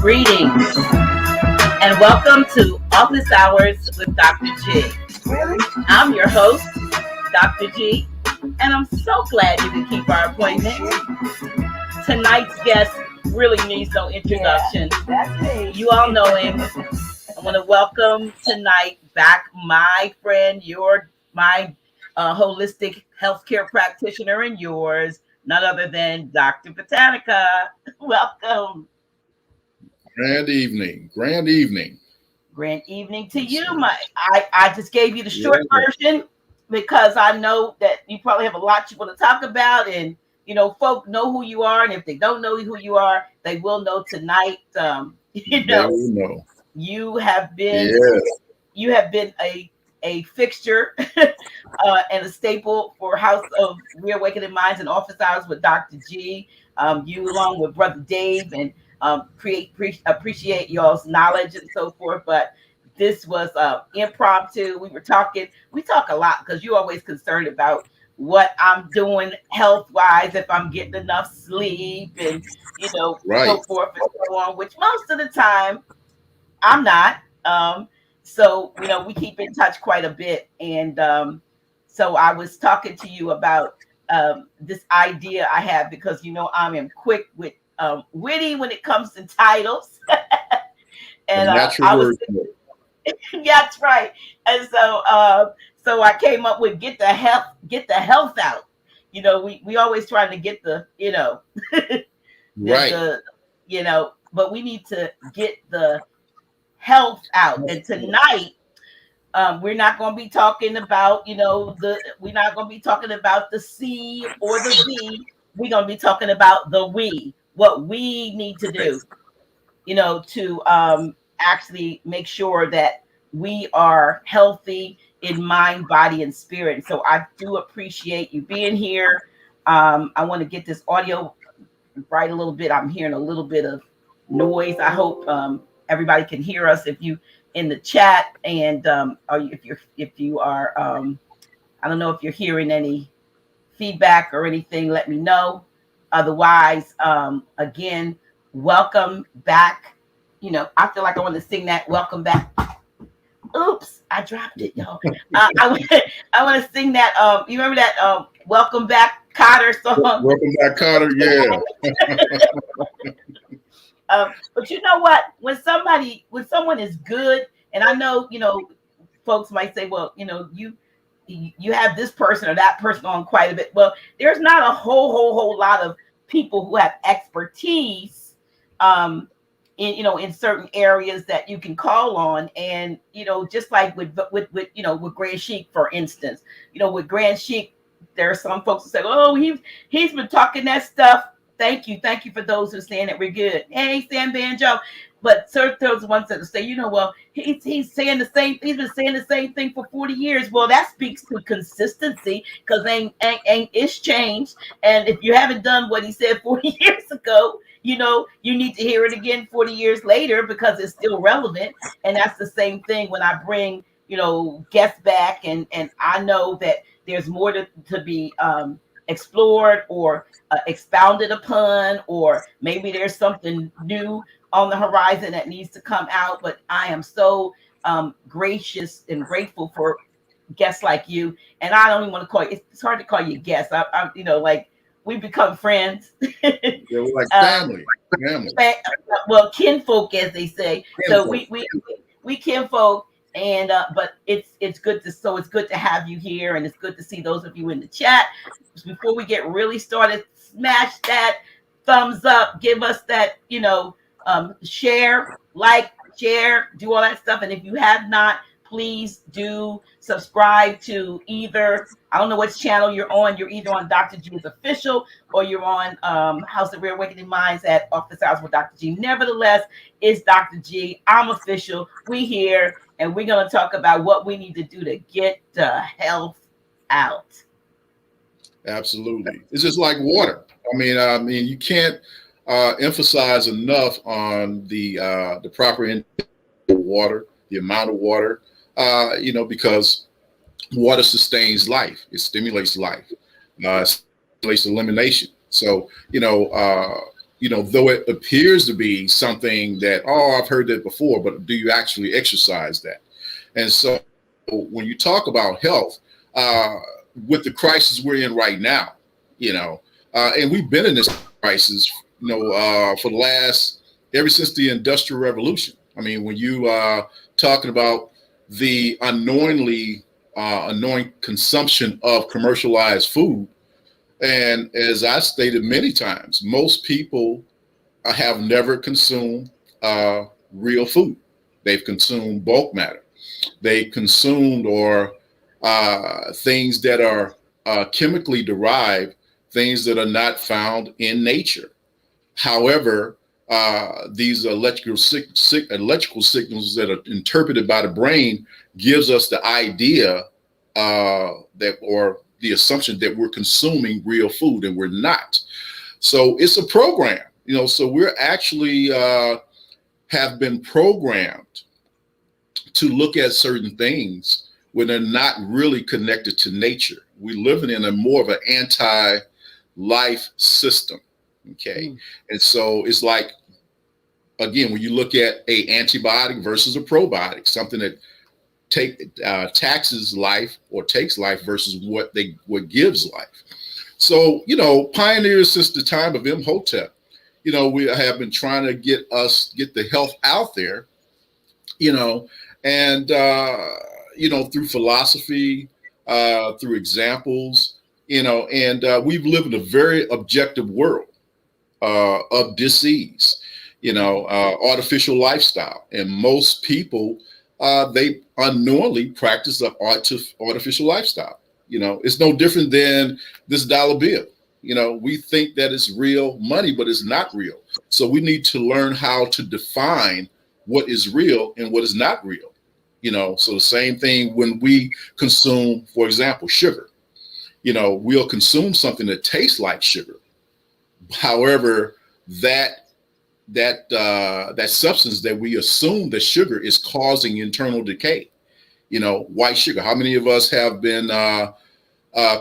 Greetings and welcome to Office Hours with Dr. G. I'm your host, Dr. G, and I'm so glad you can keep our appointment. Tonight's guest really needs no introduction. You all know him. I want to welcome tonight back my friend, my holistic healthcare practitioner and yours, none other than Dr. Botanica. Welcome. Grand evening. Grand evening. Grand evening to you, I just gave you the short version because I know that you probably have a lot you want to talk about, and folk know who you are, and if they don't know who you are, they will know tonight. You have been a fixture and a staple for House of Reawakening Minds and Office Hours with Dr. G. You along with Brother Dave and appreciate y'all's knowledge and so forth, but this was impromptu. We talk a lot because you're always concerned about what I'm doing health-wise, if I'm getting enough sleep and so forth and so on, which most of the time I'm not. So we keep in touch quite a bit, and so I was talking to you about this idea I have because I am quick with witty when it comes to titles. And I was yeah, that's right. And so I came up with get the health out. We always trying to get the right. But we need to get the health out. And tonight we're not going to be talking about we're not going to be talking about the C or the V. We're going to be talking about the we. What we need to do, to actually make sure that we are healthy in mind, body, and spirit. So I do appreciate you being here. I want to get this audio right a little bit. I'm hearing a little bit of noise. I hope everybody can hear us. If you in the chat, and if you are, I don't know if you're hearing any feedback or anything, let me know. Otherwise, again, welcome back. I feel like I want to sing that welcome back. Oops, I dropped it, y'all. I want to sing that. You remember that welcome back Cotter song? Welcome back, Cotter, yeah. But you know what? When someone is good, and I know, folks might say, well, you have this person or that person on quite a bit. Well, there's not a whole lot of people who have expertise in certain areas that you can call on. And just like with Grand Sheik, for instance, with Grand Sheik, there are some folks who say, oh, he's been talking that stuff. Thank you for those who are saying that we're good. Hey, Sam Banjo. But those ones that say, well, he's saying the same. He's been saying the same thing for 40 years. Well, that speaks to consistency, because ain't it's changed. And if you haven't done what he said 40 years ago, you need to hear it again 40 years later because it's still relevant. And that's the same thing when I bring guests back, and I know that there's more to be explored or expounded upon, or maybe there's something new on the horizon that needs to come out. But I am so gracious and grateful for guests like you. And I don't even want to call you, it's hard to call you guests. I like we become friends. Yeah, we're like family. Well, kinfolk, as they say. Kinfolk. So we kinfolk. And but it's good to have you here, and it's good to see those of you in the chat. Before we get really started, smash that thumbs up, give us that share, like, share, do all that stuff. And if you have not, please do subscribe to either, I don't know which channel you're on. You're either on Dr. G's official or you're on House of Reawakening Minds at Office Hours with Dr. G. Nevertheless, it's Dr. G. I'm official. We here, and we're going to talk about what we need to do to get the health out. Absolutely. It's just like water. I mean, you can't emphasize enough on the proper intake of water, the amount of water, because water sustains life. It stimulates life. It stimulates elimination. So, though it appears to be something that, I've heard that before, but do you actually exercise that? And so when you talk about health, with the crisis we're in right now, and we've been in this crisis, for the last, ever since the Industrial Revolution. I mean, when you talking about the annoying consumption of commercialized food, and as I stated many times, most people have never consumed real food. They've consumed bulk matter. They consumed things that are chemically derived, things that are not found in nature. However, these electrical signals that are interpreted by the brain gives us the idea or the assumption that we're consuming real food, and we're not. So it's a program, so we're actually have been programmed to look at certain things when they're not really connected to nature. We're living in a more of an anti-life system. Okay. And so it's like, again, when you look at a antibiotic versus a probiotic, something that taxes life or takes life versus what gives life. So, pioneers since the time of Imhotep, we have been trying to get the health out there, and, through philosophy, through examples, and we've lived in a very objective world of disease, artificial lifestyle. And most people, they unknowingly practice an artificial lifestyle. It's no different than this dollar bill. We think that it's real money, but it's not real. So we need to learn how to define what is real and what is not real. So the same thing when we consume, for example, sugar. We'll consume something that tastes like sugar. However, that substance that we assume that sugar is causing internal decay. White sugar. How many of us have been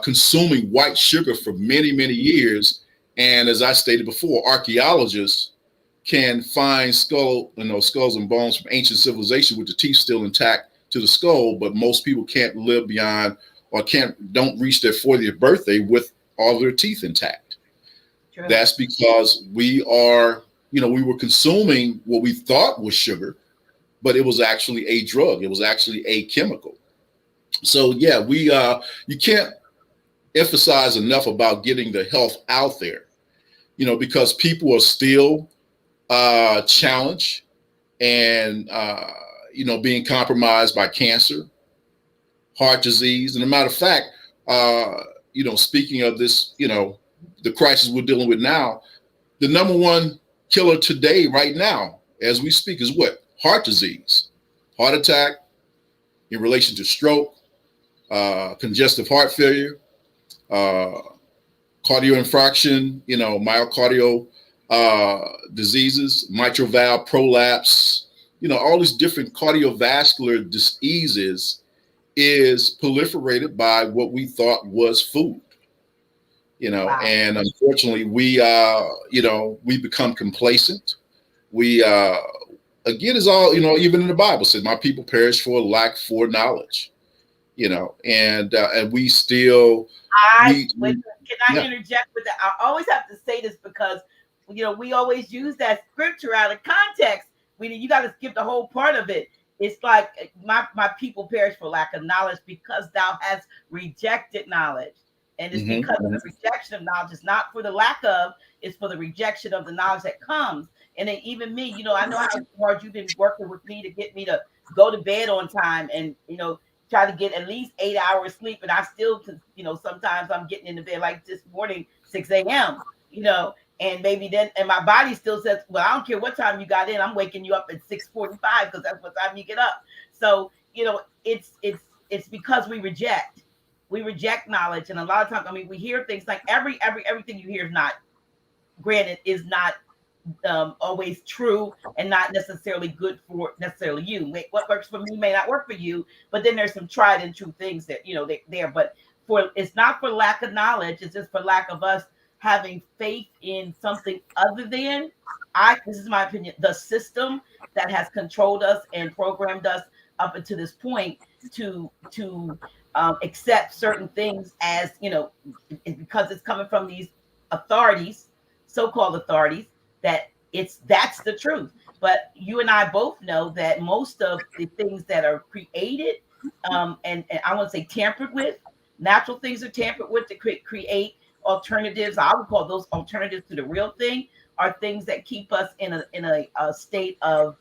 consuming white sugar for many, many years? And as I stated before, archaeologists can find skulls and bones from ancient civilization with the teeth still intact to the skull, but most people can't live beyond or don't reach their 40th birthday with all their teeth intact. True. That's because we were consuming what we thought was sugar, but it was actually a drug. It was actually a chemical. So yeah, you can't emphasize enough about getting the health out there, because people are still challenged and being compromised by cancer, heart disease. And as a matter of fact, speaking of this, the crisis we're dealing with now, the number one killer today, right now, as we speak, is what? Heart disease, heart attack, in relation to stroke, congestive heart failure, cardio infarction, myocardial diseases, mitral valve prolapse, all these different cardiovascular diseases is proliferated by what we thought was food. Wow. And unfortunately we become complacent. We again, is all, even in the Bible says, my people perish for lack for knowledge, and we still. Can I interject with that? I always have to say this because, we always use that scripture out of context. You got to skip the whole part of it. It's like my people perish for lack of knowledge because thou hast rejected knowledge. And it's because of the rejection of knowledge. It's not for the lack of, it's for the rejection of the knowledge that comes. And then even me, I know how hard you've been working with me to get me to go to bed on time and, try to get at least 8 hours sleep. And I still, sometimes I'm getting into bed like this morning, 6 a.m., and maybe then, and my body still says, well, I don't care what time you got in, I'm waking you up at 6:45 because that's what time you get up. So, it's because we reject knowledge. And a lot of times, I mean, we hear things like everything you hear is not, granted, is not always true and not necessarily good for necessarily you. What works for me may not work for you, but then there's some tried and true things that there. But it's not for lack of knowledge; it's just for lack of us having faith in something other than this is my opinion, the system that has controlled us and programmed us up until this point to accept certain things as because it's coming from these authorities, so-called authorities, that's the truth. But you and I both know that most of the things that are created and I want to say tampered with, natural things are tampered with to create alternatives. I would call those alternatives to the real thing, are things that keep us in a state of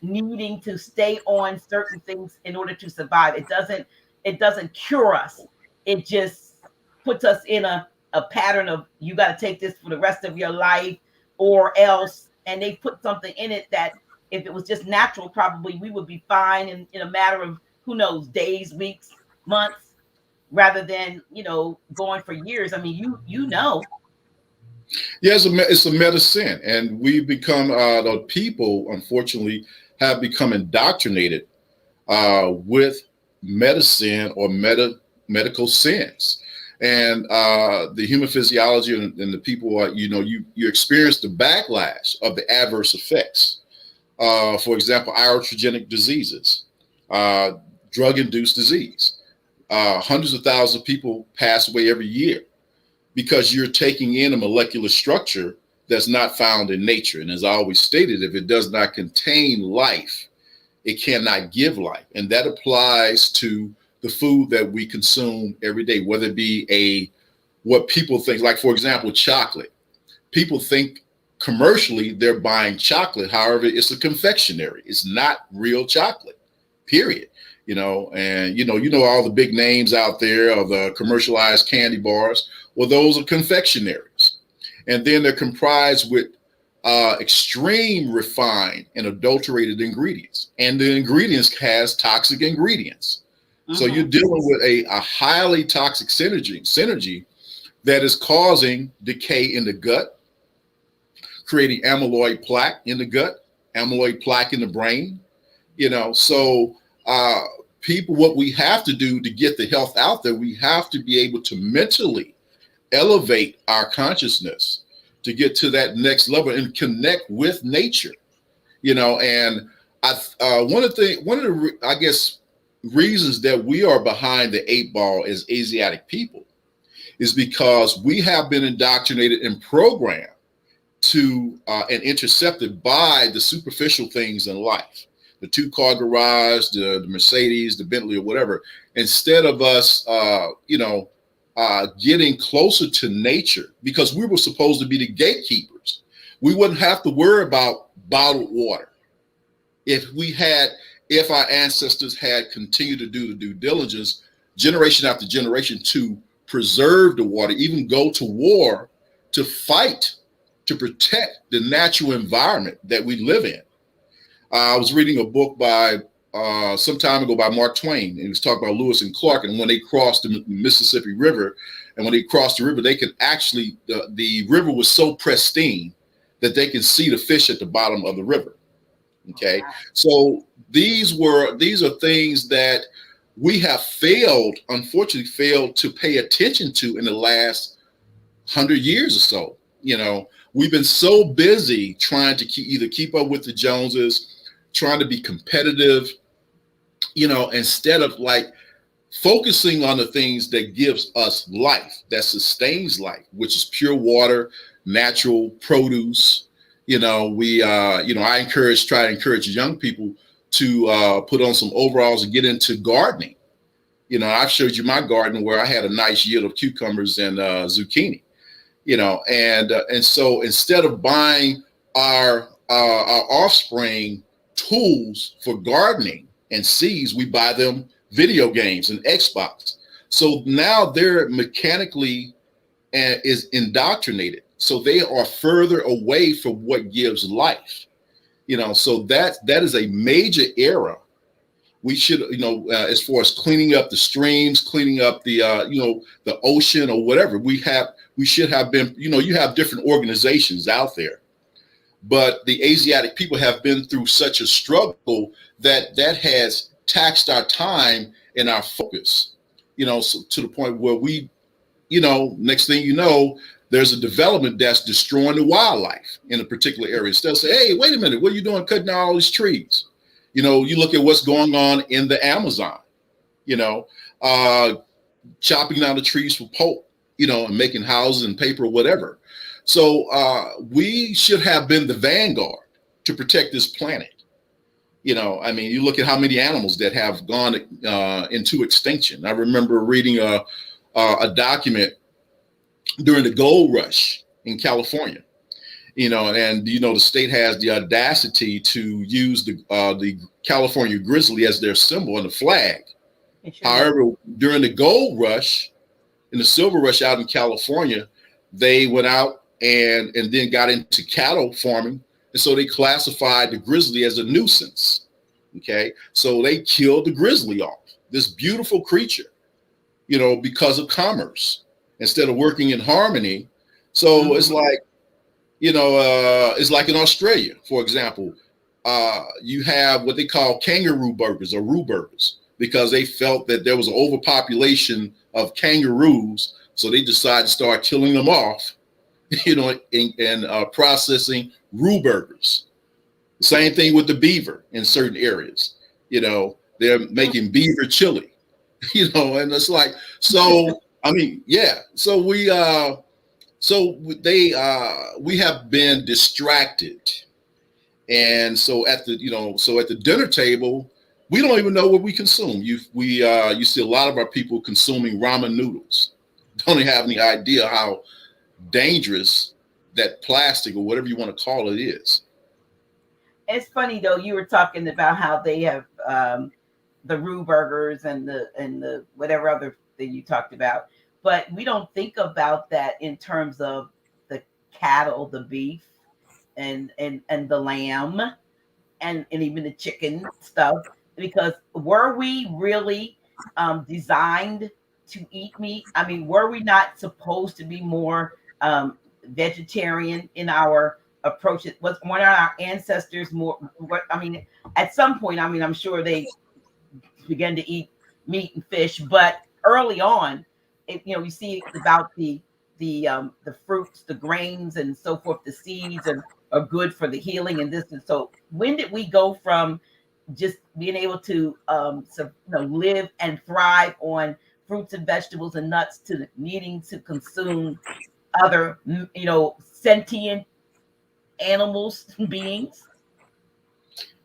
needing to stay on certain things in order to survive. It doesn't cure us. It just puts us in a pattern of, you got to take this for the rest of your life or else. And they put something in it that if it was just natural, probably we would be fine in a matter of, who knows, days, weeks, months, rather than, going for years. I mean, Yeah, it's a medicine, and we become the people, unfortunately, have become indoctrinated with medicine or medical sense, and the human physiology and the people are, you experience the backlash of the adverse effects. For example, iatrogenic diseases, drug-induced disease. Hundreds of thousands of people pass away every year because you're taking in a molecular structure that's not found in nature. And as I always stated, if it does not contain life, it cannot give life. And that applies to the food that we consume every day, whether it be what people think, like, for example, chocolate. People think commercially they're buying chocolate. However, it's a confectionery. It's not real chocolate, period. And all the big names out there of the commercialized candy bars. Well, those are confectionaries. And then they're comprised with extreme refined and adulterated ingredients. And the ingredients has toxic ingredients. Mm-hmm. So you're dealing with a highly toxic synergy that is causing decay in the gut, creating amyloid plaque in the gut, amyloid plaque in the brain. So people, what we have to do to get the health out there, we have to be able to mentally elevate our consciousness to get to that next level and connect with nature. And one of the I guess reasons that we are behind the 8 ball as Asiatic people is because we have been indoctrinated and programmed to and intercepted by the superficial things in life. The 2-car garage, the Mercedes, the Bentley, or whatever, instead of us, getting closer to nature, because we were supposed to be the gatekeepers. We wouldn't have to worry about bottled water. If our ancestors had continued to do the due diligence, generation after generation, to preserve the water, even go to war to fight, to protect the natural environment that we live in. I was reading a book by some time ago by Mark Twain, and he was talking about Lewis and Clark, and when they crossed the Mississippi River, and when they crossed the river, they could actually, the river was so pristine that they could see the fish at the bottom of the river. Okay, so these are things that we have unfortunately failed to pay attention to in the last 100 years or so. We've been so busy trying to keep up with the Joneses, trying to be competitive, instead of focusing on the things that gives us life, that sustains life, which is pure water, natural produce. I try to encourage young people to put on some overalls and get into gardening. I've showed you my garden where I had a nice yield of cucumbers and zucchini. And so instead of buying our offspring tools for gardening, and C's, we buy them video games and Xbox. So now they're mechanically is indoctrinated. So they are further away from what gives life. So that is a major error. We should, as far as cleaning up the streams, cleaning up the, the ocean or whatever, we should have been, you have different organizations out there, but the Asiatic people have been through such a struggle that has taxed our time and our focus, so to the point where we, next thing you know, there's a development that's destroying the wildlife in a particular area. Instead of say, hey, wait a minute, what are you doing cutting down all these trees? You look at what's going on in the Amazon, chopping down the trees for pulp, and making houses and paper or whatever. So we should have been the vanguard to protect this planet. You look at how many animals that have gone into extinction. I remember reading a document during the gold rush in California, and the state has the audacity to use the California grizzly as their symbol and the flag. However, during the gold rush and the silver rush out in California, they went out and then got into cattle farming, and so they classified the grizzly as a nuisance. Okay, so they killed the grizzly off, this beautiful creature, because of commerce, instead of working in harmony. So it's like, it's like in Australia, for example, you have what they call kangaroo burgers or roo burgers, because they felt that there was an overpopulation of kangaroos. So they decided to start killing them off, and processing roo burgers. Same thing with the beaver in certain areas. They're making beaver chili, and it's like, so, yeah. So we have been distracted. And so at the dinner table, we don't even know what we consume. You see a lot of our people consuming ramen noodles. Don't even have any idea how dangerous that plastic or whatever you want to call it is. It's funny though, you were talking about how they have the roux burgers and the whatever other thing you talked about, but we don't think about that in terms of the cattle, the beef, and the lamb, and even the chicken stuff. Because were we really designed to eat meat? Were we not supposed to be more vegetarian in our approach? Was one of our ancestors more? At some point, I'm sure they began to eat meat and fish, but early on, you see about the fruits, the grains, and so forth, the seeds, and are good for the healing and this. And so, when did we go from just being able to live and thrive on fruits and vegetables and nuts to needing to consume other sentient animals, beings?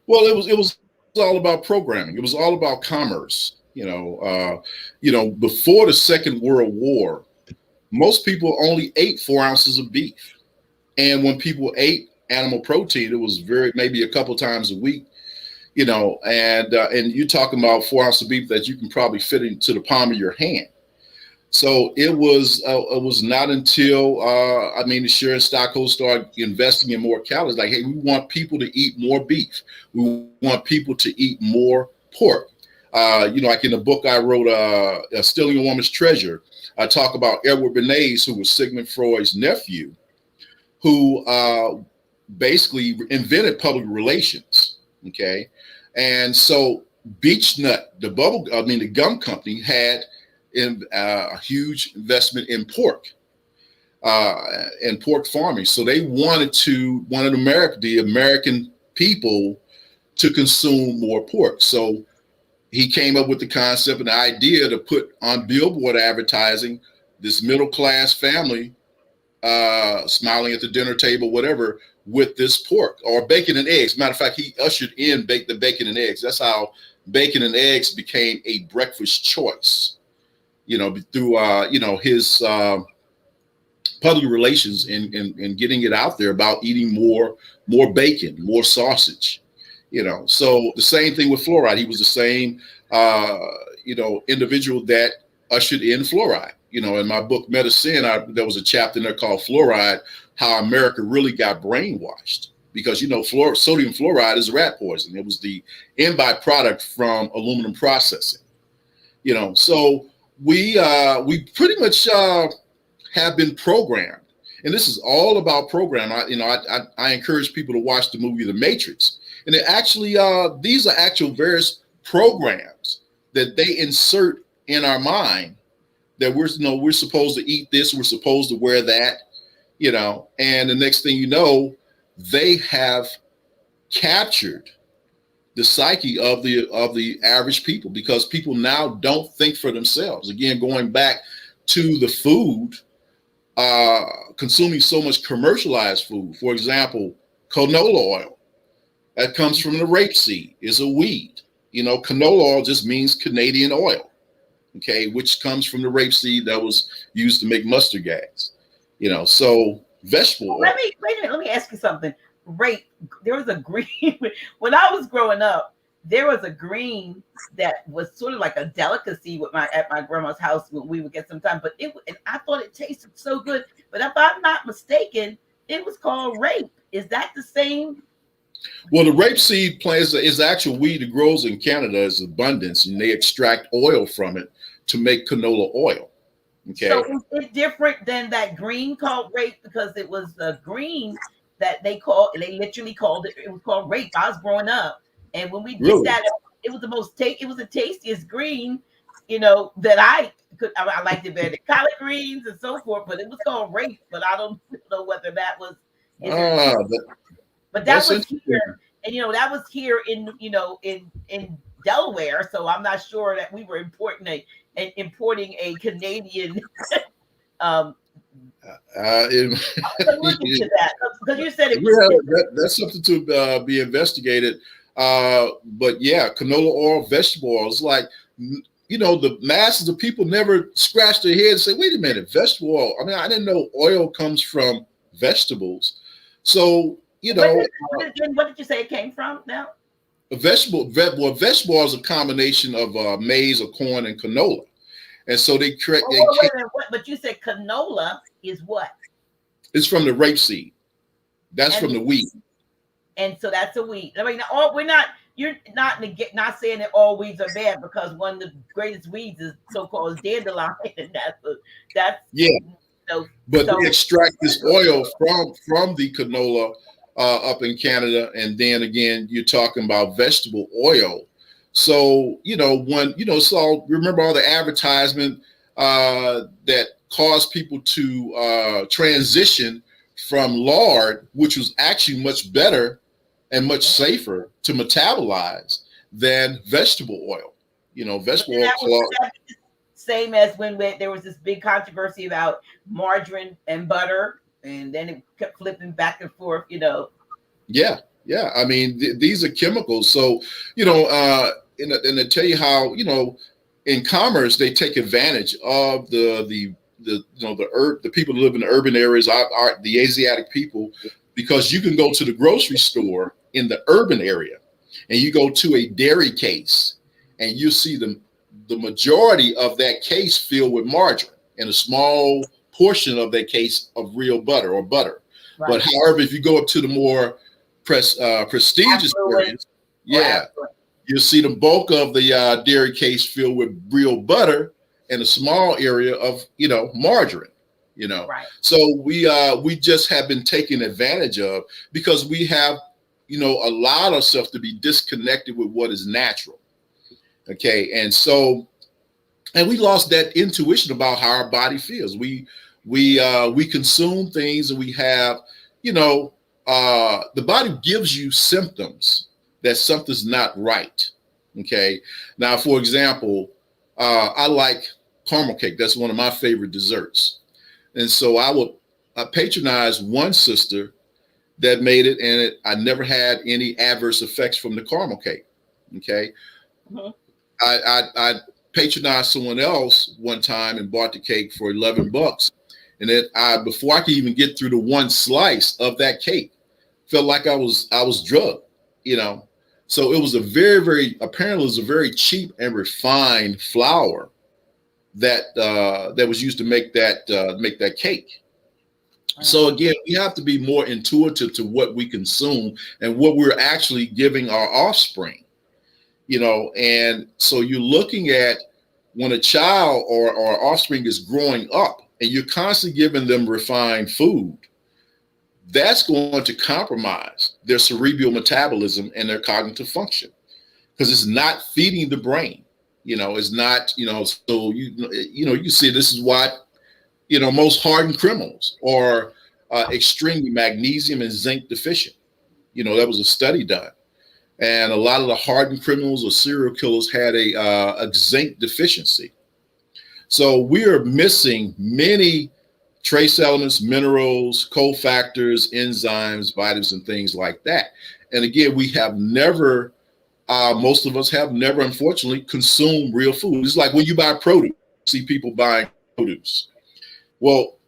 Well, it was all about programming. It was all about commerce. Before the Second World War, most people only ate 4 ounces of beef, and when people ate animal protein, it was maybe a couple times a week. And you're talking about 4 ounces of beef that you can probably fit into the palm of your hand. So it was not until the insurance stockholders started investing in more calories. Like, hey, we want people to eat more beef. We want people to eat more pork. Like in the book I wrote, Stealing a Woman's Treasure, I talk about Edward Bernays, who was Sigmund Freud's nephew, who basically invented public relations. Okay, and so Beech Nut, the gum company, had a huge investment in pork and pork farming. So they wanted the American people to consume more pork. So he came up with the concept and the idea to put on billboard advertising this middle class family smiling at the dinner table, whatever, with this pork or bacon and eggs. Matter of fact, he ushered in the bacon and eggs. That's how bacon and eggs became a breakfast choice, through his public relations and getting it out there about eating more bacon, more sausage, So the same thing with fluoride. He was the same, individual that ushered in fluoride. In my book, MediSins, there was a chapter in there called Fluoride, how America really got brainwashed. Because, sodium fluoride is rat poison. It was the end byproduct from aluminum processing. So we pretty much have been programmed. And this is all about program. I encourage people to watch the movie The Matrix. And it actually, these are actual various programs that they insert in our mind that we're supposed to eat this, we're supposed to wear that, and the next thing you know, they have captured the psyche of the average people, because people now don't think for themselves. Again, going back to the food, consuming so much commercialized food. For example, canola oil, that comes from the rapeseed, is a weed. Canola oil just means Canadian oil, okay, which comes from the rapeseed that was used to make mustard gas. So vegetable oil. Wait a minute, let me ask you something. Rape, there was a green, when I was growing up, there was a green that was sort of like a delicacy at my grandma's house when we would get sometimes, but and I thought it tasted so good. But if I'm not mistaken, it was called rape. Is that the same? Well, the rapeseed plant is the actual weed that grows in Canada. Is abundance, and they extract oil from it to make canola oil. Okay. So is it different than that green called rape, because it was a green that they literally called it. It was called rape. I was growing up, and when we did that, it was it was the tastiest green, that I could. I liked it better than collard greens and so forth, but it was called rape. But I don't know whether that was. But that was here, and that was here in in Delaware. So I'm not sure that we were importing a Canadian. Look into that, because you said it was that's something to be investigated. But yeah, canola oil, vegetable oil, it's like, the masses of people never scratch their head and say, wait a minute, vegetable oil. I mean, I didn't know oil comes from vegetables. So, what did you say it came from now? Vegetable oil is a combination of maize or corn and canola. And so they create. But you said canola is what? It's from the rapeseed. That's from the wheat. And so that's a wheat. I mean, you're not saying that all weeds are bad, because one of the greatest weeds is so-called dandelion, and that's But they extract this oil from the canola up in Canada, and then again, you're talking about vegetable oil. So, so remember all the advertisement that caused people to transition from lard, which was actually much better and much safer to metabolize than vegetable oil. Vegetable oil. Same as when there was this big controversy about margarine and butter, and then it kept flipping back and forth, Yeah. I mean, these are chemicals. So, and I tell you how, in commerce, they take advantage of the people who live in the urban areas, the Asiatic people, because you can go to the grocery store in the urban area and you go to a dairy case and you see the majority of that case filled with margarine and a small portion of that case of real butter or butter. Right. But however, if you go up to the more prestigious areas, you'll see the bulk of the dairy case filled with real butter and a small area of margarine. Right. So we just have been taken advantage of, because we have allowed ourselves to be disconnected with what is natural. Okay, and we lost that intuition about how our body feels. We consume things, and we have the body gives you symptoms that something's not right. Okay. Now, for example, I like caramel cake. That's one of my favorite desserts. And so I patronized one sister that made it, and I never had any adverse effects from the caramel cake. Okay. Mm-hmm. I patronized someone else one time and bought the cake for $11. And then before I could even get through the one slice of that cake, felt like I was drugged, So it was a apparently it was a very cheap and refined flour that was used to make that cake. So again, we have to be more intuitive to what we consume and what we're actually giving our offspring, and so you're looking at when a child or offspring is growing up and you're constantly giving them refined food, that's going to compromise their cerebral metabolism and their cognitive function because it's not feeding the brain. It's not, so you see this is why, most hardened criminals are extremely magnesium and zinc deficient. That was a study done. And a lot of the hardened criminals or serial killers had a zinc deficiency. So we are missing many trace elements, minerals, cofactors, enzymes, vitamins, and things like that. And again, we have never, most of us have never, unfortunately, consumed real food. It's like when you buy produce, you see people buying produce. Well,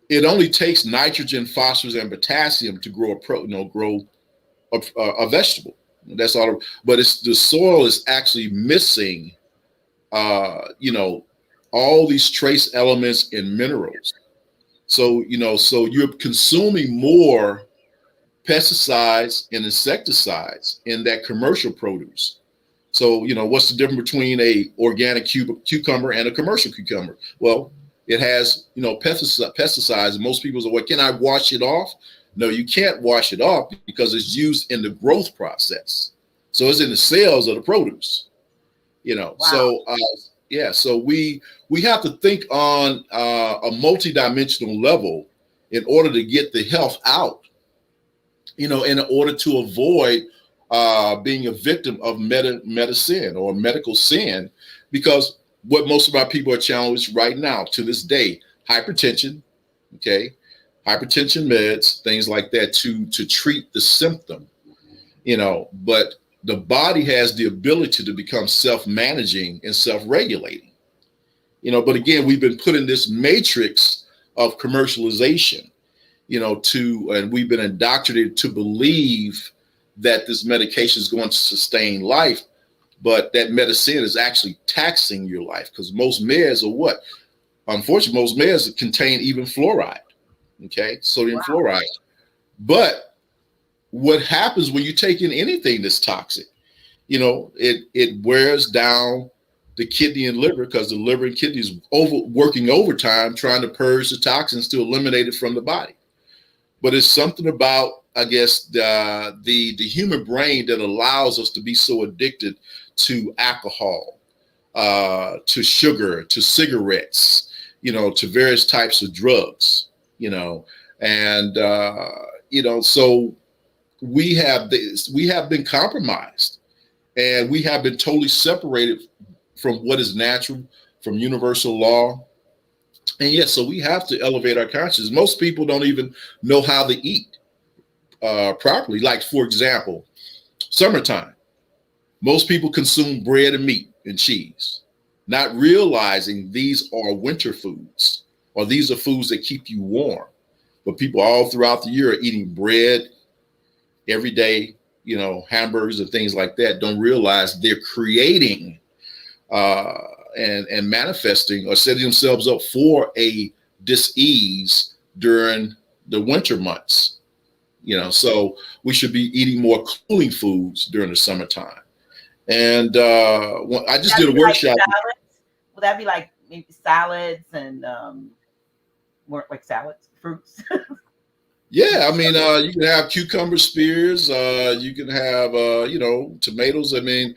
it only takes nitrogen, phosphorus, and potassium to grow a vegetable. That's all. But the soil is actually missing, all these trace elements and minerals. So so you're consuming more pesticides and insecticides in that commercial produce. So what's the difference between a organic cucumber and a commercial cucumber? Well, it has pesticides, and most people say, well, can I wash it off? No, you can't wash it off because it's used in the growth process. So it's in the cells of the produce, Wow. So so we have to think on a multidimensional level in order to get the health out, in order to avoid being a victim of medicine or medical sin, because what most of our people are challenged right now to this day, hypertension, hypertension meds, things like that to treat the symptom, but the body has the ability to become self-managing and self-regulating, but again, we've been put in this matrix of commercialization, and we've been indoctrinated to believe that this medication is going to sustain life, but that medicine is actually taxing your life because most meds are what? Unfortunately, most meds contain even fluoride, sodium fluoride. But what happens when you take in anything that's toxic? It wears down the kidney and liver because the liver and kidney is working overtime trying to purge the toxins to eliminate it from the body. But it's something about, I guess, the human brain that allows us to be so addicted to alcohol, to sugar, to cigarettes, to various types of drugs, and so we have been compromised, and we have been totally separated from what is natural, from universal law. And yes, so we have to elevate our consciousness. Most people don't even know how to eat properly. Like, for example, summertime, most people consume bread and meat and cheese, not realizing these are winter foods, or these are foods that keep you warm. But people all throughout the year are eating bread every day, hamburgers and things like that, don't realize they're creating and manifesting or setting themselves up for a dis-ease during the winter months. So we should be eating more cooling foods during the summertime. And I just did a workshop. Would that be like maybe salads and more like salads, fruits? Yeah, I mean, you can have cucumber spears. You can have, tomatoes. I mean,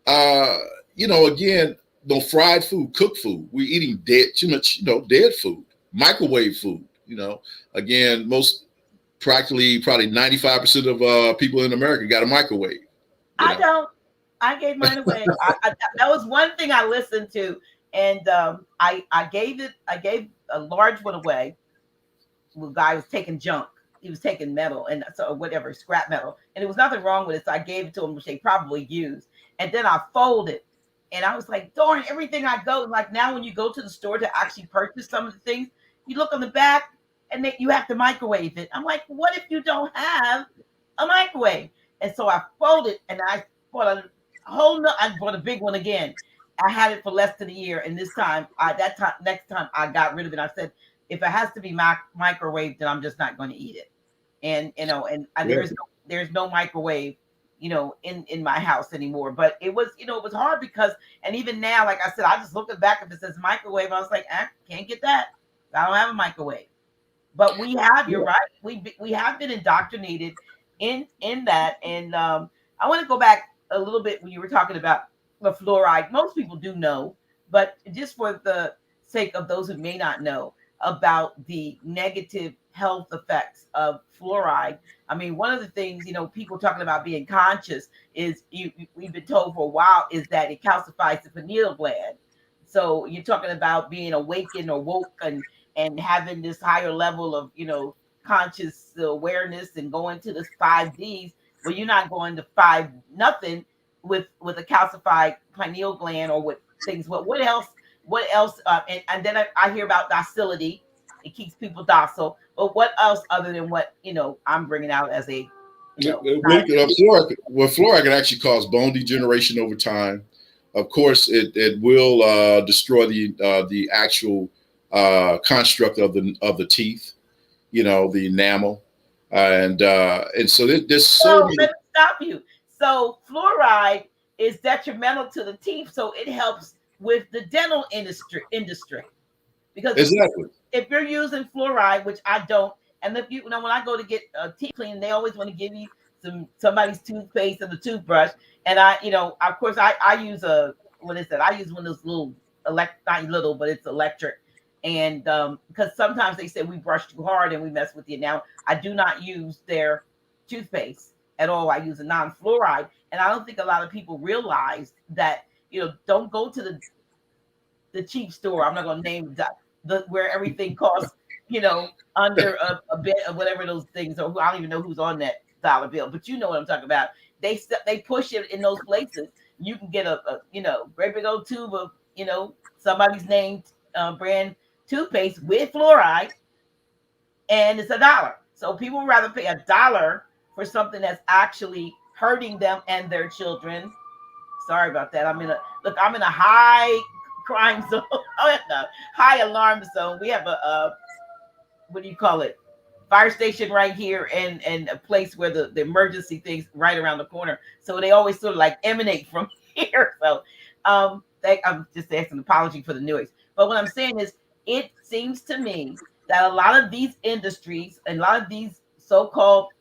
again, no fried food, cooked food. We're eating too much, dead food, microwave food. Again, probably 95% of people in America got a microwave. I don't. I gave mine away. That was one thing I listened to, and I gave a large one away. The guy was taking junk. He was taking metal and so whatever, scrap metal, and there was nothing wrong with it. So I gave it to him, which they probably used, and then I folded. And I was like, darn, everything I go, like now when you go to the store to actually purchase some of the things, you look on the back and you have to microwave it. I'm like, what if you don't have a microwave? And so I folded and I bought a I bought a big one again. I had it for less than a year. And this time, next time I got rid of it. I said, if it has to be microwave, then I'm just not going to eat it. And, Yeah. there's no microwave, in my house anymore. But it was, it was hard because, and even now, like I said, I just look back if it says microwave, I was like, can't get that. I don't have a microwave. But we have, you're right. We have been indoctrinated in that. And I want to go back a little bit when you were talking about the fluoride. Most people do know, but just for the sake of those who may not know about the negative health effects of fluoride. I mean, one of the things, people talking about being conscious is we've been told for a while is that it calcifies the pineal gland. So you're talking about being awakened or woke and having this higher level of, conscious awareness and going to this 5Ds. Well, you're not going to five nothing with a calcified pineal gland or with things. What else? What else? And then I hear about docility. It keeps people docile. But what else other than what I'm bringing out as a Fluoride can actually cause bone degeneration over time. Of course, it will destroy the actual construct of the teeth, the enamel, and so there's so many. Let me stop you. So fluoride is detrimental to the teeth, so it helps with the dental industry because Exactly. if you're using fluoride, which I don't, and if when I go to get teeth cleaned, they always want to give you somebody's toothpaste and the toothbrush, and of course I use what is that? I use one of those little not little, but it's electric. And because sometimes they say we brush too hard and we mess with the enamel. I do not use their toothpaste at all. I use a non-fluoride, and I don't think a lot of people realize that. Don't go to the cheap store. I'm not going to name the where everything costs. Under a bit of whatever those things are. I don't even know who's on that dollar bill, but you know what I'm talking about. They push it in those places. You can get a great big old tube of somebody's name brand toothpaste with fluoride, and it's $1. So people would rather pay $1 for something that's actually hurting them and their children. Sorry about that. I'm in a high crime zone. I'm in a high alarm zone. We have a what do you call it? Fire station right here, and a place where the emergency things right around the corner. So they always sort of like emanate from here. So I'm just asking an apology for the noise. But what I'm saying is, it seems to me that a lot of these industries, a lot of these so-called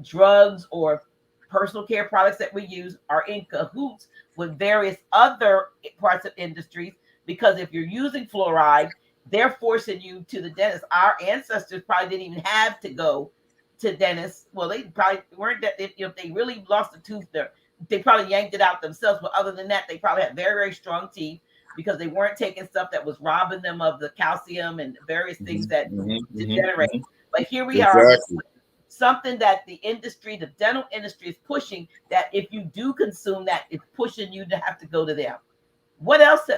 drugs or personal care products that we use are in cahoots with various other parts of industries. Because if you're using fluoride, they're forcing you to the dentist. Our ancestors probably didn't even have to go to dentists. Well, they probably weren't that. If they really lost a tooth, they probably yanked it out themselves. But other than that, they probably had very, very strong teeth because they weren't taking stuff that was robbing them of the calcium and various things that degenerate. But here we are, something that the industry, the dental industry, is pushing. That if you do consume that, it's pushing you to have to go to them. What else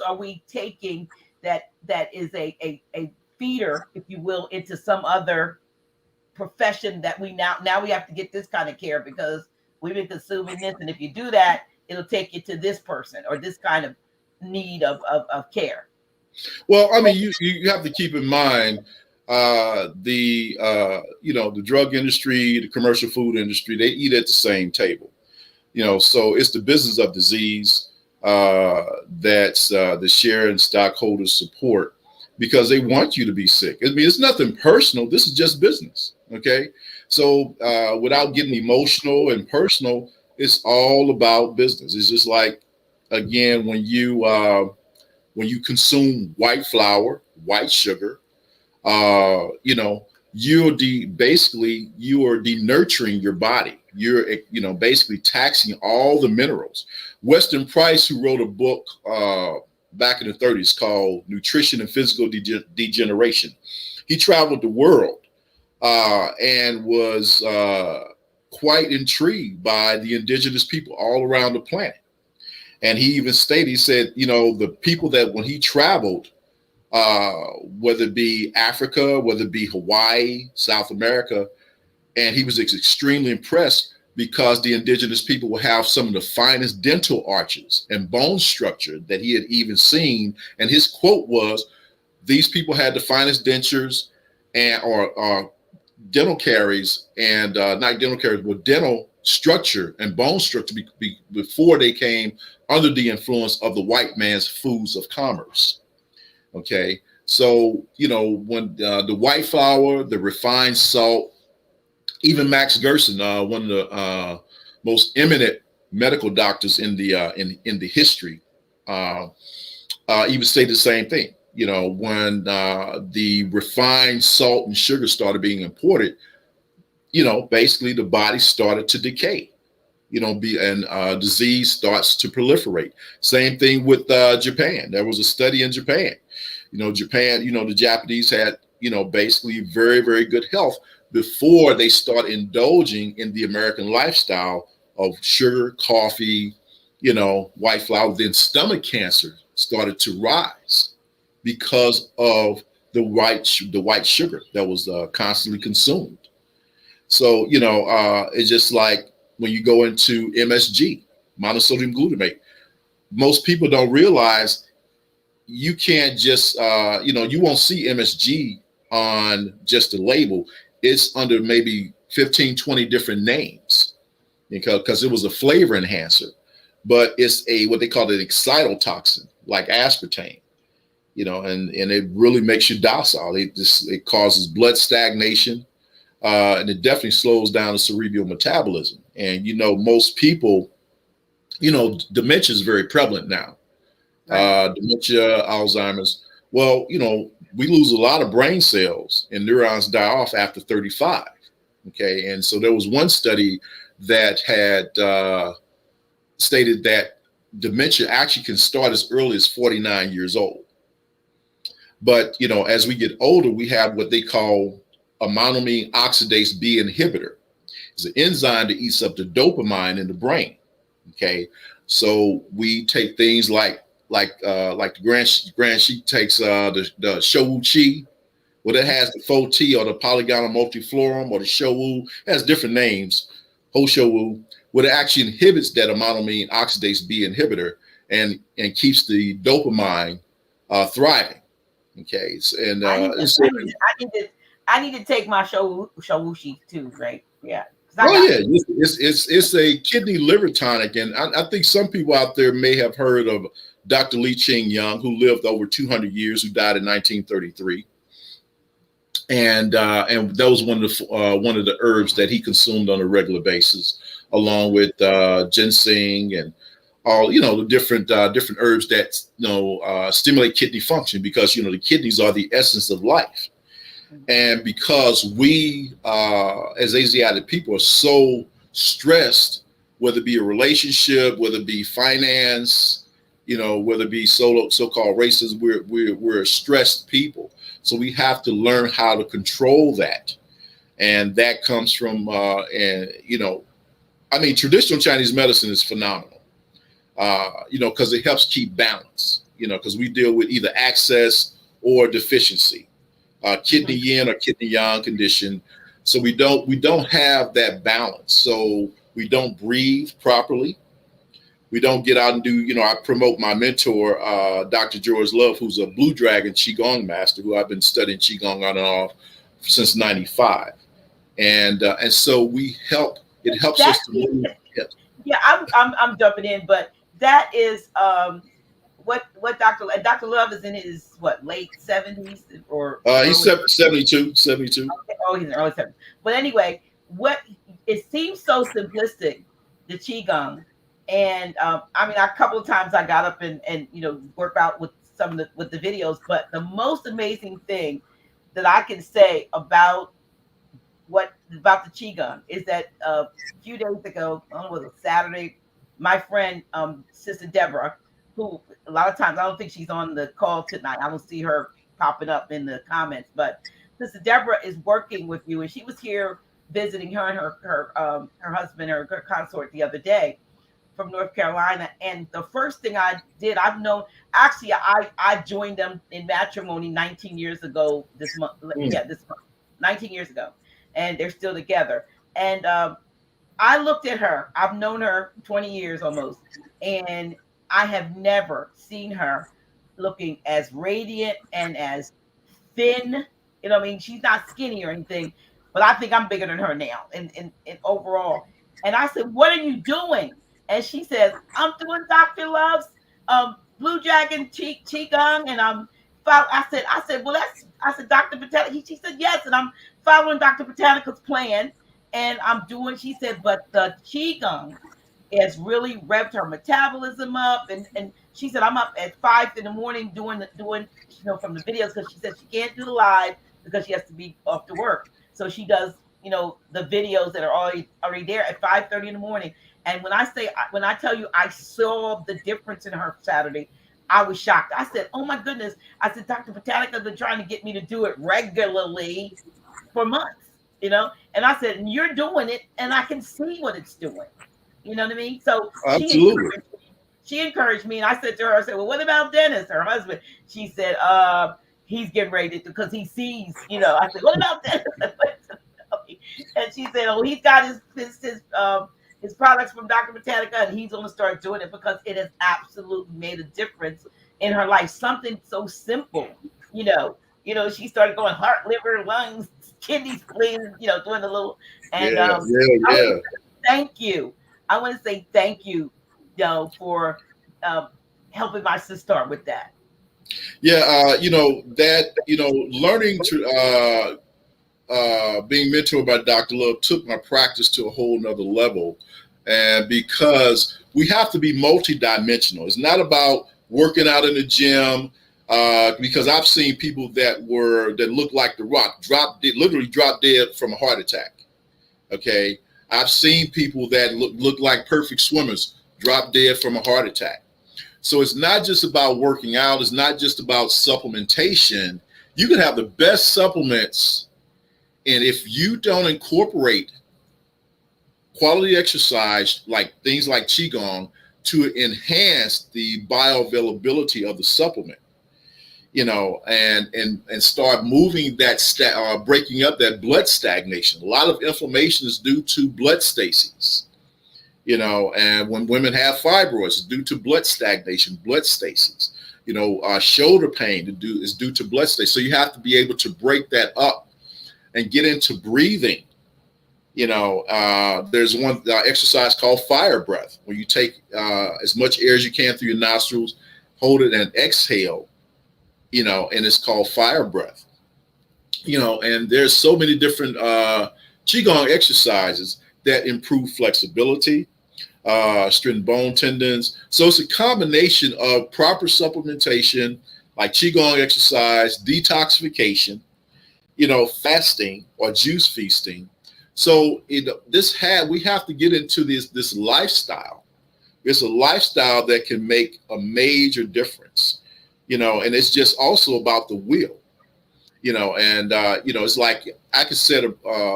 are we taking that is a feeder, if you will, into some other profession that we now we have to get this kind of care because we've been consuming this, and if you do that, it'll take you to this person or this kind of need of care. Well, I mean, you have to keep in mind the drug industry, the commercial food industry, they eat at the same table. So it's the business of disease that the share and stockholders support because they want you to be sick. I mean, it's nothing personal. This is just business. Okay. So without getting emotional and personal, it's all about business. It's just like, again, when you consume white flour, white sugar, you are denurturing your body. You're basically taxing all the minerals. Weston Price, who wrote a book back in the 30s called Nutrition and Physical Degeneration, he traveled the world and was quite intrigued by the indigenous people all around the planet. And he even stated, he said, the people that when he traveled, whether it be Africa, whether it be Hawaii, South America, and he was extremely impressed because the indigenous people will have some of the finest dental arches and bone structure that he had even seen. And his quote was, these people had the finest dentures and or dental caries and not dental caries, but dental structure and bone structure before they came under the influence of the white man's foods of commerce. Okay. So, you know, when the white flour, the refined salt, even Max Gerson, one of the most eminent medical doctors in the history, even stated the same thing. You know, when the refined salt and sugar started being imported, you know, basically the body started to decay. You know, and disease starts to proliferate. Same thing with Japan. There was a study in Japan. You know, Japan, you know, the Japanese had, you know, basically very, very good health before they start indulging in the American lifestyle of sugar, coffee, you know, white flour. Then stomach cancer started to rise because of the white sugar that was constantly consumed. So, you know, it's just like when you go into MSG, monosodium glutamate, most people don't realize you can't just, you know, you won't see MSG on just the label. It's under maybe 15, 20 different names because it was a flavor enhancer, but it's what they call an excitotoxin, like aspartame, you know, and it really makes you docile. It causes blood stagnation, and it definitely slows down the cerebral metabolism. And, you know, most people, you know, dementia is very prevalent now. Right. Dementia, Alzheimer's. Well, you know, we lose a lot of brain cells and neurons die off after 35. Okay. And so there was one study that had stated that dementia actually can start as early as 49 years old. But, you know, as we get older, we have what they call a monoamine oxidase B inhibitor. It's an enzyme that eats up the dopamine in the brain. Okay. So we take things like the Grand Sheik takes the Showu Chi. Well, it has the Fo-T or the polygonal multiflorum or the Showu. It has different names. Ho Showu. Well, it actually inhibits that monoamine oxidase B inhibitor and keeps the dopamine thriving. Okay. And I need to take my Showushi too, right? Yeah. Oh yeah, it's a kidney liver tonic, and I think some people out there may have heard of Dr. Lee Ching Young, who lived over 200 years, who died in 1933, and that was one of the herbs that he consumed on a regular basis, along with ginseng and all, you know, the different herbs that, you know, stimulate kidney function, because, you know, the kidneys are the essence of life. And because we, as Asiatic people, are so stressed, whether it be a relationship, whether it be finance, you know, whether it be so-called racism, we're a stressed people. So we have to learn how to control that. And that comes from, and, you know, I mean, traditional Chinese medicine is phenomenal, you know, because it helps keep balance, you know, because we deal with either excess or deficiency. Kidney yin or kidney yang condition. So we don't have that balance. So we don't breathe properly. We don't get out and do, you know, I promote my mentor, Dr. George Love, who's a Blue Dragon qigong master, who I've been studying qigong on and off since '95. And so it helps us to move. Yes. Yeah, I'm jumping in, but that is what Dr. Love is in his late 70s or he's 72. Okay. Oh, he's in early 70s. But anyway, it seems so simplistic, the qigong, and I mean, a couple of times I got up and you know, work out with with the videos, but the most amazing thing that I can say about the qigong is that a few days ago, I don't know, was it Saturday, my friend Sister Deborah, who a lot of times I don't think she's on the call tonight. I don't see her popping up in the comments, but Sister Deborah is working with you, and she was here visiting her and her husband or her consort the other day from North Carolina. And the first thing I did, I joined them in matrimony 19 years ago this month. Yeah, this month, 19 years ago, and they're still together. And I looked at her. I've known her 20 years almost, and I have never seen her looking as radiant and as thin. You know, what I mean, she's not skinny or anything, but I think I'm bigger than her now in overall. And I said, "What are you doing?" And she says, "I'm doing Dr. Love's Blue Dragon qigong, and I said, well, I said, Dr. Botanica. She said, yes, and I'm following Dr. Botanica's plan, and I'm doing." She said, "But the qigong has really revved her metabolism up," and she said, "I'm up at 5 in the morning doing from the videos, because she said she can't do the live because she has to be off to work, so she does the videos that are already there at 5:30 in the morning." And when I tell you I saw the difference in her Saturday, I was shocked. I said, "Oh my goodness!" I said, "Dr. Botanica been trying to get me to do it regularly for months. And I said, "And you're doing it, and I can see what it's doing." You know what I mean? So Absolutely. she encouraged me, and I said to her, I said, "Well, what about Dennis, her husband?" She said, "He's getting ready to, because he sees." I said, "What about Dennis?" And she said, "Oh, he's got his products from Dr. Botanica, and he's going to start doing it because it has absolutely made a difference in her life. Something so simple, you know. She started going heart, liver, lungs, kidneys, spleen, doing the little. And Yeah, I yeah. thank you. I want to say thank you, for helping my sister with that. Yeah, learning to being mentored by Dr. Love took my practice to a whole nother level. And because we have to be multidimensional, it's not about working out in the gym. Because I've seen people that look like The Rock, literally drop dead from a heart attack. Okay, I've seen people that look like perfect swimmers drop dead from a heart attack. So it's not just about working out. It's not just about supplementation. You can have the best supplements, and if you don't incorporate quality exercise, like things like qigong, to enhance the bioavailability of the supplement, and start moving that breaking up that blood stagnation. A lot of inflammation is due to blood stasis. And when women have fibroids, it's due to blood stagnation, blood stasis. Shoulder pain is due to blood stasis. So you have to be able to break that up and get into breathing. There's one exercise called fire breath, where you take as much air as you can through your nostrils, hold it, and exhale. And it's called fire breath. And there's so many different qigong exercises that improve flexibility, strengthen bone tendons. So it's a combination of proper supplementation, like qigong exercise, detoxification, fasting or juice feasting. So we have to get into this lifestyle. It's a lifestyle that can make a major difference, and it's just also about the will, and it's like I could set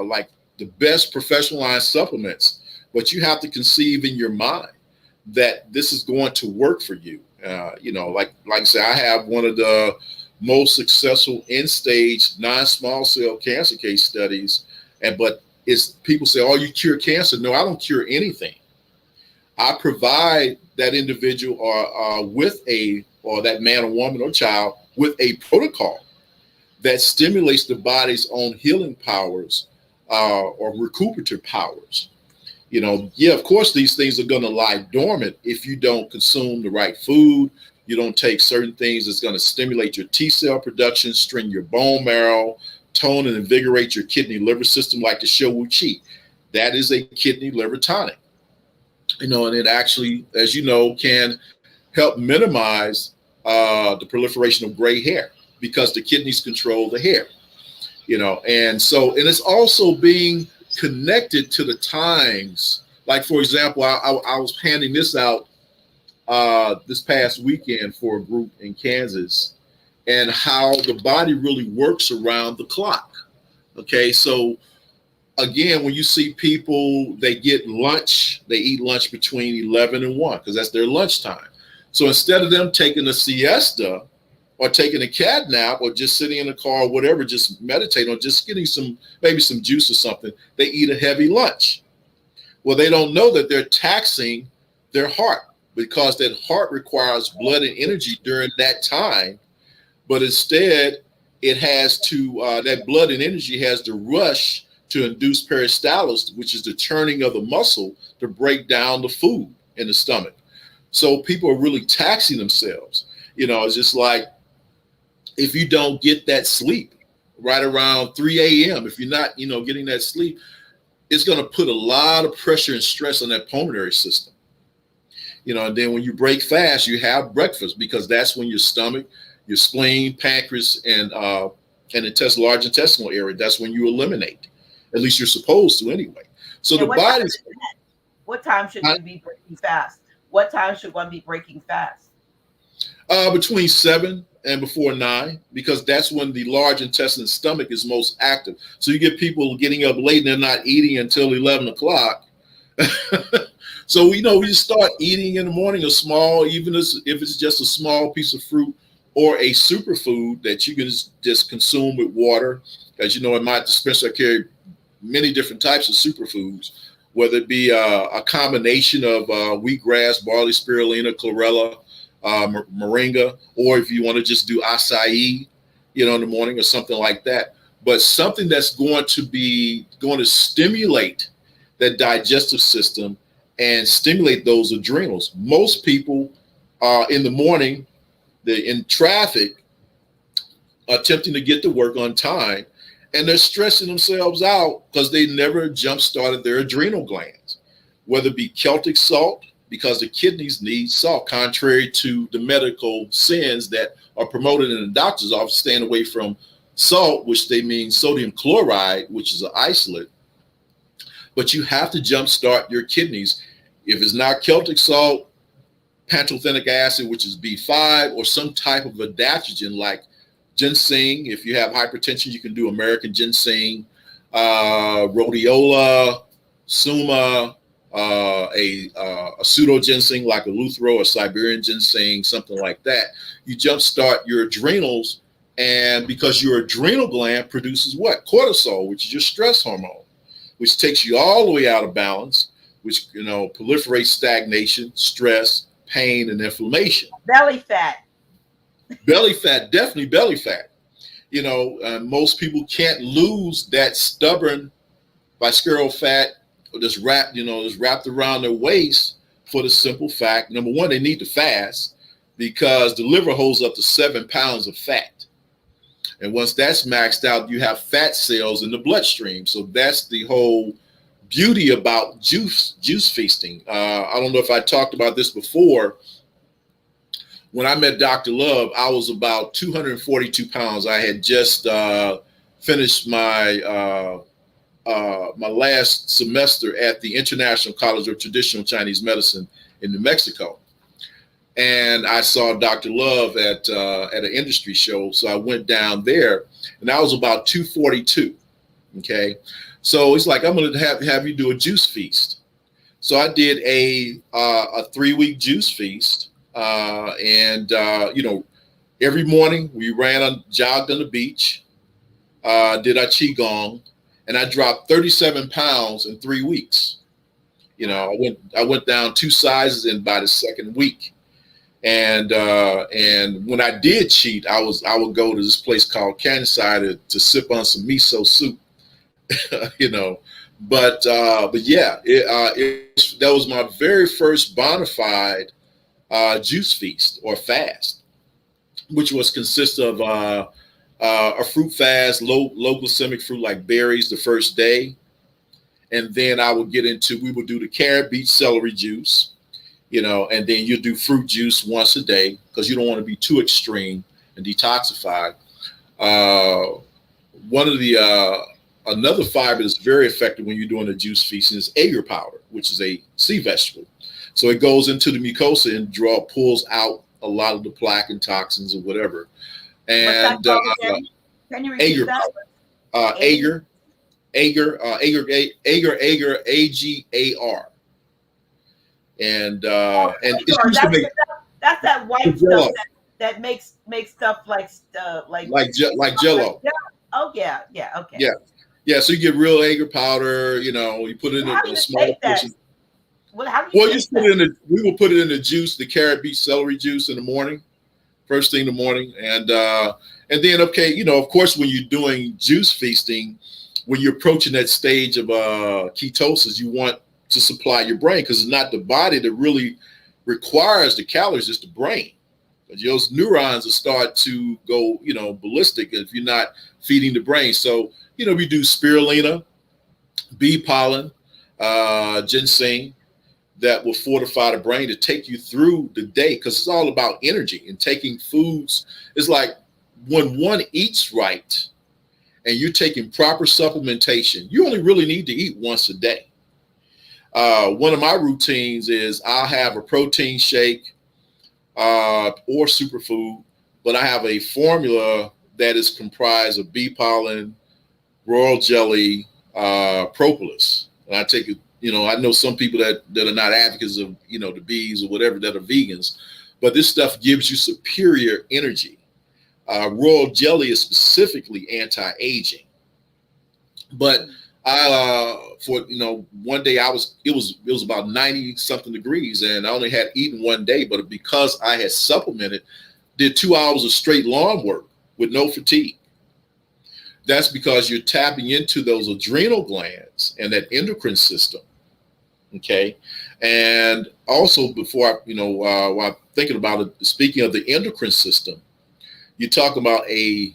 like the best professionalized supplements, but you have to conceive in your mind that this is going to work for you. Like I said, I have one of the most successful end-stage non-small cell cancer case studies, but people say, "Oh, you cure cancer." No, I don't cure anything. I provide that individual or that man or woman or child with a protocol that stimulates the body's own healing powers or recuperative powers. Of course, these things are going to lie dormant if you don't consume the right food. You don't take certain things that's going to stimulate your T cell production, strengthen your bone marrow, tone and invigorate your kidney liver system, like the Shou Qi. That is a kidney liver tonic. And it actually, as you know, can help minimize the proliferation of gray hair, because the kidneys control the hair. And it's also being connected to the times. Like, for example, I was handing this out this past weekend for a group in Kansas, and how the body really works around the clock. Okay, so again, when you see people, they eat lunch between 11 and 1, because that's their lunchtime. So instead of them taking a siesta or taking a cat nap or just sitting in the car or whatever, just meditating or just getting maybe some juice or something, they eat a heavy lunch. Well, they don't know that they're taxing their heart, because that heart requires blood and energy during that time. But instead, it has to, that blood and energy has to rush to induce peristalsis, which is the turning of the muscle to break down the food in the stomach. So people are really taxing themselves. It's just like, if you don't get that sleep right around 3 a.m., if you're not, getting that sleep, it's going to put a lot of pressure and stress on that pulmonary system. And then when you break fast, you have breakfast, because that's when your stomach, your spleen, pancreas, and large intestinal area, that's when you eliminate. At least you're supposed to anyway. So the body's. What time should you be breaking fast? What time should one be breaking fast? Between 7 and before 9, because that's when the large intestine stomach is most active. So you get people getting up late and they're not eating until 11 o'clock. So, we start eating in the morning a small, even if it's just a small piece of fruit or a superfood that you can just consume with water. As you know, in my dispenser, I carry many different types of superfoods, whether it be a combination of wheatgrass, barley, spirulina, chlorella, moringa, or if you want to just do acai, in the morning or something like that. But something that's going to stimulate that digestive system and stimulate those adrenals. Most people in the morning, they're in traffic, attempting to get to work on time, and they're stressing themselves out because they never jump-started their adrenal glands, whether it be Celtic salt, because the kidneys need salt, contrary to the medical sins that are promoted in the doctor's office, staying away from salt, which they mean sodium chloride, which is an isolate. But you have to jumpstart your kidneys. If it's not Celtic salt, pantothenic acid, which is B5, or some type of adaptogen like ginseng. If you have hypertension, you can do American ginseng, rhodiola, suma, a pseudo ginseng like a Luthero or Siberian ginseng, something like that. You jumpstart your adrenals, and because your adrenal gland produces what? Cortisol, which is your stress hormone, which takes you all the way out of balance, which proliferates stagnation, stress, pain, and inflammation. Belly fat. Belly fat, definitely belly fat. Most people can't lose that stubborn visceral fat just wrapped around their waist, for the simple fact, number one, they need to fast, because the liver holds up to 7 pounds of fat. And once that's maxed out, you have fat cells in the bloodstream. So that's the whole beauty about juice feasting. I don't know if I talked about this before. When I met Dr. Love, I was about 242 pounds. I had just finished my last semester at the International College of Traditional Chinese Medicine in New Mexico. And I saw Dr. Love at an industry show. So I went down there, and I was about 242. Okay. So it's like, I'm going to have you do a juice feast. So I did a 3-week juice feast. Every morning we jogged on the beach, did our qigong, and I dropped 37 pounds in 3 weeks. I went down 2 sizes in by the second week. And when I did cheat, I would go to this place called Kansai to sip on some miso soup, But yeah, that was my very first bona fide juice feast or fast, which was consist of a fruit fast, low glycemic fruit like berries the first day, and then we would do the carrot, beet, celery juice. And then you do fruit juice once a day, because you don't want to be too extreme and detoxified. Another fiber that's very effective when you're doing a juice feast is agar powder, which is a sea vegetable. So it goes into the mucosa and pulls out a lot of the plaque and toxins or whatever. And can you repeat agar that? powder, agar, AGAR. And that's that white stuff that makes stuff like Jello. Oh yeah, okay. Yeah. Yeah, so you get real agar powder. You know, you put it in How do a you small take that? portion. Well, how do you Well, you take just put that? it in the. We will put it in the juice, the carrot, beet, celery juice in the morning, first thing in the morning, and then okay, you know, of course, when you're doing juice feasting, when you're approaching that stage of ketosis, you want to supply your brain because it's not the body that really requires the calories; it's the brain. Those neurons will start to go, you know, ballistic if you're not feeding the brain. So, you know, we do spirulina, bee pollen, ginseng that will fortify the brain to take you through the day because it's all about energy and taking foods. It's like when one eats right and you're taking proper supplementation, you only really need to eat once a day. One of my routines is I'll have a protein shake or superfood, but I have a formula that is comprised of bee pollen, royal jelly, propolis. And I take it, you know, I know some people that are not advocates of, you know, the bees or whatever that are vegans, but this stuff gives you superior energy. Royal jelly is specifically anti-aging. But for, you know, one day it was about 90 something degrees and I only had eaten one day, but because I had supplemented, did 2 hours of straight lawn work with no fatigue. That's because you're tapping into those adrenal glands and that endocrine system. Okay. And also before I, you know, while I'm thinking about it, speaking of the endocrine system, you talk about a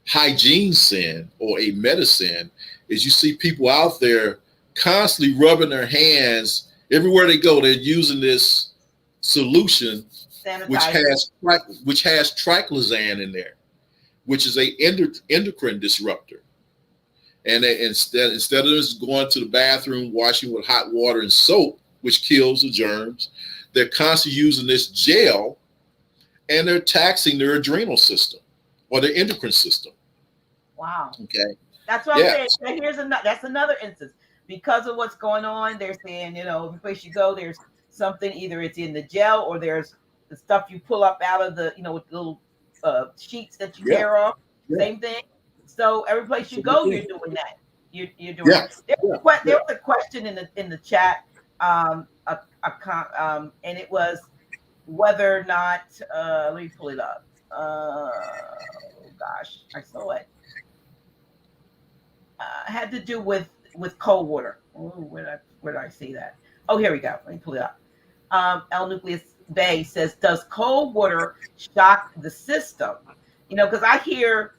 hygiene sin or a medicine is you see people out there constantly rubbing their hands everywhere they go. They're using this solution, Sanitizer. which has triclosan in there, which is a endocrine disruptor. And instead of just going to the bathroom, washing with hot water and soap, which kills the germs, they're constantly using this gel and they're taxing their adrenal system or their endocrine system. Wow. Okay. That's what I'm Yeah. saying. So that's another instance. Because of what's going on, they're saying, you know, every place you go, there's something, either it's in the gel or there's the stuff you pull up out of the, you know, with the little sheets that you Yeah. tear off. Yeah. Same thing. So every place you go, you're doing that. You're doing Yeah. it. There was a question in the chat, and it was whether or not let me pull it up. Oh gosh, I saw it. Had to do with cold water. Oh, where did I see that? Oh, here we go. Let me pull it up. El Nucleus Bay says, "Does cold water shock the system?" You know, because I hear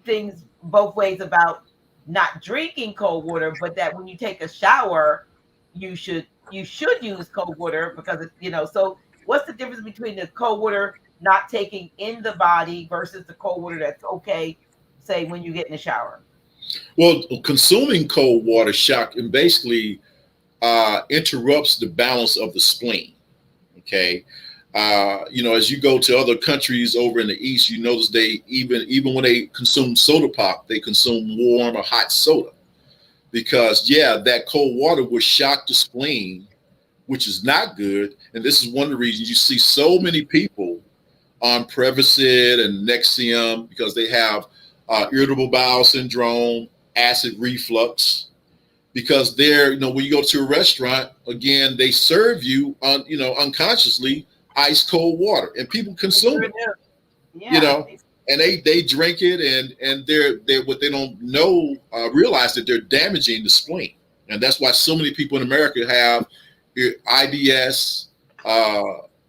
things both ways about not drinking cold water, but that when you take a shower, you should use cold water because it's, you know. So what's the difference between the cold water not taking in the body versus the cold water that's okay, say when you get in the shower? Well, consuming cold water shock and basically interrupts the balance of the spleen. Okay. You know, as you go to other countries over in the East, you notice they even when they consume soda pop, they consume warm or hot soda because that cold water will shock the spleen, which is not good. And this is one of the reasons you see so many people on Prevacid and Nexium because they have irritable bowel syndrome, acid reflux, because they're, you know, when you go to a restaurant, again, they serve you unconsciously ice cold water and people consume it, Yeah. you know, and they drink it and they're what they don't know, realize that they're damaging the spleen. And that's why so many people in America have IBS,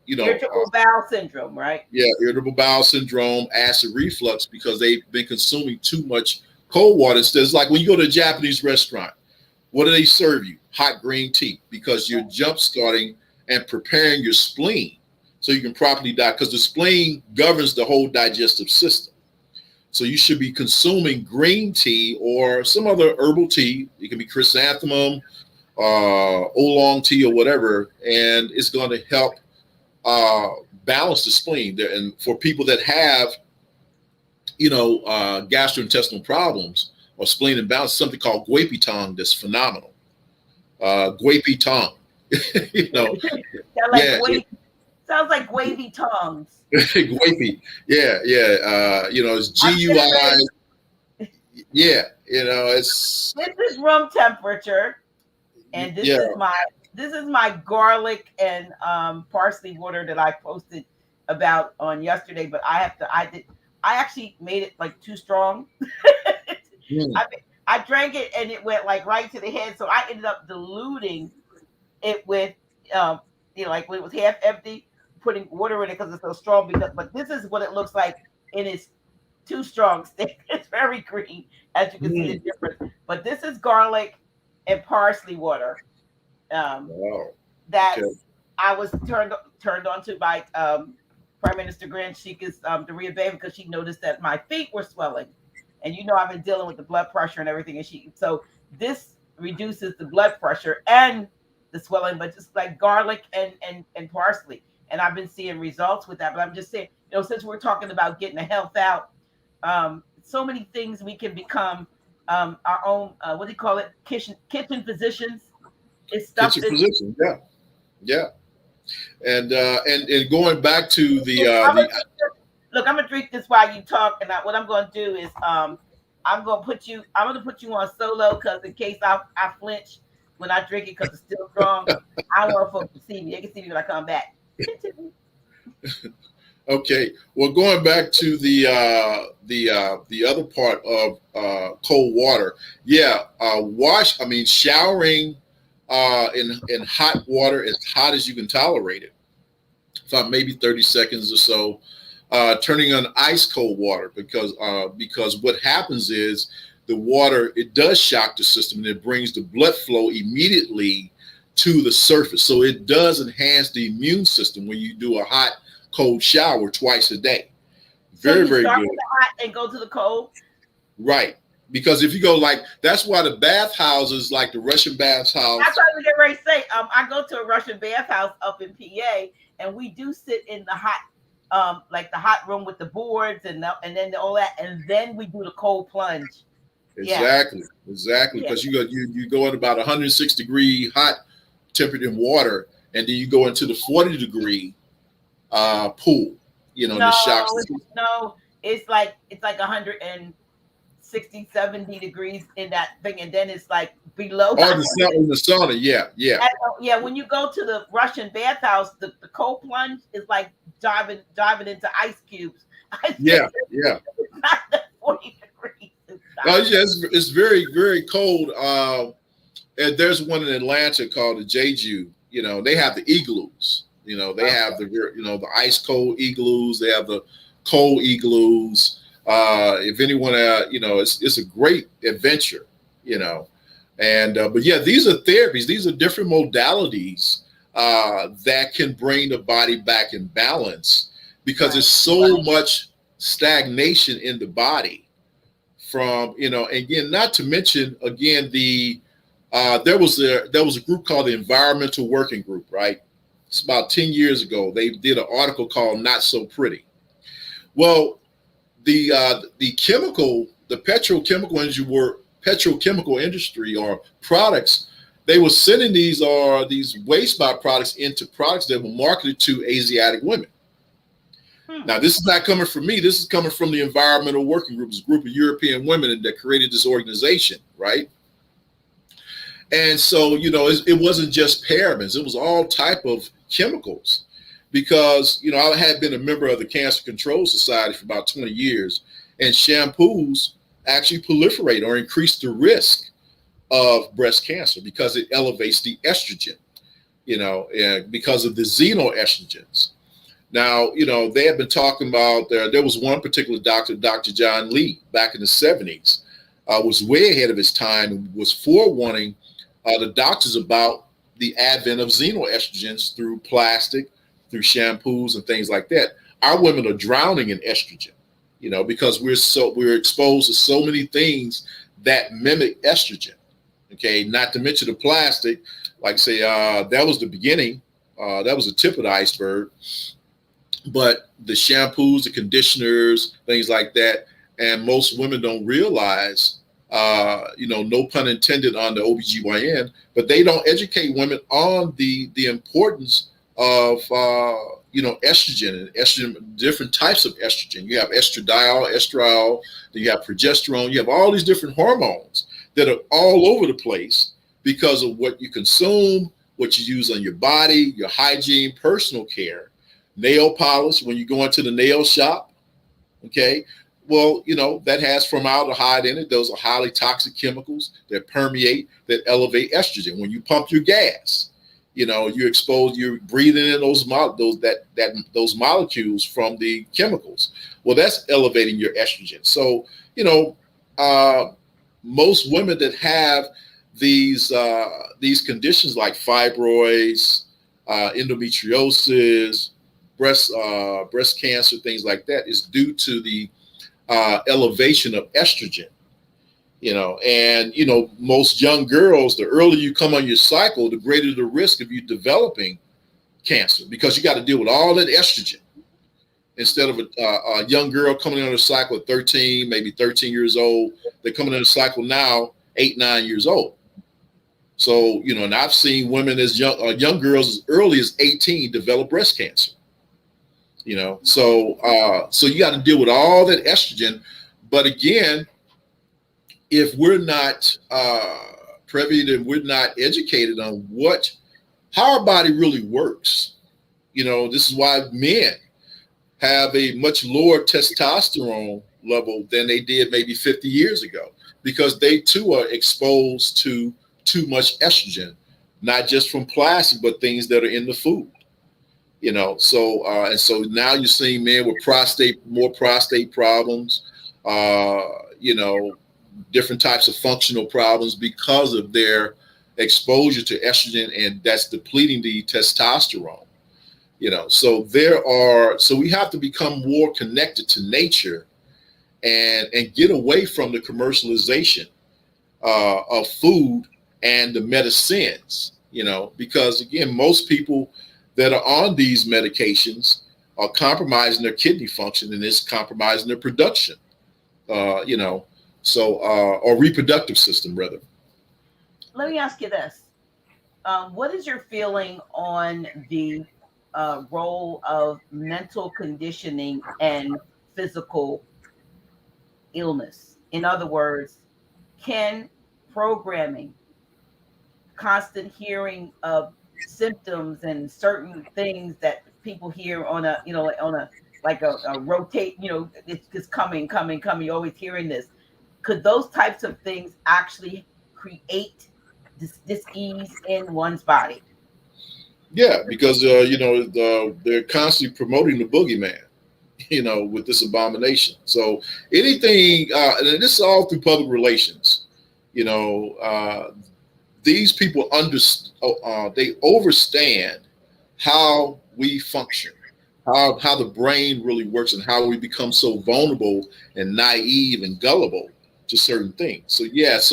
irritable bowel syndrome, right? Yeah, irritable bowel syndrome, acid reflux, because they've been consuming too much cold water. It's like when you go to a Japanese restaurant, what do they serve you? Hot green tea, because you're jump starting and preparing your spleen so you can properly because the spleen governs the whole digestive system. So you should be consuming green tea or some other herbal tea. It can be chrysanthemum, oolong tea or whatever, and it's going to help balance the spleen. And for people that have, gastrointestinal problems or spleen imbalance, something called guipi tong that's phenomenal. Guipi tong, Sounds like wavy tongues. Guipi, it's GUI. Yeah, it's This is room temperature, and this is my garlic and parsley water that I posted about on yesterday. But I actually made it like too strong. Mm. I drank it and it went like right to the head, so I ended up diluting it with like when it was half empty, putting water in it because it's so strong. But this is what it looks like in its too strong state. It's very green, as you can see the Mm. difference. But this is garlic and parsley water. Um, Wow. that Okay. I was turned on to by Prime Minister Grant Sheik's Doria Bay, because she noticed that my feet were swelling, and I've been dealing with the blood pressure and everything, and so this reduces the blood pressure and the swelling, but just like garlic and parsley, and I've been seeing results with that. But I'm just saying, since we're talking about getting the health out, so many things we can become our own. What do you call it? Kitchen physicians. It's stuff Kitchen that physician. Yeah. Yeah. And going back to I'm gonna the drink this. Look, I'm gonna drink this while you talk, and what I'm gonna do is I'm gonna put you on solo, because in case I flinch when I drink it because it's still strong. I want folks to see me. They can see me when I come back. Okay, well, going back to the other part of cold water, yeah, showering in hot water, as hot as you can tolerate it, for maybe 30 seconds or so. Turning on ice cold water, because what happens is the water, it does shock the system, and it brings the blood flow immediately to the surface. So it does enhance the immune system when you do a hot cold shower twice a day. So Very, you very start good. with the hot and go to the cold. Right. Because if you go that's why the bathhouses, like the Russian bathhouse. That's what I was getting ready to say. I go to a Russian bathhouse up in PA, and we do sit in the hot, like the hot room with the boards and then all that, and then we do the cold plunge. Exactly. Yeah. Because you go in about 106-degree hot temperature in water, and then you go into the 40-degree pool. No, the shocks. no, it's like 160, 70 degrees in that thing, and then it's like below. Oh, in the sauna, yeah. Yeah, when you go to the Russian bathhouse, the cold plunge is like diving into ice cubes. Yeah. It's not the 40 degrees. It's very, very cold. And there's one in Atlanta called the Jeju. They have the igloos. They have the ice cold igloos. They have the cold igloos. If anyone, it's a great adventure. But yeah, these are therapies. These are different modalities that can bring the body back in balance, because there's so much stagnation in the body from, again, not to mention, again, there was a group called the Environmental Working Group, right? It's about 10 years ago. They did an article called Not So Pretty. Well, the petrochemical industry or products, they were sending these waste byproducts into products that were marketed to Asiatic women. Now, this is not coming from me. This is coming from the Environmental Working Group. It's a group of European women that created this organization, right? And so, it wasn't just parabens. It was all type of chemicals, because, I had been a member of the Cancer Control Society for about 20 years, and shampoos actually proliferate or increase the risk of breast cancer because it elevates the estrogen, and because of the xenoestrogens. Now, they have been talking about, there was one particular doctor, Dr. John Lee, back in the 70s, was way ahead of his time and was forewarning the doctors about the advent of xenoestrogens through plastic, through shampoos and things like that. Our women are drowning in estrogen, because we're exposed to so many things that mimic estrogen. Okay, not to mention the plastic. Like I say, that was the beginning. That was the tip of the iceberg. But the shampoos, the conditioners, things like that, and most women don't realize, no pun intended on the OBGYN, but they don't educate women on the importance of, estrogen and estrogen, different types of estrogen. You have estradiol, estriol, then you have progesterone. You have all these different hormones that are all over the place because of what you consume, what you use on your body, your hygiene, personal care, nail polish when you go into the nail shop. Okay. Well, that has formaldehyde in it. Those are highly toxic chemicals that permeate, that elevate estrogen. When you pump your gas, you're breathing in those molecules from the chemicals. Well, that's elevating your estrogen. So, most women that have these conditions like fibroids, endometriosis, breast cancer, things like that, is due to the elevation of estrogen. And most young girls, the earlier you come on your cycle, the greater the risk of you developing cancer, because you got to deal with all that estrogen. Instead of a young girl coming on her cycle at 13, maybe 13 years old, they're coming on a cycle now 8, 9 years old. So, and I've seen women as young girls as early as 18 develop breast cancer. So you got to deal with all that estrogen. But again, if we're not privy and we're not educated on how our body really works, this is why men have a much lower testosterone level than they did maybe 50 years ago, because they too are exposed to too much estrogen, not just from plastic, but things that are in the food. So now you're seeing men with more prostate problems, different types of functional problems because of their exposure to estrogen, and that's depleting the testosterone. So we have to become more connected to nature and get away from the commercialization of food and the medicines, because again, most people that are on these medications are compromising their kidney function, and it's compromising their production, or reproductive system rather. Let me ask you this. What is your feeling on the role of mental conditioning and physical illness? In other words, can programming, constant hearing of symptoms and certain things that people hear on a rotate, it's just coming, you're always hearing this. Could those types of things actually create this dis-ease in one's body? Yeah, because they're constantly promoting the boogeyman, with this abomination. So anything, and this is all through public relations. These people they understand how we function, how the brain really works, and how we become so vulnerable and naive and gullible to certain things. So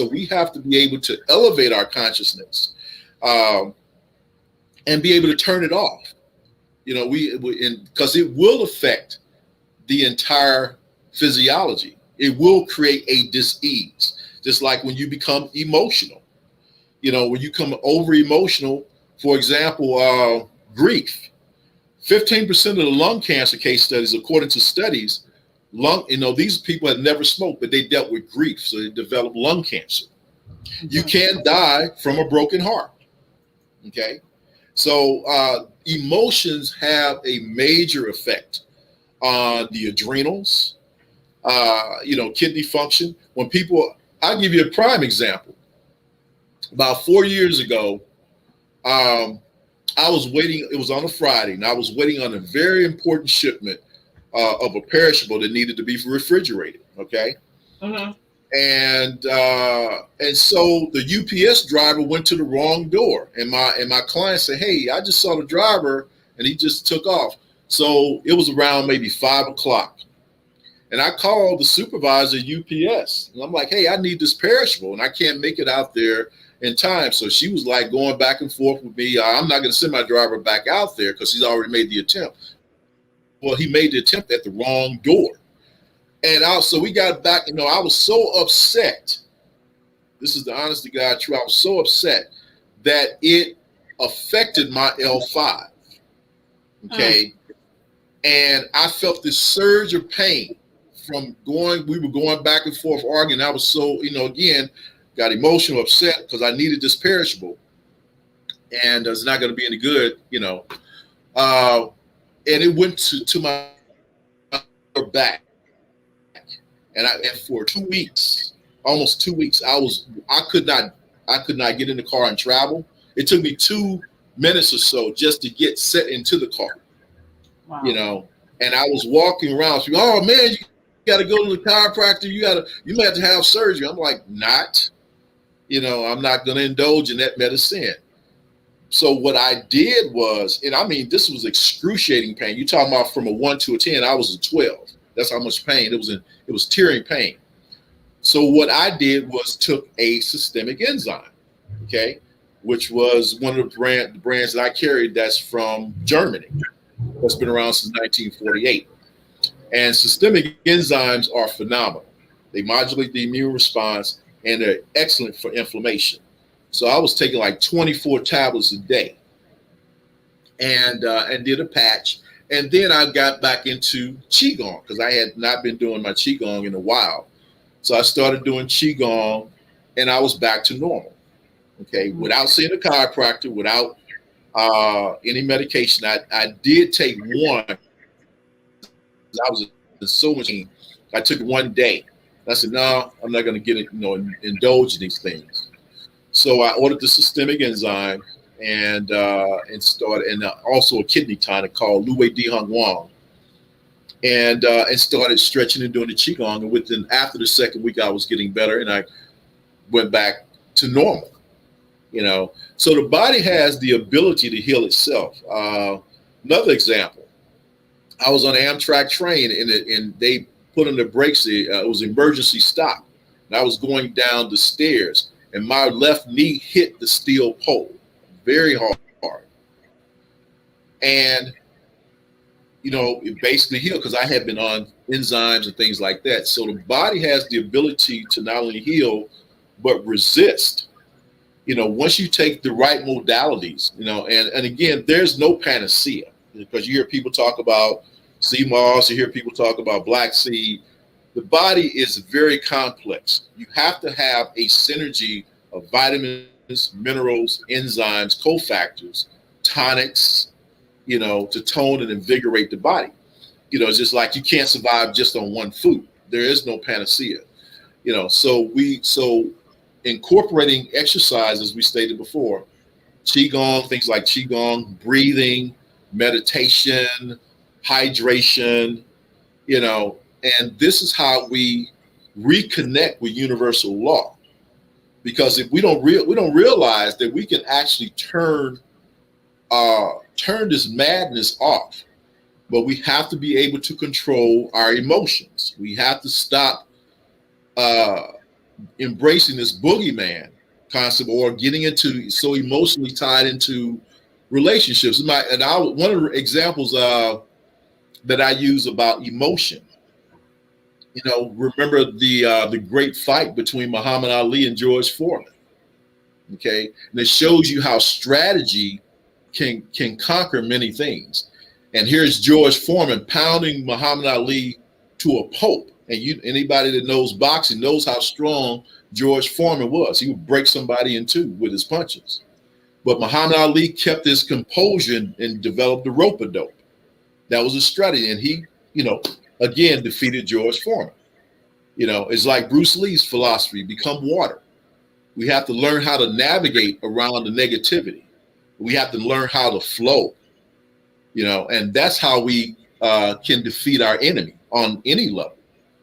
we have to be able to elevate our consciousness and be able to turn it off. Because it will affect the entire physiology. It will create a dis-ease, just like when you become emotional. When you become over emotional, for example, grief. 15% of the lung cancer case studies, according to studies, these people had never smoked, but they dealt with grief, so they developed lung cancer. You can die from a broken heart. Okay, so emotions have a major effect on the adrenals, kidney function. I'll give you a prime example. About 4 years ago, I was waiting. It was on a Friday, and I was waiting on a very important shipment of a perishable that needed to be refrigerated. Okay, and so the UPS driver went to the wrong door, and my client said, "Hey, I just saw the driver, and he just took off." So it was around maybe 5 o'clock, and I called the supervisor at UPS, and I'm like, "Hey, I need this perishable, and I can't make it out there in time." So she was like going back and forth with me. I'm not going to send my driver back out there because he's already made the attempt. Well, he made the attempt at the wrong door. And also we got back, I was so upset. This is the honest to God truth. I was so upset that it affected my L5. Okay. And I felt this surge of pain from we were going back and forth arguing. I was so, again, got emotional, upset because I needed this perishable and it's not going to be any good, and it went to my back. And for 2 weeks, almost 2 weeks, I could not get in the car and travel. It took me 2 minutes or so just to get set into the car. Wow. And I was walking around. So, oh man, you got to go to the chiropractor. You may have to have surgery. I'm like, not. I'm not going to indulge in that medicine. So what I did was, and I mean, this was excruciating pain. You're talking about from a 1 to a 10. I was a 12. That's how much pain it was tearing pain. So what I did was took a systemic enzyme, okay, which was one of the brands that I carried. That's from Germany. That's been around since 1948. And systemic enzymes are phenomenal. They modulate the immune response and they're excellent for inflammation. So I was taking like 24 tablets a day and did a patch. And then I got back into qigong because I had not been doing my qigong in a while. So I started doing qigong and I was back to normal, okay, without seeing a chiropractor, without any medication. I did take one. I was in so much pain. I took it one day. I said, no, I'm not going to get it, indulge in these things. So I ordered the systemic enzyme and started, and also a kidney tonic called Lu Wei Di Hung Wang, and started stretching and doing the qigong. And after the second week, I was getting better, and I went back to normal. So the body has the ability to heal itself. Another example, I was on an Amtrak train, and they put on the brakes. It was emergency stop, and I was going down the stairs, and my left knee hit the steel pole very hard. And, it basically healed because I had been on enzymes and things like that. So the body has the ability to not only heal, but resist. Once you take the right modalities, and again, there's no panacea because you hear people talk about sea moss, you hear people talk about black seed. The body is very complex. You have to have a synergy of vitamins, minerals, enzymes, cofactors, tonics, to tone and invigorate the body. It's just like you can't survive just on one food. There is no panacea. So incorporating exercise, as we stated before, qigong, things like qigong, breathing, meditation, hydration, and this is how we reconnect with universal law. Because if we don't realize that we can actually turn this madness off, but we have to be able to control our emotions. We have to stop embracing this boogeyman concept or getting into so emotionally tied into relationships. One of the examples that I use about emotion, remember the great fight between Muhammad Ali and George Foreman. Okay, and it shows you how strategy can conquer many things. And here's George Foreman pounding Muhammad Ali to a pulp. And anybody that knows boxing knows how strong George Foreman was. He would break somebody in two with his punches. But Muhammad Ali kept his composure and developed the rope-a-dope. That was a strategy. And he, again, defeated George Foreman. It's like Bruce Lee's philosophy, become water. We have to learn how to navigate around the negativity. We have to learn how to flow, and that's how we can defeat our enemy on any level.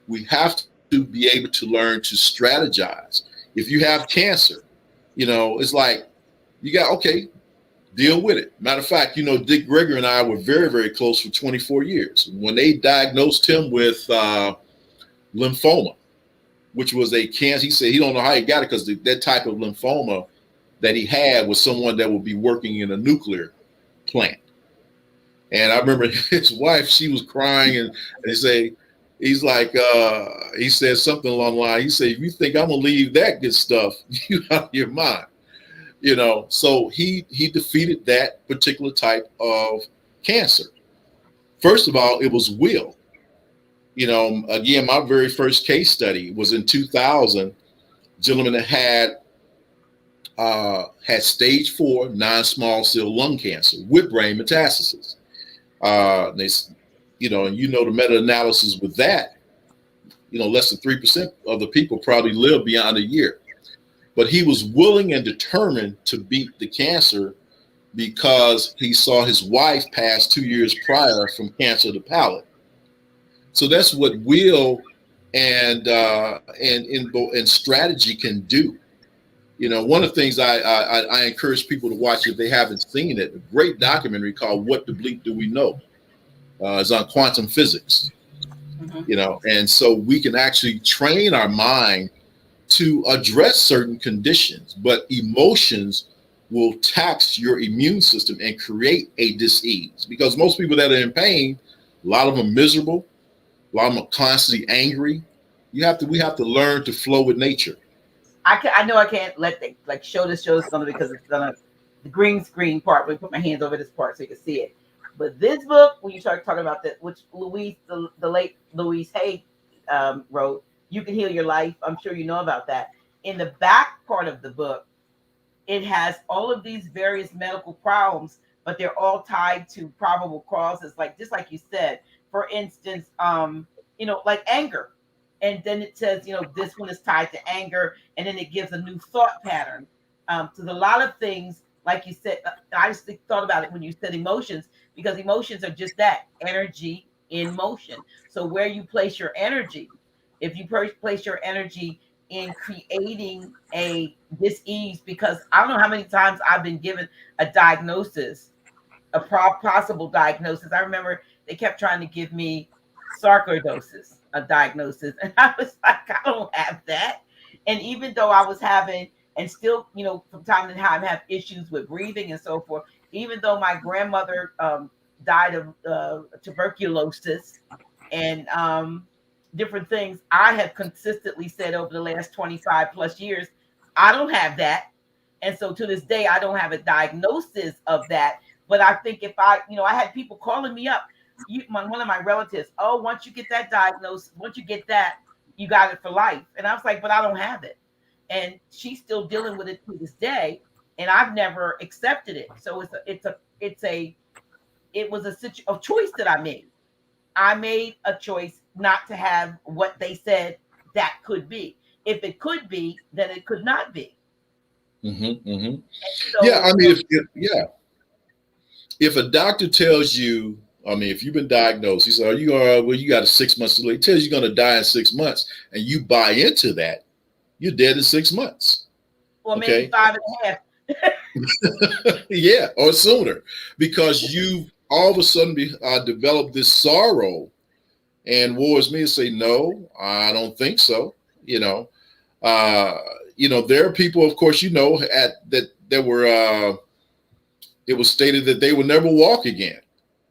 We have to be able to learn to strategize. If you have cancer, it's like deal with it. Matter of fact, Dick Gregory and I were very, very close for 24 years. When they diagnosed him with lymphoma, which was a cancer, he said he don't know how he got it because that type of lymphoma that he had was someone that would be working in a nuclear plant. And I remember his wife, she was crying, and he said something along the line. He said, if you think I'm gonna leave that good stuff, you out of your mind. So he defeated that particular type of cancer. First of all, it was will. Again, my very first case study was in 2000. Gentleman that had stage 4 non-small cell lung cancer with brain metastasis. And the meta-analysis with that, less than 3% of the people probably live beyond a year. But he was willing and determined to beat the cancer because he saw his wife pass 2 years prior from cancer of the palate. So that's what will and strategy can do. One of the things I encourage people to watch if they haven't seen it, a great documentary called "What the Bleep Do We Know?" Is on quantum physics. And so we can actually train our mind to address certain conditions, but emotions will tax your immune system and create a dis-ease, because most people that are in pain, a lot of them are miserable, a lot of them are constantly angry. We have to learn to flow with nature. I know I can't let show this something because it's gonna the green screen part. We put my hands over this part so you can see it. But this book, when you start talking about that, which the late Louise Hay wrote, You Can Heal Your Life. I'm sure you know about that. In the back part of the book, it has all of these various medical problems, but they're all tied to probable causes, just like you said. For instance, like anger. And then it says, this one is tied to anger, and then it gives a new thought pattern. So there's a lot of things, like you said, I just thought about it when you said emotions, because emotions are just that, energy in motion. So where you place your energy, if you place your energy in creating a dis-ease, because I don't know how many times I've been given a diagnosis, a possible diagnosis. I remember they kept trying to give me sarcoidosis, a diagnosis, and I was like, I don't have that. And even though I was having, and still, from time to time have issues with breathing and so forth, even though my grandmother died of tuberculosis and different things, I have consistently said over the last 25 plus years, I don't have that. And so to this day, I don't have a diagnosis of that. But I think if I had people calling me up, one of my relatives, once you get that diagnosis, once you get that, you got it for life. And I was like, but I don't have it. And she's still dealing with it to this day. And I've never accepted it. So it was a choice that I made. I made a choice not to have what they said that could be. If it could be, then it could not be. Mm-hmm, mm-hmm. So, yeah, I mean, if a doctor tells you, if you've been diagnosed, he said, you got a 6 months delay. He tells you you're going to die in 6 months, and you buy into that, you're dead in 6 months. Or maybe 5.5. Yeah, or sooner, because you've all of a sudden developed this sorrow, and woe is me to say, no, I don't think so. There are people, of course, that were, it was stated that they would never walk again,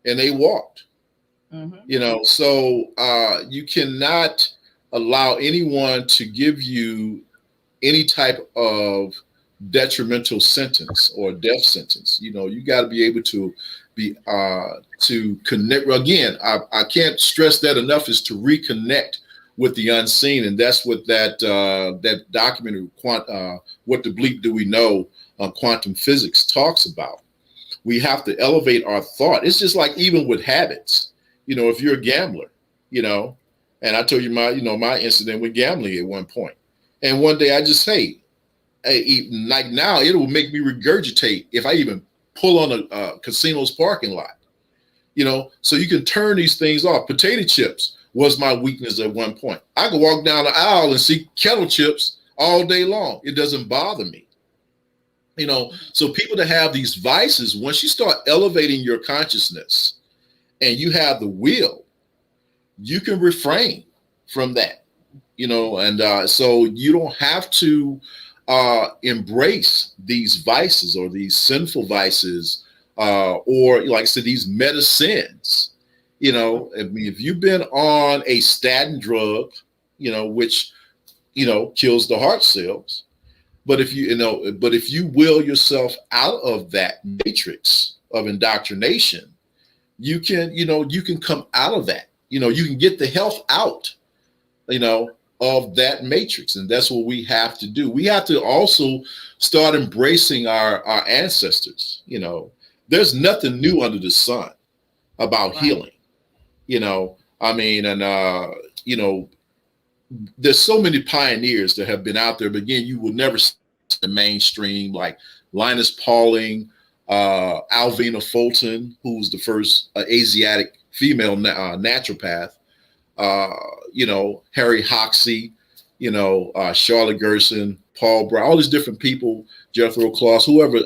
and they walked. Mm-hmm. So you cannot allow anyone to give you any type of detrimental sentence or death sentence. You got to be able to connect. Again, I can't stress that enough, is to reconnect with the unseen. And that's what that documentary, What the Bleep Do We Know, on quantum physics talks about. We have to elevate our thought. It's just like even with habits, if you're a gambler, and I told you my incident with gambling at one point. And one day I just say, like now it will make me regurgitate if I even pull on a casino's parking lot, so you can turn these things off. Potato chips was my weakness at one point. I could walk down the aisle and see kettle chips all day long. It doesn't bother me. So people that have these vices, once you start elevating your consciousness and you have the will, you can refrain from that, and so you don't have to embrace these vices or these sinful vices, or like I said, these MediSins. If you've been on a statin drug, which, kills the heart cells, but if you will yourself out of that matrix of indoctrination, you can, you can come out of that. You can get the health out, of that matrix. And that's what we have to do. We have to also start embracing our ancestors. There's nothing new under the sun about healing. I mean, and there's so many pioneers that have been out there, but again, you will never see the mainstream like Linus Pauling, Alvina Fulton, who was the first Asiatic female naturopath, Harry Hoxsey, Charlotte Gerson, Paul Brown, all these different people, Jethro Kloss, whoever,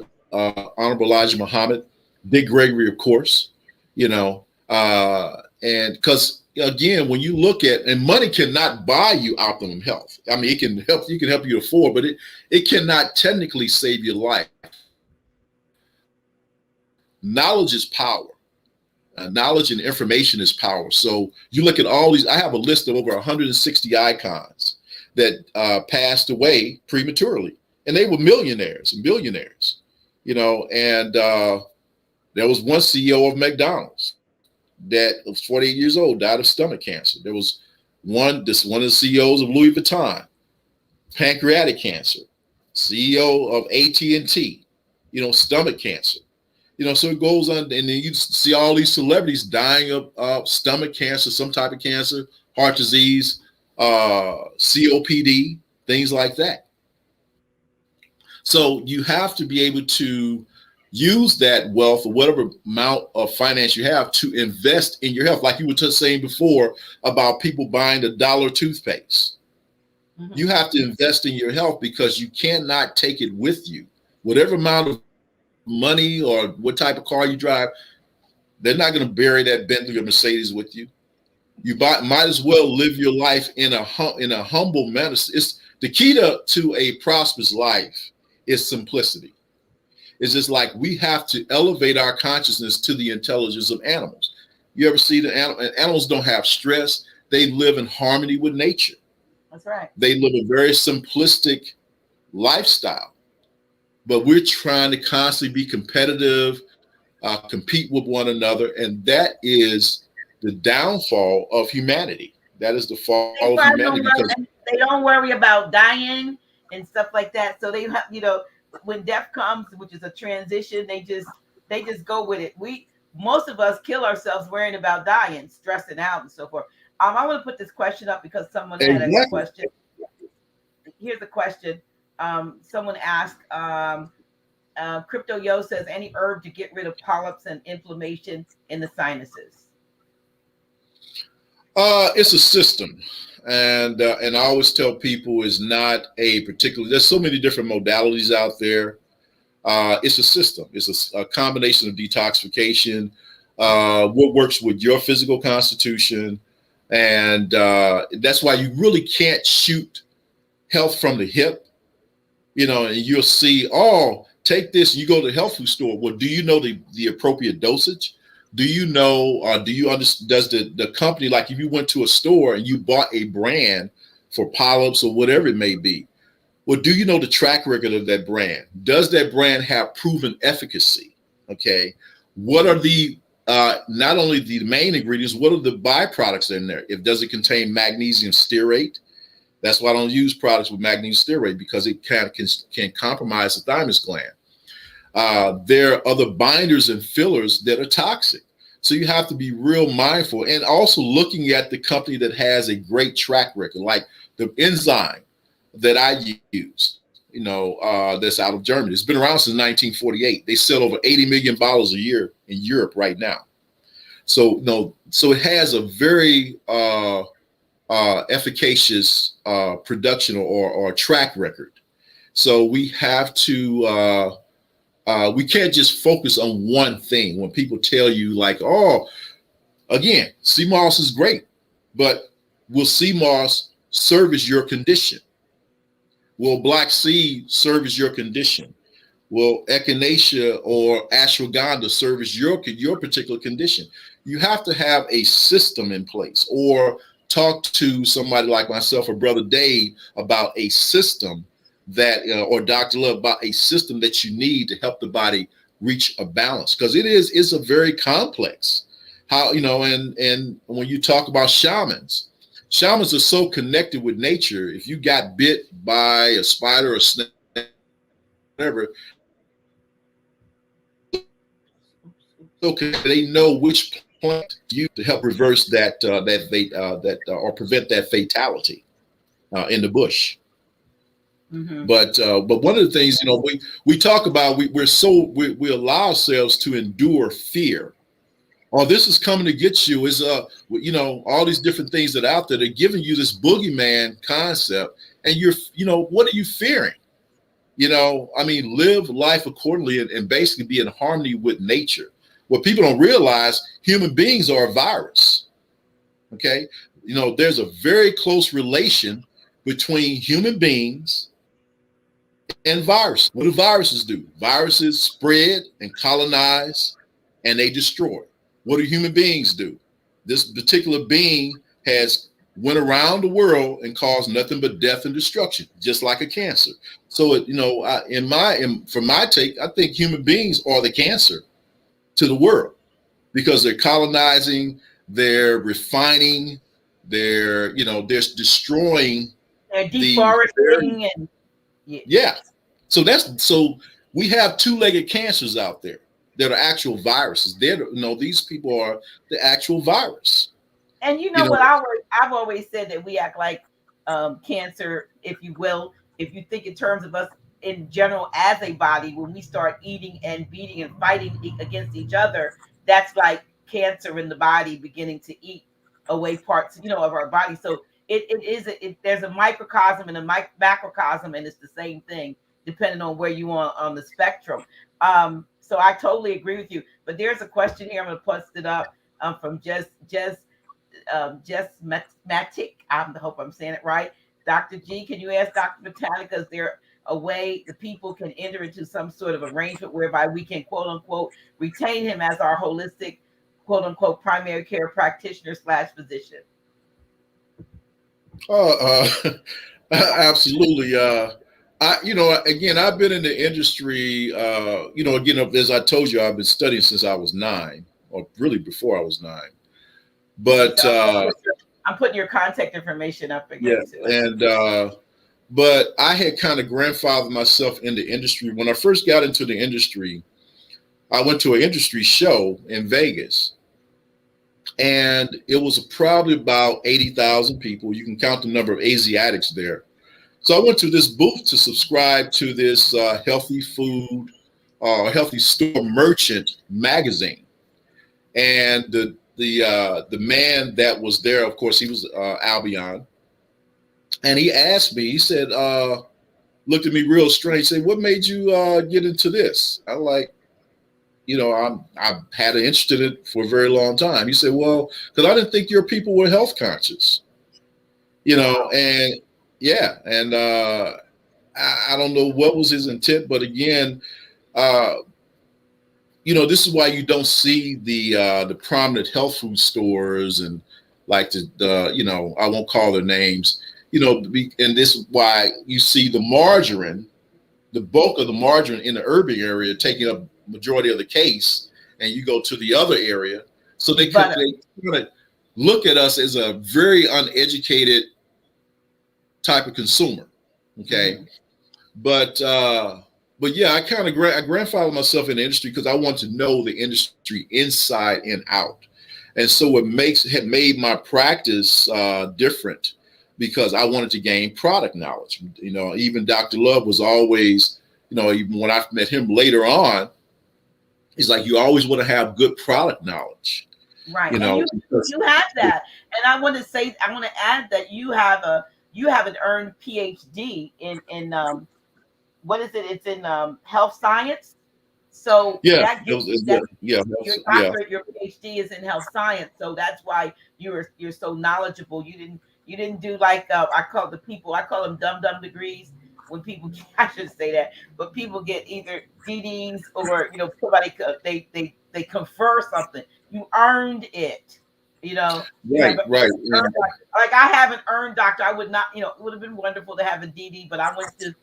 Honorable Elijah Muhammad, Dick Gregory, of course, and because again, when you look at, and money cannot buy you optimum health. I mean, it can help you afford, but it cannot technically save your life. Knowledge is power. Knowledge and information is power. So you look at all these, I have a list of over 160 icons that passed away prematurely, and they were millionaires and billionaires, and there was one CEO of McDonald's that was 48 years old, died of stomach cancer. There was one of the CEOs of Louis Vuitton, pancreatic cancer, CEO of AT&T, stomach cancer. So it goes on, and then you see all these celebrities dying of stomach cancer, some type of cancer, heart disease, COPD, things like that. So you have to be able to use that wealth or whatever amount of finance you have to invest in your health. Like you were just saying before about people buying the dollar toothpaste. Mm-hmm. You have to invest in your health because you cannot take it with you. Whatever amount of money or what type of car you drive, they're not going to bury that Bentley or Mercedes with you. You might as well live your life in a humble manner. It's the key to a prosperous life is simplicity. It's just like we have to elevate our consciousness to the intelligence of animals. You ever see animals don't have stress. They live in harmony with nature. That's right. They live a very simplistic lifestyle. But we're trying to constantly be competitive, compete with one another. And that is the downfall of humanity. That is the fall of humanity. They don't worry about dying and stuff like that. So they have, when death comes, which is a transition, they just go with it. Most of us kill ourselves worrying about dying, stressing out and so forth. I want to put this question up because someone had a question. Here's a question. Someone asked, Crypto Yo says, any herb to get rid of polyps and inflammation in the sinuses? It's a system. And I always tell people it's not a particular, there's so many different modalities out there. It's a system. It's a combination of detoxification, what works with your physical constitution. And that's why you really can't shoot health from the hip, and you'll see, take this, you go to the health food store. Well, do you know the appropriate dosage? Do you know, do you understand, does the company, like if you went to a store and you bought a brand for polyps or whatever it may be, well, do you know the track record of that brand? Does that brand have proven efficacy? Okay. What are the, not only the main ingredients, what are the byproducts in there? Does it contain magnesium stearate? That's why I don't use products with magnesium stearate, because it can compromise the thymus gland. There are other binders and fillers that are toxic. So you have to be real mindful, and also looking at the company that has a great track record, like the enzyme that I use, that's out of Germany. It's been around since 1948. They sell over $80 million a year in Europe right now. So, so it has a very efficacious production or track record. So we have to, we can't just focus on one thing. When people tell you like, again, sea moss is great, but will sea moss service your condition? Will black seed service your condition? Will echinacea or ashwagandha service your particular condition? You have to have a system in place, or talk to somebody like myself or Brother Dave about a system that, or Dr. Love, about a system that you need to help the body reach a balance, because it's a very complex. How, and when you talk about shamans are so connected with nature. If you got bit by a spider or snake, whatever, okay, they know which plant to use to help reverse or prevent that fatality in the bush. Mm-hmm. But one of the things, we talk about, we allow ourselves to endure fear. Oh, this is coming to get you, is all these different things that are out there, they're giving you this boogeyman concept, and what are you fearing? Live life accordingly and basically be in harmony with nature. What people don't realize, human beings are a virus. Okay. There's a very close relation between human beings and virus. What do viruses do? Viruses spread and colonize, and they destroy. What do human beings do? This particular being has went around the world and caused nothing but death and destruction, just like a cancer. So, from my take, I think human beings are the cancer to the world because they're colonizing, they're refining, they're destroying, they're deforesting, and yeah. So we have two-legged cancers out there that are actual viruses. These people are the actual virus. And what I've always said, that we act like cancer, if you will, if you think in terms of us in general as a body. When we start eating and beating and fighting against each other, that's like cancer in the body beginning to eat away parts, of our body. So there's a microcosm and a macrocosm, and it's the same thing depending on where you are on the spectrum. So I totally agree with you. But there's a question here. I'm going to post it up from Just Matic. I hope I'm saying it right. Dr. G, can you ask Dr. Botanica, is there a way the people can enter into some sort of arrangement whereby we can, quote unquote, retain him as our holistic, quote unquote, primary care practitioner / physician? Absolutely. Again, I've been in the industry, again, as I told you, I've been studying since I was 9, or really before I was 9. But I'm putting your contact information up again. Yeah, and but I had kind of grandfathered myself in the industry. When I first got into the industry, I went to an industry show in Vegas, and it was probably about 80,000 people. You can count the number of Asiatics there. So I went to this booth to subscribe to this healthy food, healthy store merchant magazine, and the man that was there, of course, he was Albion, and he asked me. He said, looked at me real strange. Said, "What made you get into this?" I like, I've had an interest in it for a very long time. He said, "Well, because I didn't think your people were health conscious, and yeah, and I don't know what was his intent, but again, this is why you don't see the prominent health food stores and like I won't call their names, and this is why you see the margarine, the bulk of the margarine in the urban area taking up majority of the case, and you go to the other area. So they kind of look at us as a very uneducated type of consumer. Okay. Mm-hmm. But yeah, I kind of I grandfathered myself in the industry because I want to know the industry inside and out. And so it had made my practice different because I wanted to gain product knowledge. Even Dr. Love was always, even when I met him later on, he's like, you always want to have good product knowledge. Right. You have that. And I want to add that you have an earned PhD in what is it? It's in health science. So your PhD is in health science. So that's why you're so knowledgeable. You didn't do like I call them dumb degrees. When people, I should say that, but people get either DDs or somebody they confer something. You earned it. Right. Like I haven't earned doctor. I would not. It would have been wonderful to have a DD, but I went to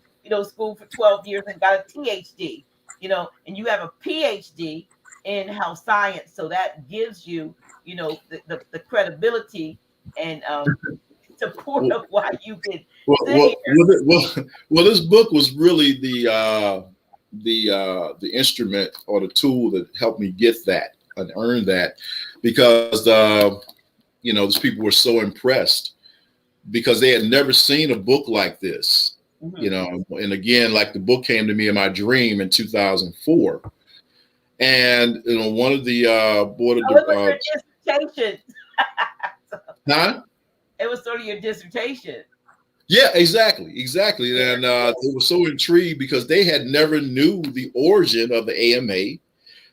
school for 12 years and got a PhD, and you have a PhD in health science. So that gives you the credibility and support of why you can Well, sit well, here. well, this book was really the instrument or the tool that helped me get that and earn that, because these people were so impressed because they had never seen a book like this. Mm-hmm. And again, like the book came to me in my dream in 2004, and one of the board of It was your dissertation. huh? It was sort of your dissertation. Yeah, exactly. And they were so intrigued because they had never knew the origin of the AMA.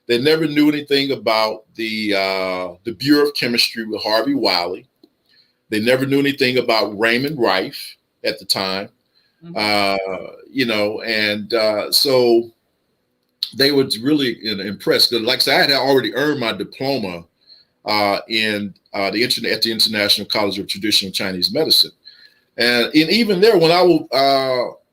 They never knew anything about the Bureau of Chemistry with Harvey Wiley. They never knew anything about Raymond Rife at the time. So they were really impressed. Like I said, I had already earned my diploma in at the International College of Traditional Chinese Medicine. And even there, when I would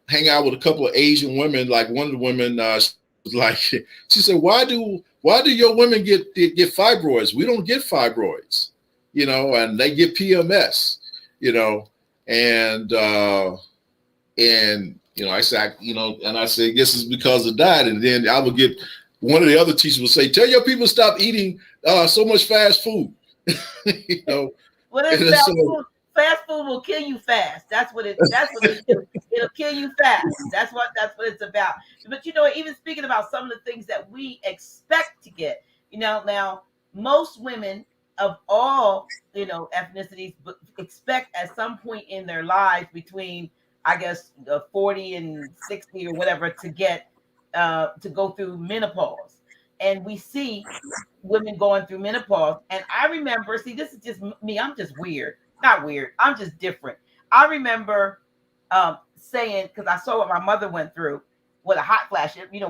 hang out with a couple of Asian women, like one of the women was like, she said, why do your women get fibroids? We don't get fibroids, and they get PMS, and I said, and I said, I guess it's because of diet. And then I would get one of the other teachers would say, tell your people to stop eating so much fast food. What is fast food? Fast food will kill you fast. That's what it do. It'll kill you fast. That's what it's about. But even speaking about some of the things that we expect to get, now most women of all ethnicities expect at some point in their lives between, I guess, 40 and 60 or whatever to get to go through menopause. And we see women going through menopause. And I remember, see, this is just me. I'm just weird. Not weird. I'm just different. I remember saying, because I saw what my mother went through with a hot flash. We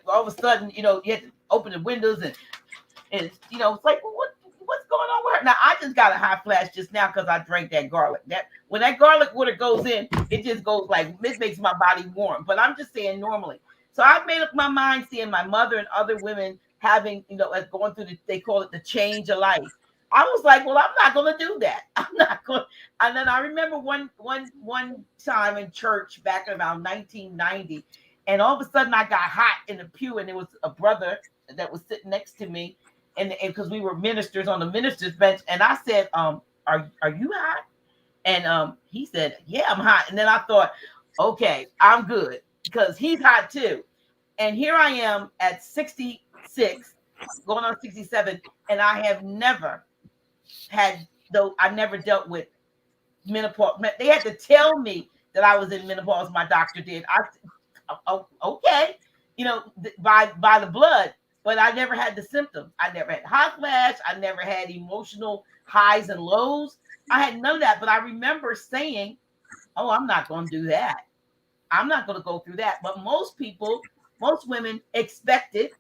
all of a sudden, you had to open the windows and it's like, well, what's going on with her? Now I just got a hot flash just now because I drank that garlic. That when that garlic water goes in, it just goes like it makes my body warm. But I'm just saying normally. So I made up my mind seeing my mother and other women having, going through they call it the change of life. I was like, well, I'm not going to do that. I'm not going. And then I remember one time in church back in about 1990, and all of a sudden I got hot in the pew, and there was a brother that was sitting next to me, and because we were ministers on the ministers bench, and I said, are you hot? And he said, yeah, I'm hot. And then I thought, okay, I'm good because he's hot too. And here I am at 66, going on 67, and I have never I never dealt with menopause. They had to tell me that I was in menopause. My doctor did. Okay, by the blood, but I never had the symptoms. I never had hot flash. I never had emotional highs and lows. I had none of that. But I remember saying, "Oh, I'm not going to do that. I'm not going to go through that." But most women expect it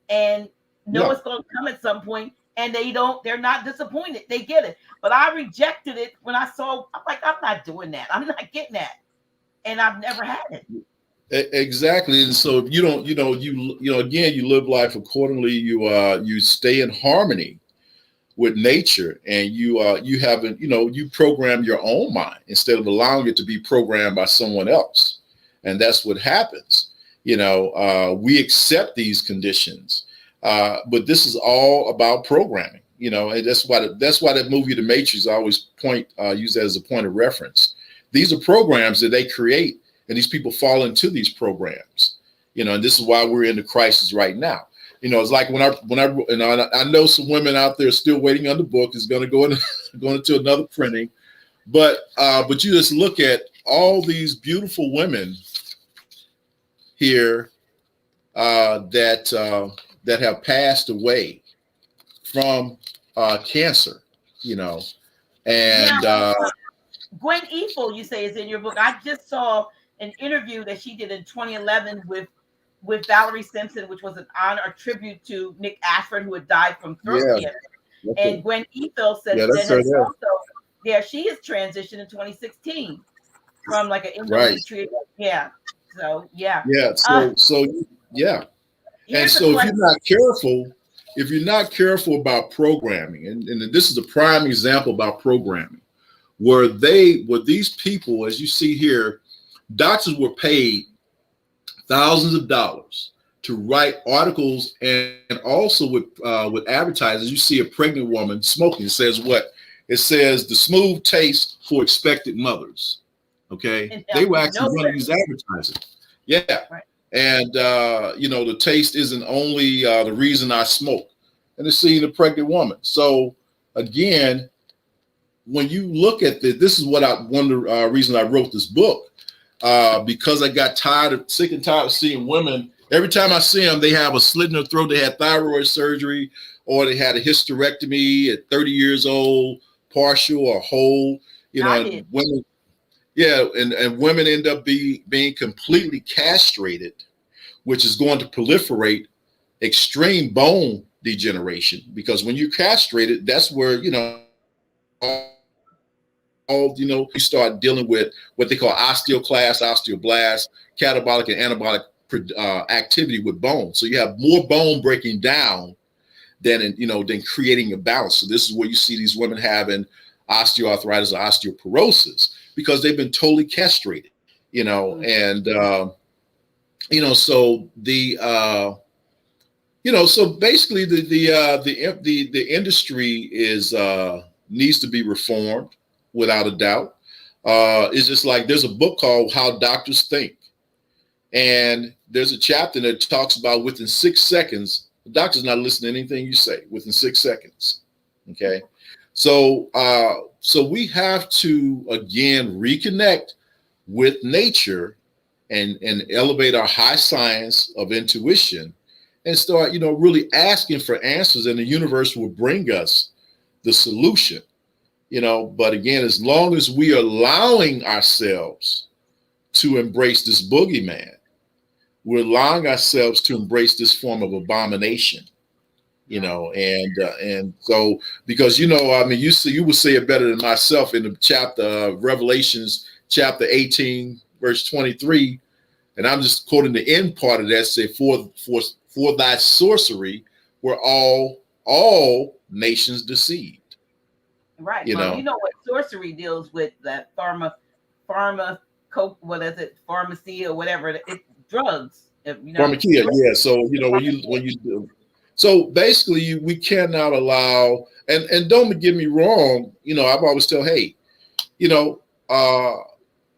and know it's going to come at some point. And they're not disappointed. They get it. But I rejected it when I'm like, I'm not doing that. I'm not getting that. And I've never had it. Exactly. And so if you don't, again, you live life accordingly. You stay in harmony with nature, and you haven't, you program your own mind instead of allowing it to be programmed by someone else. And that's what happens. We accept these conditions. But this is all about programming, and that's why that movie, The Matrix, I always use that as a point of reference. These are programs that they create, and these people fall into these programs, and this is why we're in the crisis right now. It's like when I know some women out there still waiting on the book is going to go into another printing, but you just look at all these beautiful women here that have passed away from cancer, and Gwen Eiffel, you say, is in your book. I just saw an interview that she did in 2011 with Valerie Simpson, which was a tribute to Nick Ashford, who had died from throat cancer. And Gwen Eiffel said that she has transitioned in 2016 from like an endometrial. Yeah. So yeah. Yeah. So yeah. And so if you're not careful, if you're not careful about programming, and this is a prime example about programming, where these people, as you see here, doctors were paid thousands of dollars to write articles, and also with advertisers. You see a pregnant woman smoking. It says what? It says the smooth taste for expected mothers. Okay, they were actually running these advertising. Yeah, right. And the taste isn't only the reason I smoke, and it's seeing a pregnant woman. So again, when you look at this is what reason I wrote this book, because I got sick and tired of seeing women. Every time I see them, they have a slit in their throat. They had thyroid surgery, or they had a hysterectomy at 30 years old, partial or whole. Women, and women end up being completely castrated, which is going to proliferate extreme bone degeneration. Because when you're castrated, that's where you start dealing with what they call osteoclast, osteoblast, catabolic and anabolic activity with bone. So you have more bone breaking down than creating a balance. So this is where you see these women having osteoarthritis or osteoporosis, because they've been totally castrated, and so so basically the industry needs to be reformed without a doubt. It's just like there's a book called How Doctors Think. And there's a chapter that talks about within 6 seconds, the doctor's not listening to anything you say within 6 seconds. Okay. So we have to, again, reconnect with nature and elevate our high science of intuition and start, really asking for answers, and the universe will bring us the solution, but again, as long as we are allowing ourselves to embrace this boogeyman, we're allowing ourselves to embrace this form of abomination, and so, because, you would say it better than myself in the chapter of Revelations, chapter 18, verse 23. And I'm just quoting the end part of that, say, for thy sorcery were all nations deceived. Right. Well, you know what sorcery deals with, that pharmacy or whatever, it's drugs. Pharmacia, yeah. So when you so basically we cannot allow, and don't get me wrong, I've always tell, hey,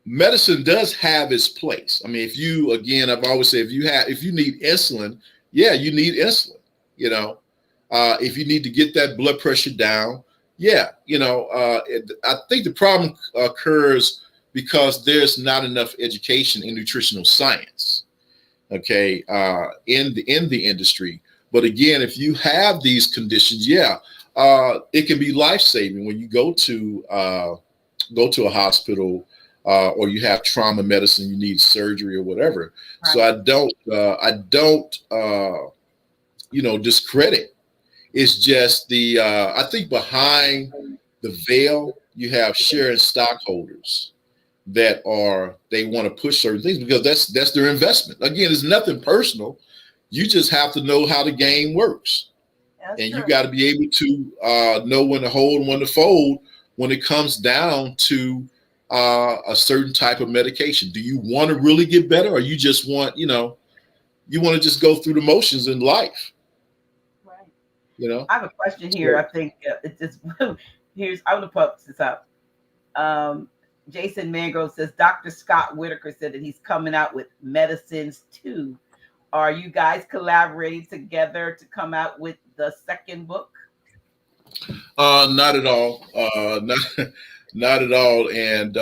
medicine does have its place. I mean, I've always said, if you need insulin, yeah, you need insulin. If you need to get that blood pressure down, yeah, I think the problem occurs because there's not enough education in nutritional science, okay, in the industry. But again, if you have these conditions, yeah, it can be life-saving when you go to a hospital, or you have trauma medicine, you need surgery or whatever. Right. So I don't discredit. It's just I think behind the veil, you have sharing stockholders that they want to push certain things because that's their investment. Again, it's nothing personal. You just have to know how the game works. That's and true. You got to be able to know when to hold and when to fold when it comes down to a certain type of medication. Do you want to really get better, or you just want, you want to just go through the motions in life? Right. I have a question here. I think it's just I'm gonna put this up. Jason Mangrove says Dr. Scott Whitaker said that he's coming out with MediSins 2. Are you guys collaborating together to come out with the second book? Not at all. Not at all. And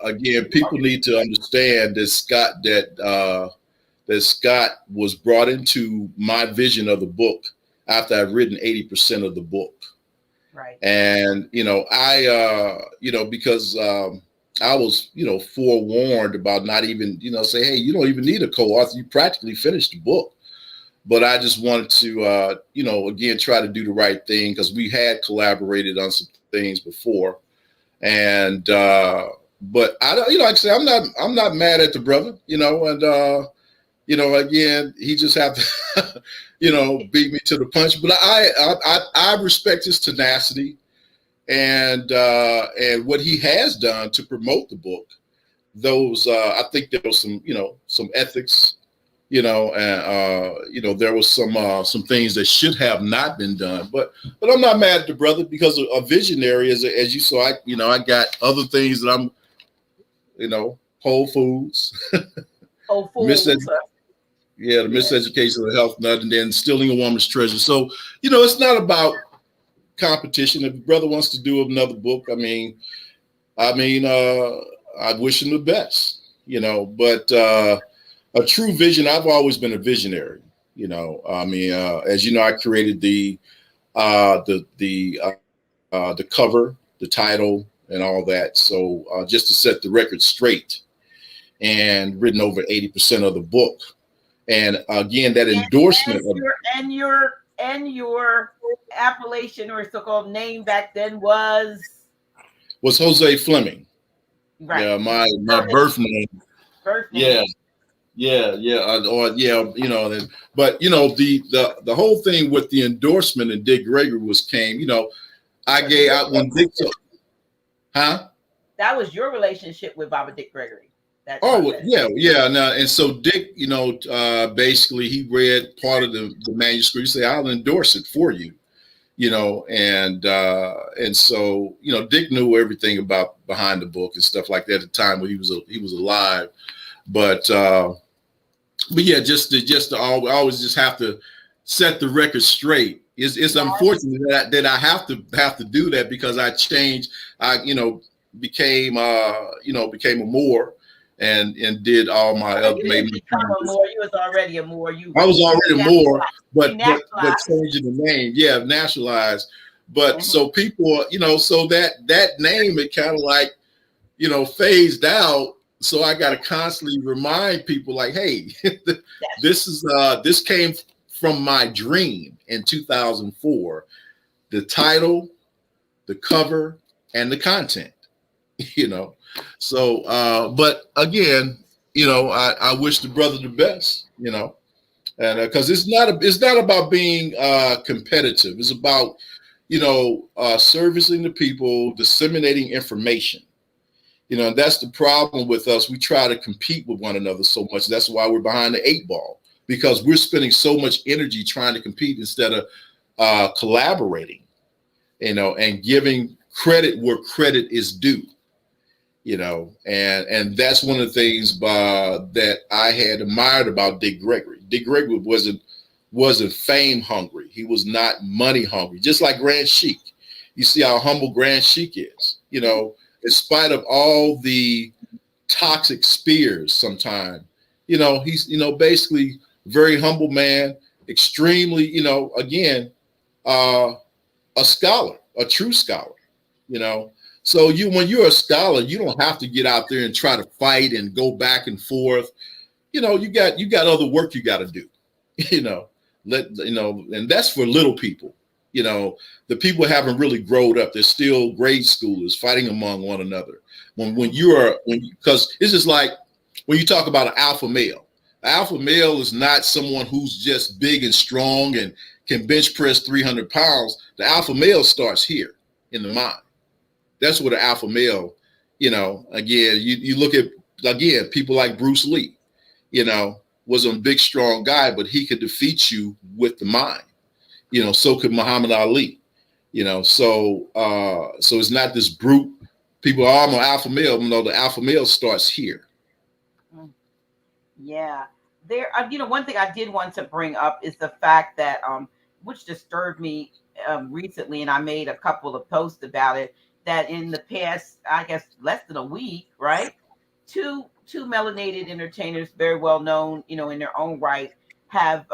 again, people need to understand that Scott was brought into my vision of the book after I've written 80% of the book. Right. And because I was forewarned about not even say, hey, you don't even need a co-author. You practically finished the book. But I just wanted to again try to do the right thing, because we had collaborated on some things before. And but I don't, like I say, I'm not mad at the brother, and again, he just have to beat me to the punch. But I respect his tenacity and what he has done to promote the book. Those I think there was some ethics, and there was some things that should have not been done. But I'm not mad at the brother because a visionary, as you saw, I got other things that I'm, Whole Foods, Whole Foods. The miseducation of health, and then stealing a woman's treasure. So, it's not about competition. If the brother wants to do another book, I wish him the best, but a true vision, I've always been a visionary, as you know, I created the cover, the title, and all that. So just to set the record straight, and written over 80% of the book. And again, that endorsement and your appellation or so-called name back then was Jose Fleming. Right. Yeah, my birth name. Yeah. But the whole thing with the endorsement and Dick Gregory when Dick That was your relationship with Baba Dick Gregory. Now, and so Dick, basically he read part of the manuscript. He said, "I'll endorse it for you," and so Dick knew everything about behind the book and stuff like that at the time when he was alive. But yeah, just to always just have to set the record straight. It's unfortunate that I have to do that because I changed. I became a Moor. And did all my other. You didn't become a Moor. You was already a Moor. I was already a Moor, but changing the name, nationalized. But so people, so that name, it kind of like, phased out. So I got to constantly remind people, like, hey, this came from my dream in 2004. The title, the cover, and the content, So, but again, I wish the brother the best, and because it's not about being competitive. It's about servicing the people, disseminating information. And that's the problem with us. We try to compete with one another so much. That's why we're behind the 8 ball, because we're spending so much energy trying to compete instead of collaborating, and giving credit where credit is due. And that's one of the things that I had admired about Dick Gregory. Dick Gregory wasn't fame hungry. He was not money hungry, just like Grand Sheik. You see how humble Grand Sheik is, in spite of all the toxic spears sometimes, he's, basically very humble man, extremely, again, a scholar, a true scholar, So when you're a scholar, you don't have to get out there and try to fight and go back and forth. You got other work you got to do. And that's for little people. The people haven't really grown up. They're still grade schoolers fighting among one another. Because it's just like when you talk about an alpha male. An alpha male is not someone who's just big and strong and can bench press 300 pounds. The alpha male starts here in the mind. That's what an alpha male, again, you look at, again, people like Bruce Lee, was a big, strong guy, but he could defeat you with the mind. So could Muhammad Ali, so it's not this brute. People are, I'm an alpha male. No, the alpha male starts here. Yeah. There, one thing I did want to bring up is the fact that, which disturbed me recently, and I made a couple of posts about it, that in the past, I guess, less than a week, right? Two melanated entertainers, very well known, in their own right, have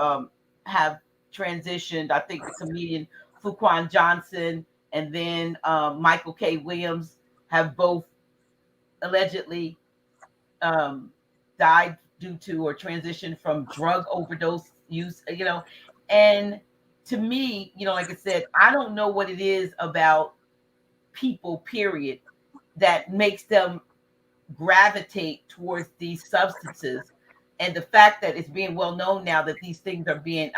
transitioned. I think the comedian Fuquan Johnson and then Michael K. Williams have both allegedly died due to or transitioned from drug overdose use, and to me, like I said, I don't know what it is about people, period, that makes them gravitate towards these substances. And the fact that it's being well known now that these things are being,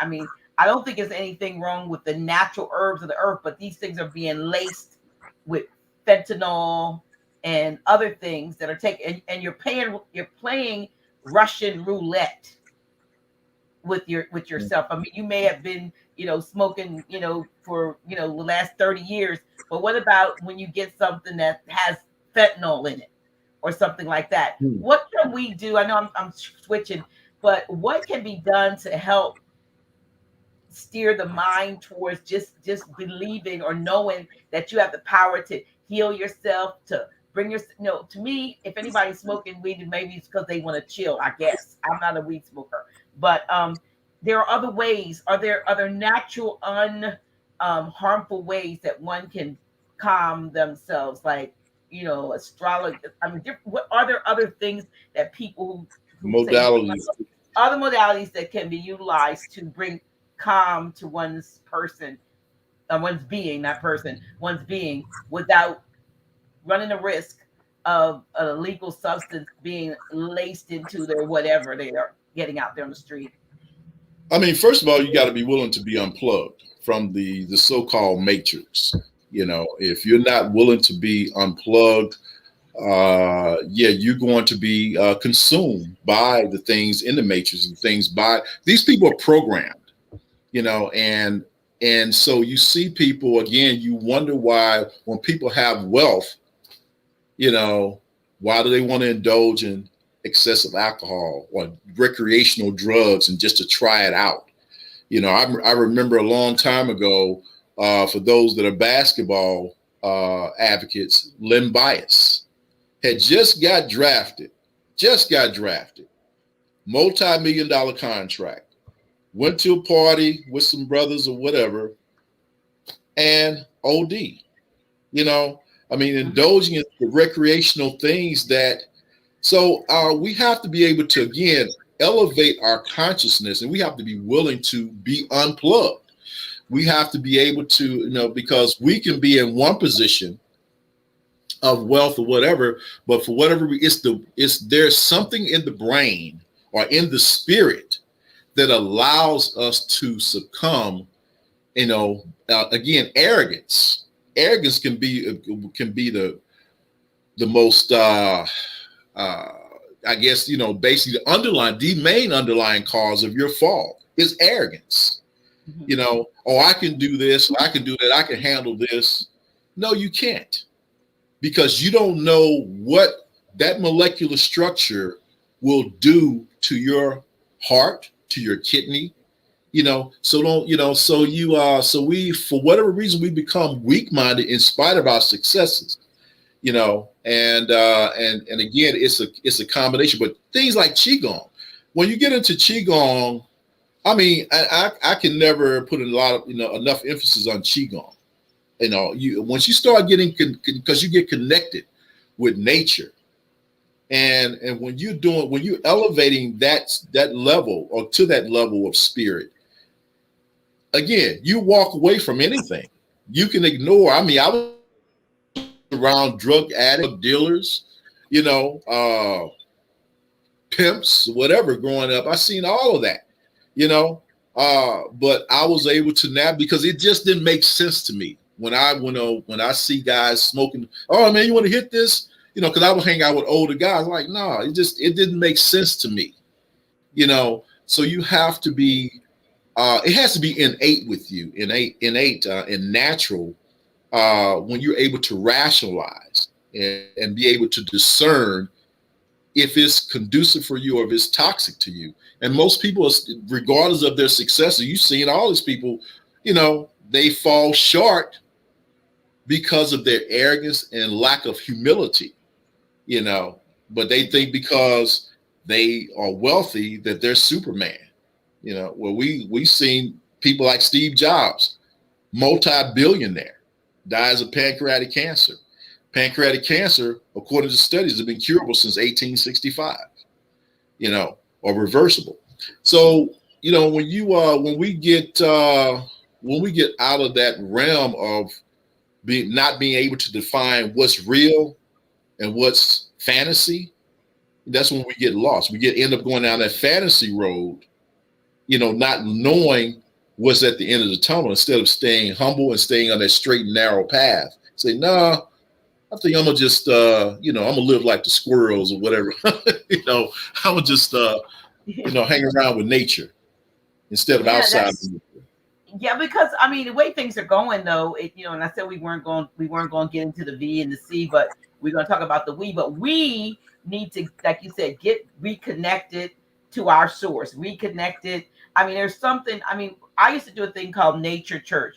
I don't think there's anything wrong with the natural herbs of the earth, but these things are being laced with fentanyl and other things that are taken, and you're playing Russian roulette with yourself. I mean, you may have been, smoking, for, the last 30 years, but what about when you get something that has fentanyl in it or something like that? What can we do? I know I'm switching, but what can be done to help steer the mind towards just believing or knowing that you have the power to heal yourself, to bring your, to me, if anybody's smoking weed, maybe it's because they want to chill, I guess. I'm not a weed smoker, but there are other ways. Are there other natural harmful ways that one can calm themselves, like, astrology? I mean, what are there other things that people who say other modalities that can be utilized to bring calm to one's person, one's being, not person, one's being, without running the risk of an illegal substance being laced into their whatever they are getting out there on the street? I mean, first of all, you got to be willing to be unplugged from the so-called matrix. If you're not willing to be unplugged, you're going to be consumed by the things in the matrix and things by these people are programmed, and so you see people, again, you wonder why when people have wealth, why do they want to indulge in excessive alcohol or recreational drugs and just to try it out? I remember a long time ago, for those that are basketball advocates, Len Bias had just got drafted, multi-million-dollar contract, went to a party with some brothers or whatever, and OD. I mean, indulging in the recreational things so we have to be able to, again, elevate our consciousness, and we have to be willing to be unplugged. We have to be able to, because we can be in one position of wealth or whatever, but for whatever there's something in the brain or in the spirit that allows us to succumb. Again, arrogance can be the most I guess, basically the main underlying cause of your fall is arrogance. I can do this, I can do that, I can handle this. No, you can't, because you don't know what that molecular structure will do to your heart, to your kidney, so we, for whatever reason, we become weak-minded in spite of our successes, and again, it's a combination, but things like qigong, when you get into qigong, I mean, I can never put a lot of, enough emphasis on qigong. Once you start getting, because you get connected with nature, and when you're elevating that level, or to that level of spirit, again, you walk away from anything. You can ignore. I mean, I was around drug addicts, dealers, pimps, whatever, growing up. I seen all of that, but I was able to navigate, because it just didn't make sense to me. When I see guys smoking, oh man, you want to hit this? Because I would hang out with older guys. Like, no, it didn't make sense to me. So you have to be, it has to be innate with you, innate and natural, when you're able to rationalize and be able to discern if it's conducive for you or if it's toxic to you. And most people, regardless of their success, you've seen all these people, they fall short because of their arrogance and lack of humility, but they think because they are wealthy that they're Superman. Well, we've seen people like Steve Jobs, multi-billionaire, dies of pancreatic cancer. Pancreatic cancer, according to studies, has been curable since 1865, or reversible. So, when we get out of that realm of not being able to define what's real and what's fantasy, that's when we get lost. We end up going down that fantasy road, not knowing what's at the end of the tunnel instead of staying humble and staying on that straight and narrow path. Say, no, I think I'm gonna just, I'm gonna live like the squirrels or whatever. I'm gonna just, hang around with nature instead of Yeah, outside. yeah, because I mean the way things are going though, and I said we weren't going to get into the V and the C, but we're going to talk about the we. But we need to, like you said, get reconnected to our source, reconnected. I mean, there's something. I mean, I used to do a thing called Nature Church,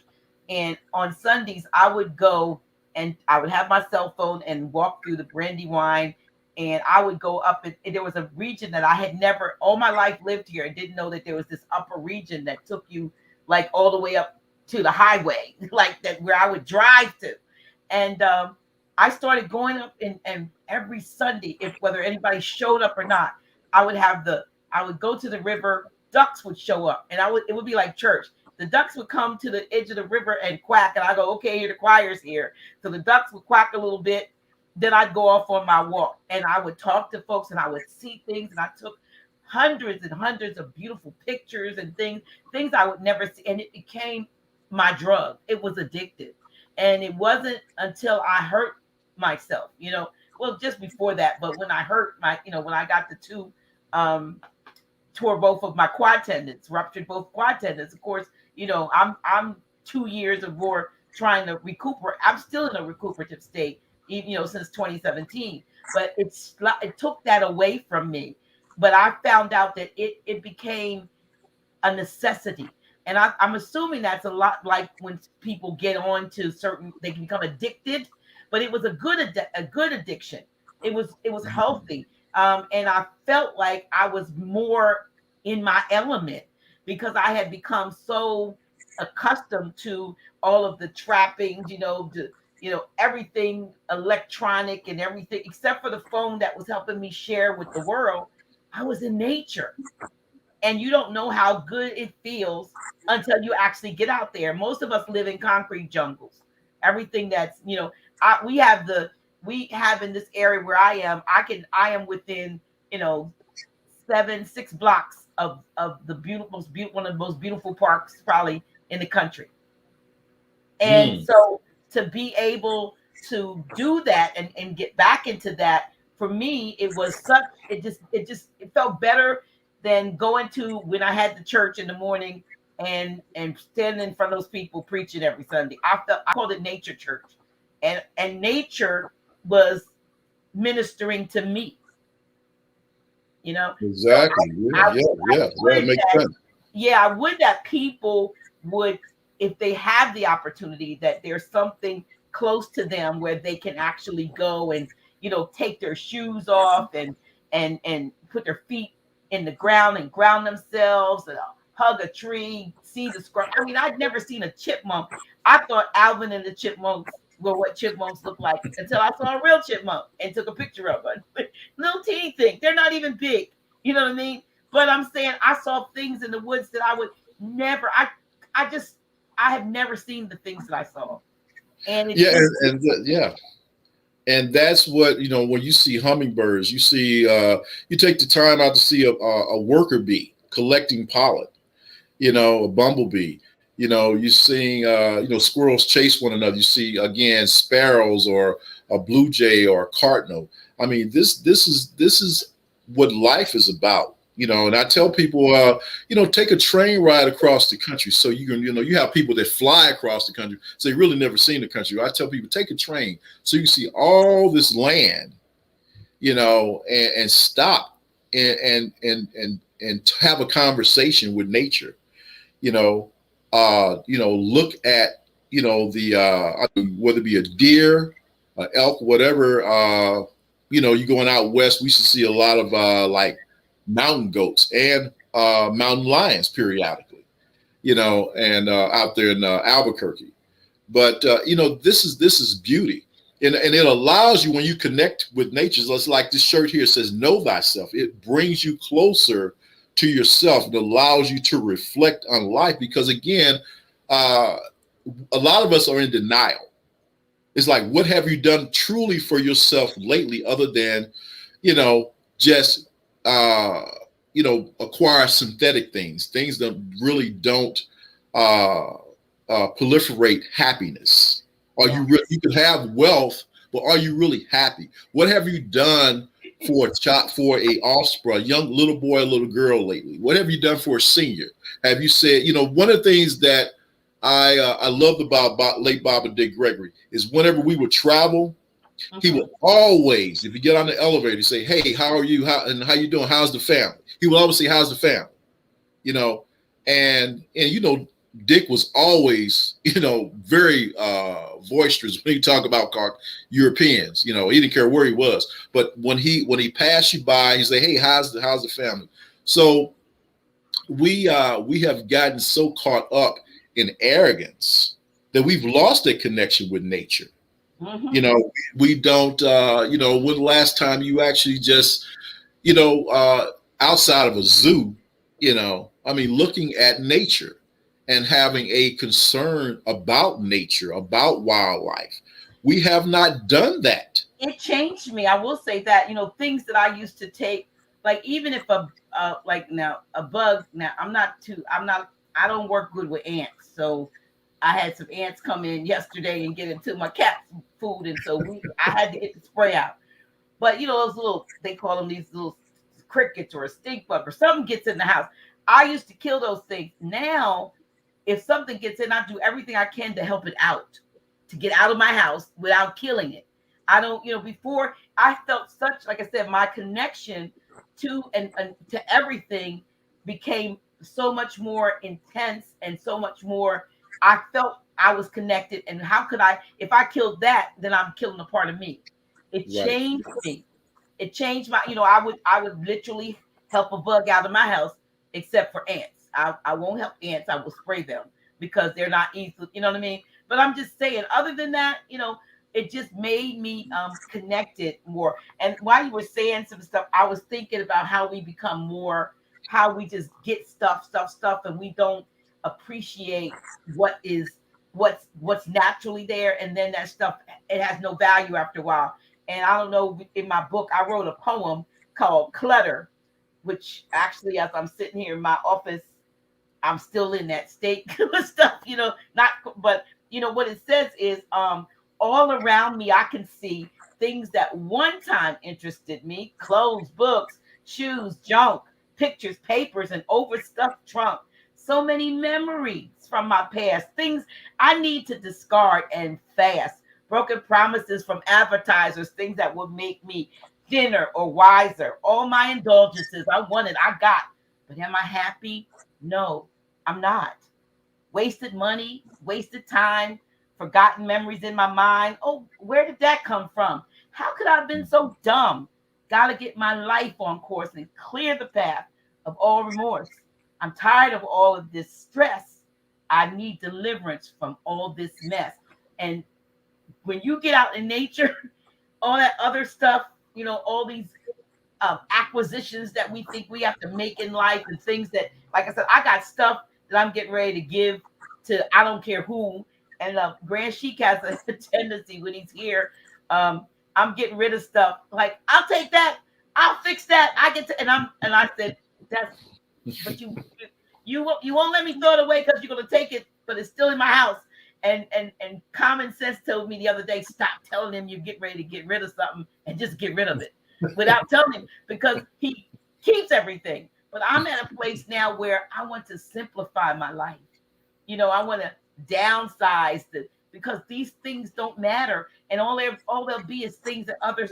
and on Sundays I would go and I would have my cell phone and walk through the Brandywine. And I would go up, and there was a region that I had never, all my life, lived here and didn't know that there was this upper region that took you like all the way up to the highway, like that where I would drive to. And I started going up, and every Sunday, if whether anybody showed up or not, I would go to the river, ducks would show up, and it would be like church. The ducks would come to the edge of the river and quack, and I go, okay, here the choir's here. So the ducks would quack a little bit. Then I'd go off on my walk, and I would talk to folks, and I would see things, and I took hundreds and hundreds of beautiful pictures and things I would never see, and it became my drug. It was addictive, and it wasn't until I hurt myself, well, just before that, but when I hurt when I got the two, tore both of my quad tendons, ruptured both quad tendons. Of course, I'm 2 years or more trying to recuperate. I'm still in a recuperative state, even since 2017. But it took that away from me. But I found out that it became a necessity. And I'm assuming that's a lot like when people get on to certain, they can become addicted. But it was a good addiction. It was healthy. And I felt like I was more in my element because I had become so accustomed to all of the trappings, everything electronic and everything, except for the phone that was helping me share with the world. I was in nature. And you don't know how good it feels until you actually get out there. Most of us live in concrete jungles. Everything that's, we have in this area where I am within, 6 blocks of the one of the most beautiful parks probably in the country. And so to be able to do that and get back into that, for me, it felt better than going to when I had the church in the morning and standing in front of those people preaching every Sunday. I called it Nature Church. And nature was ministering to me. Exactly. That makes sense. Yeah, I would that people would, if they have the opportunity, that there's something close to them where they can actually go and take their shoes off and put their feet in the ground and ground themselves and hug a tree, see the scrub. I mean, I'd never seen a chipmunk. I thought Alvin and the Chipmunks were what chipmunks look like until I saw a real chipmunk and took a picture of it. Little teeny thing. They're not even big. You know what I mean? But I'm saying I saw things in the woods that I would never. I have never seen the things that I saw. And and that's what, when you see hummingbirds, you see, you take the time out to see a worker bee collecting pollen, a bumblebee, you're seeing, squirrels chase one another. You see, again, sparrows or a blue jay or a cardinal. I mean, this is what life is about. And I tell people, take a train ride across the country. So you can, you have people that fly across the country. So they really never seen the country. I tell people, take a train so you can see all this land, and stop and have a conversation with nature, look at, whether it be a deer, an elk, whatever, you're going out west, we should see a lot of, like, mountain goats and mountain lions periodically, and out there in Albuquerque. But this is beauty, and it allows you, when you connect with nature. It's like this shirt here says, "Know thyself." It brings you closer to yourself. It allows you to reflect on life, because again, a lot of us are in denial. It's like, what have you done truly for yourself lately, other than, just acquire synthetic things that really don't uh, proliferate happiness? Are you you can have wealth, but are you really happy? What have you done for a child, for a offspring, a young little boy, a little girl lately? What have you done for a senior? Have you said, one of the things that I loved about late Bob and Dick Gregory is whenever we would travel, he would always, if you get on the elevator, say, "Hey, how are you? How you doing? How's the family?" He would always say, "How's the family?" And Dick was always, very boisterous when he talked about Europeans. He didn't care where he was. But when he passed you by, he say, "Hey, how's the family?" So we have gotten so caught up in arrogance that we've lost that connection with nature. We don't. When the last time you actually just, outside of a zoo, looking at nature and having a concern about nature, about wildlife. We have not done that. It changed me. I will say that, things that I used to take, like even if a bug, I don't work good with ants. So I had some ants come in yesterday and get into my cat's food. And so I had to get the spray out. But, those little, they call them these little crickets or a stink bug or something gets in the house. I used to kill those things. Now, if something gets in, I do everything I can to help it out, to get out of my house without killing it. I don't, before I felt such, like I said, my connection to and to everything became so much more intense and so much more. I felt I was connected. And how could if I killed that, then I'm killing a part of me. It changed me. It changed my, I would literally help a bug out of my house, except for ants. I won't help ants. I will spray them because they're not easy. You know what I mean? But I'm just saying, other than that, it just made me connected more. And while you were saying some stuff, I was thinking about how we become more, how we just get stuff, and we don't appreciate what's naturally there. And then that stuff, it has no value after a while. And I don't know, in my book, I wrote a poem called Clutter, which actually, as I'm sitting here in my office, I'm still in that state of stuff, but what it says is, all around me, I can see things that one time interested me: clothes, books, shoes, junk, pictures, papers, and overstuffed trunk. So many memories from my past, things I need to discard and fast. Broken promises from advertisers, things that would make me thinner or wiser. All my indulgences I wanted, I got. But am I happy? No, I'm not. Wasted money, wasted time, forgotten memories in my mind. Oh, where did that come from? How could I have been so dumb? Got to get my life on course and clear the path of all remorse. I'm tired of all of this stress. I need deliverance from all this mess. And when you get out in nature, all that other stuff, all these acquisitions that we think we have to make in life, and things that, like I said, I got stuff that I'm getting ready to give to I don't care who. And Grand Sheik has a tendency when he's here. I'm getting rid of stuff. Like, I'll take that, I'll fix that. And I said, but you won't let me throw it away because you're gonna take it, but it's still in my house. And common sense told me the other day, stop telling him you get ready to get rid of something and just get rid of it without telling him, because he keeps everything. But I'm at a place now where I want to simplify my life. I want to downsize because these things don't matter, and all they'll be is things that others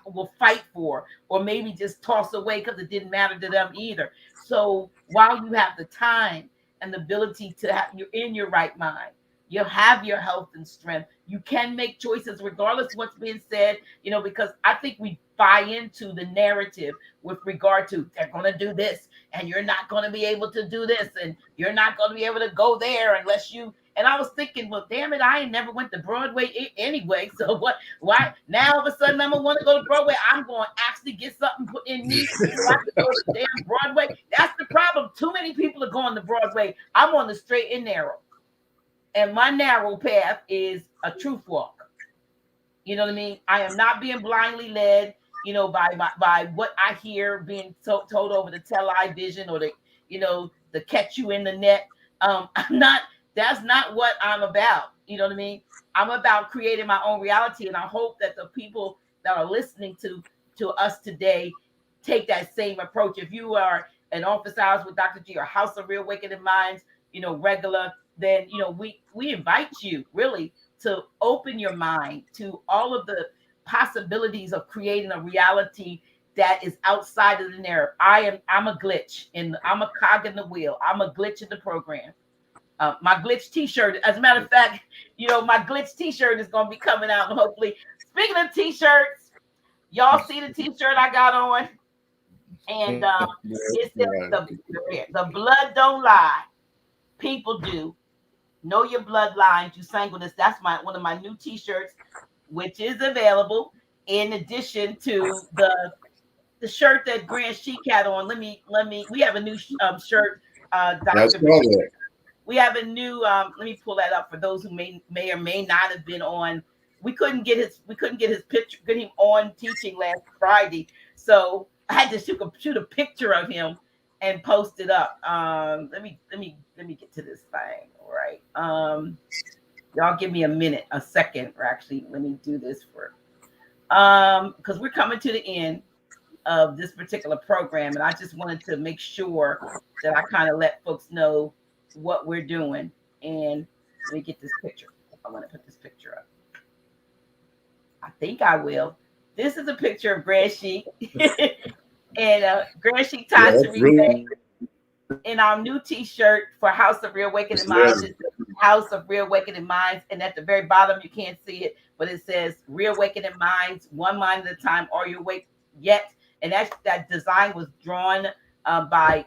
will fight for, or maybe just toss away because it didn't matter to them either. So while you have the time and the ability to have, you're in your right mind, you have your health and strength, you can make choices regardless of what's being said, because I think we buy into the narrative with regard to, they're going to do this and you're not going to be able to do this, and you're not going to be able to go there unless you. And I was thinking, well, damn it, I ain't never went to Broadway anyway. So what? Why now all of a sudden I'm gonna want to go to Broadway? I'm going to actually get something put in me so I can go to damn Broadway. That's the problem. Too many people are going to Broadway. I'm on the straight and narrow, and my narrow path is a truth walk. You know what I mean? I am not being blindly led, by what I hear being told over the television, or the catch you in the net. I'm not. That's not what I'm about. You know what I mean? I'm about creating my own reality, and I hope that the people that are listening to us today take that same approach. If you are an office hours with Dr. G or House of Reawakening Minds, regular, then we invite you really to open your mind to all of the possibilities of creating a reality that is outside of the narrative. I'm a glitch and I'm a cog in the wheel. I'm a glitch in the program. My glitch T-shirt. As a matter of fact, my glitch T-shirt is going to be coming out, and hopefully, speaking of T-shirts, y'all see the T-shirt I got on, and it says the blood don't lie, people do. Know your bloodlines, you sanguinists. That's one of my new T-shirts, which is available in addition to the shirt that Grand Chic had on. We have a new shirt, Dr. We have a new. Let me pull that up for those who may or may not have been on. We couldn't get his picture, get him on teaching last Friday, so I had to shoot a picture of him and post it up. Let me get to this thing. All right. Y'all give me a second, or actually, let me do this for. Because we're coming to the end of this particular program, and I just wanted to make sure that I kind of let folks know what we're doing. And let me get this picture. I want to put this picture up. I think I will. This is a picture of Grand Chic and Grand Chic time to repay in our new T-shirt for House of Reawakening Minds. It's House of Reawakening Minds, and at the very bottom you can't see it, but it says Reawakening Minds, one mind at a time. Are you awake yet? And that design was drawn by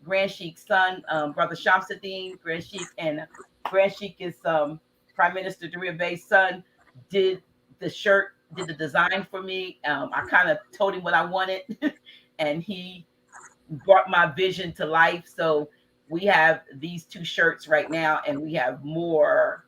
Grand Chic's son, Brother Shamsuddin. Grand Chic, and Grand Chic is Prime Minister Doreen Bay's son, did the design for me. I kind of told him what I wanted, and he brought my vision to life. So we have these two shirts right now, and we have more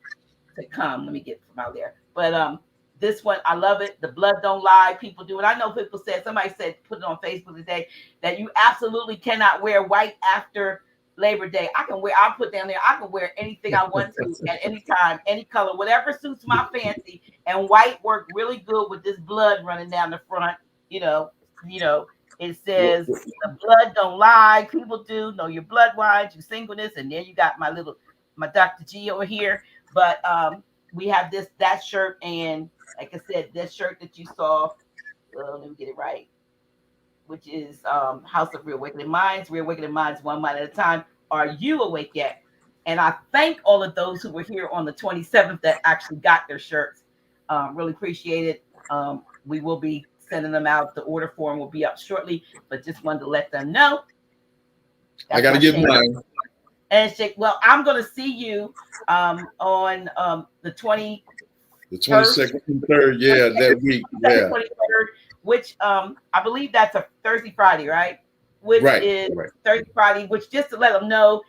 to come. Let me get from out there. But this one, I love it. The blood don't lie. People do. And I know somebody said, put it on Facebook today, that you absolutely cannot wear white after Labor Day. I'll put down there, I can wear anything I want to at any time, any color, whatever suits my fancy. And white worked really good with this blood running down the front. It says the blood don't lie. People do. Know your bloodlines, you singleness. And then you got my Dr. G over here. But we have that shirt, and like I said, this shirt that you saw, let me get it right, which is House of Reawakening Minds, one mind at a time. Are you awake yet? And I thank all of those who were here on the 27th that actually got their shirts. Really appreciate it. We will be sending them out. The order form will be up shortly, but just wanted to let them know. I got to get mine. And well, I'm going to see you on the 22nd the 22nd and 3rd, that week. 23rd, which I believe that's a Thursday, Friday, right? Which is Thursday, Friday, which, just to let them know,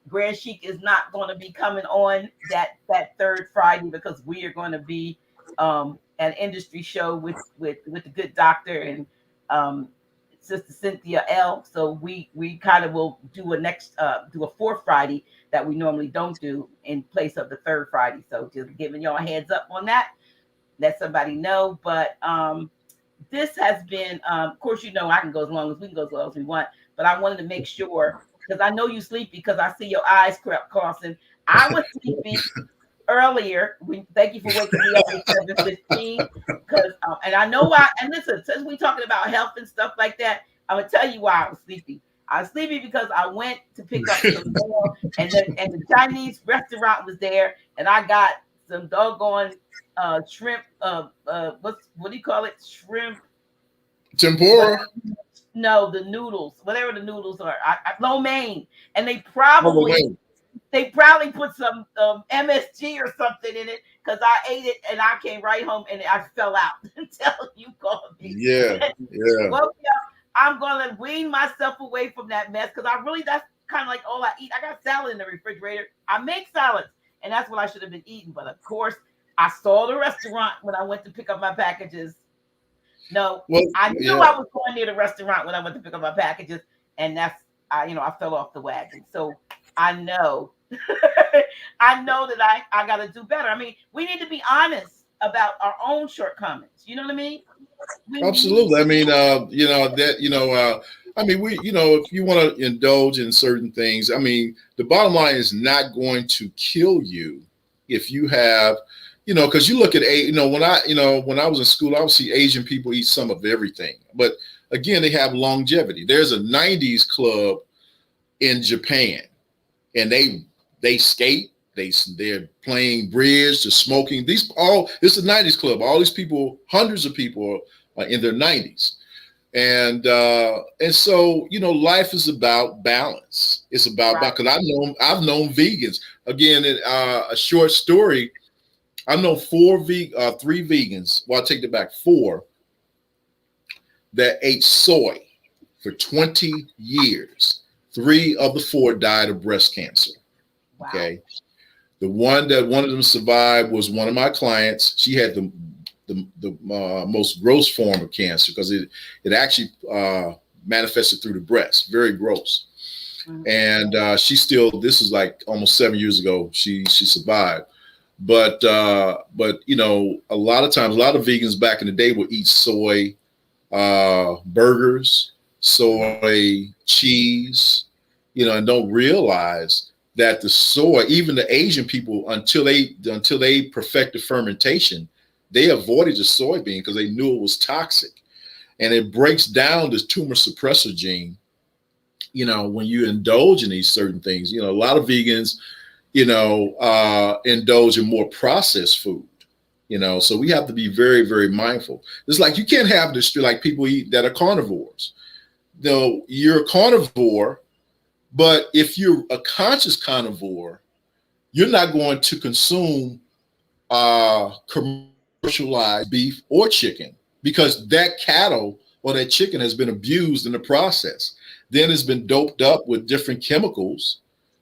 Grand Chic is not going to be coming on that third Friday, because we are going to be an industry show with the good doctor and Sister Cynthia L. So we kind of will do a fourth Friday that we normally don't do in place of the third Friday. So just giving y'all a heads up on that. Let somebody know. But this has been, of course, I can go as long as we want. But I wanted to make sure, because I know you sleepy, because I see your eyes crossing. I was sleepy earlier. Thank you for waking me up at 7:15. Because and I know why. And listen, since we're talking about health and stuff like that, I'm gonna tell you why I was sleepy. I was sleepy because I went to pick up some more, and the Chinese restaurant was there, and I got some doggone shrimp. What do you call it? Shrimp tempura. No, the noodles, whatever the noodles are. Lo mein, and they probably put some MSG or something in it, because I ate it and I came right home and I fell out until you called me. Yeah. Well, I'm gonna wean myself away from that mess, because that's kind of like all I eat. I got salad in the refrigerator. I make salads, and that's what I should have been eating. But of course, I saw the restaurant when I went to pick up my packages. No, I knew I was going near the restaurant when I went to pick up my packages, and I fell off the wagon. So I know. I know that I got to do better. I mean, we need to be honest about our own shortcomings. You know what I mean? We need. Absolutely. I mean, I mean, if you want to indulge in certain things, I mean, the bottom line is not going to kill you if you have, because you look at when I was in school, I would see Asian people eat some of everything, but again, they have longevity. There's a '90s club in Japan, and they skate. They're playing bridge, they're smoking. It's a '90s club. All these people, hundreds of people, are in their '90s, and so life is about balance. It's about because I've known vegans. Again, a short story. I know 3 vegans. Well, I take it back, 4 that ate soy for 20 years. 3 of the 4 died of breast cancer. Wow. Okay. The one of them survived was one of my clients. She had the most gross form of cancer because it actually manifested through the breast, very gross. Mm-hmm. And this is like almost 7 years ago, she survived. But a lot of times, a lot of vegans back in the day would eat soy burgers, soy cheese, and don't realize that the soy, even the Asian people, until they perfected fermentation, they avoided the soybean because they knew it was toxic, and it breaks down this tumor suppressor gene. When you indulge in these certain things, a lot of vegans, indulge in more processed food. So we have to be very, very mindful. It's like you can't have this like people eat that are carnivores. You're a carnivore. But if you're a conscious carnivore, you're not going to consume commercialized beef or chicken because that cattle or that chicken has been abused in the process. Then it's been doped up with different chemicals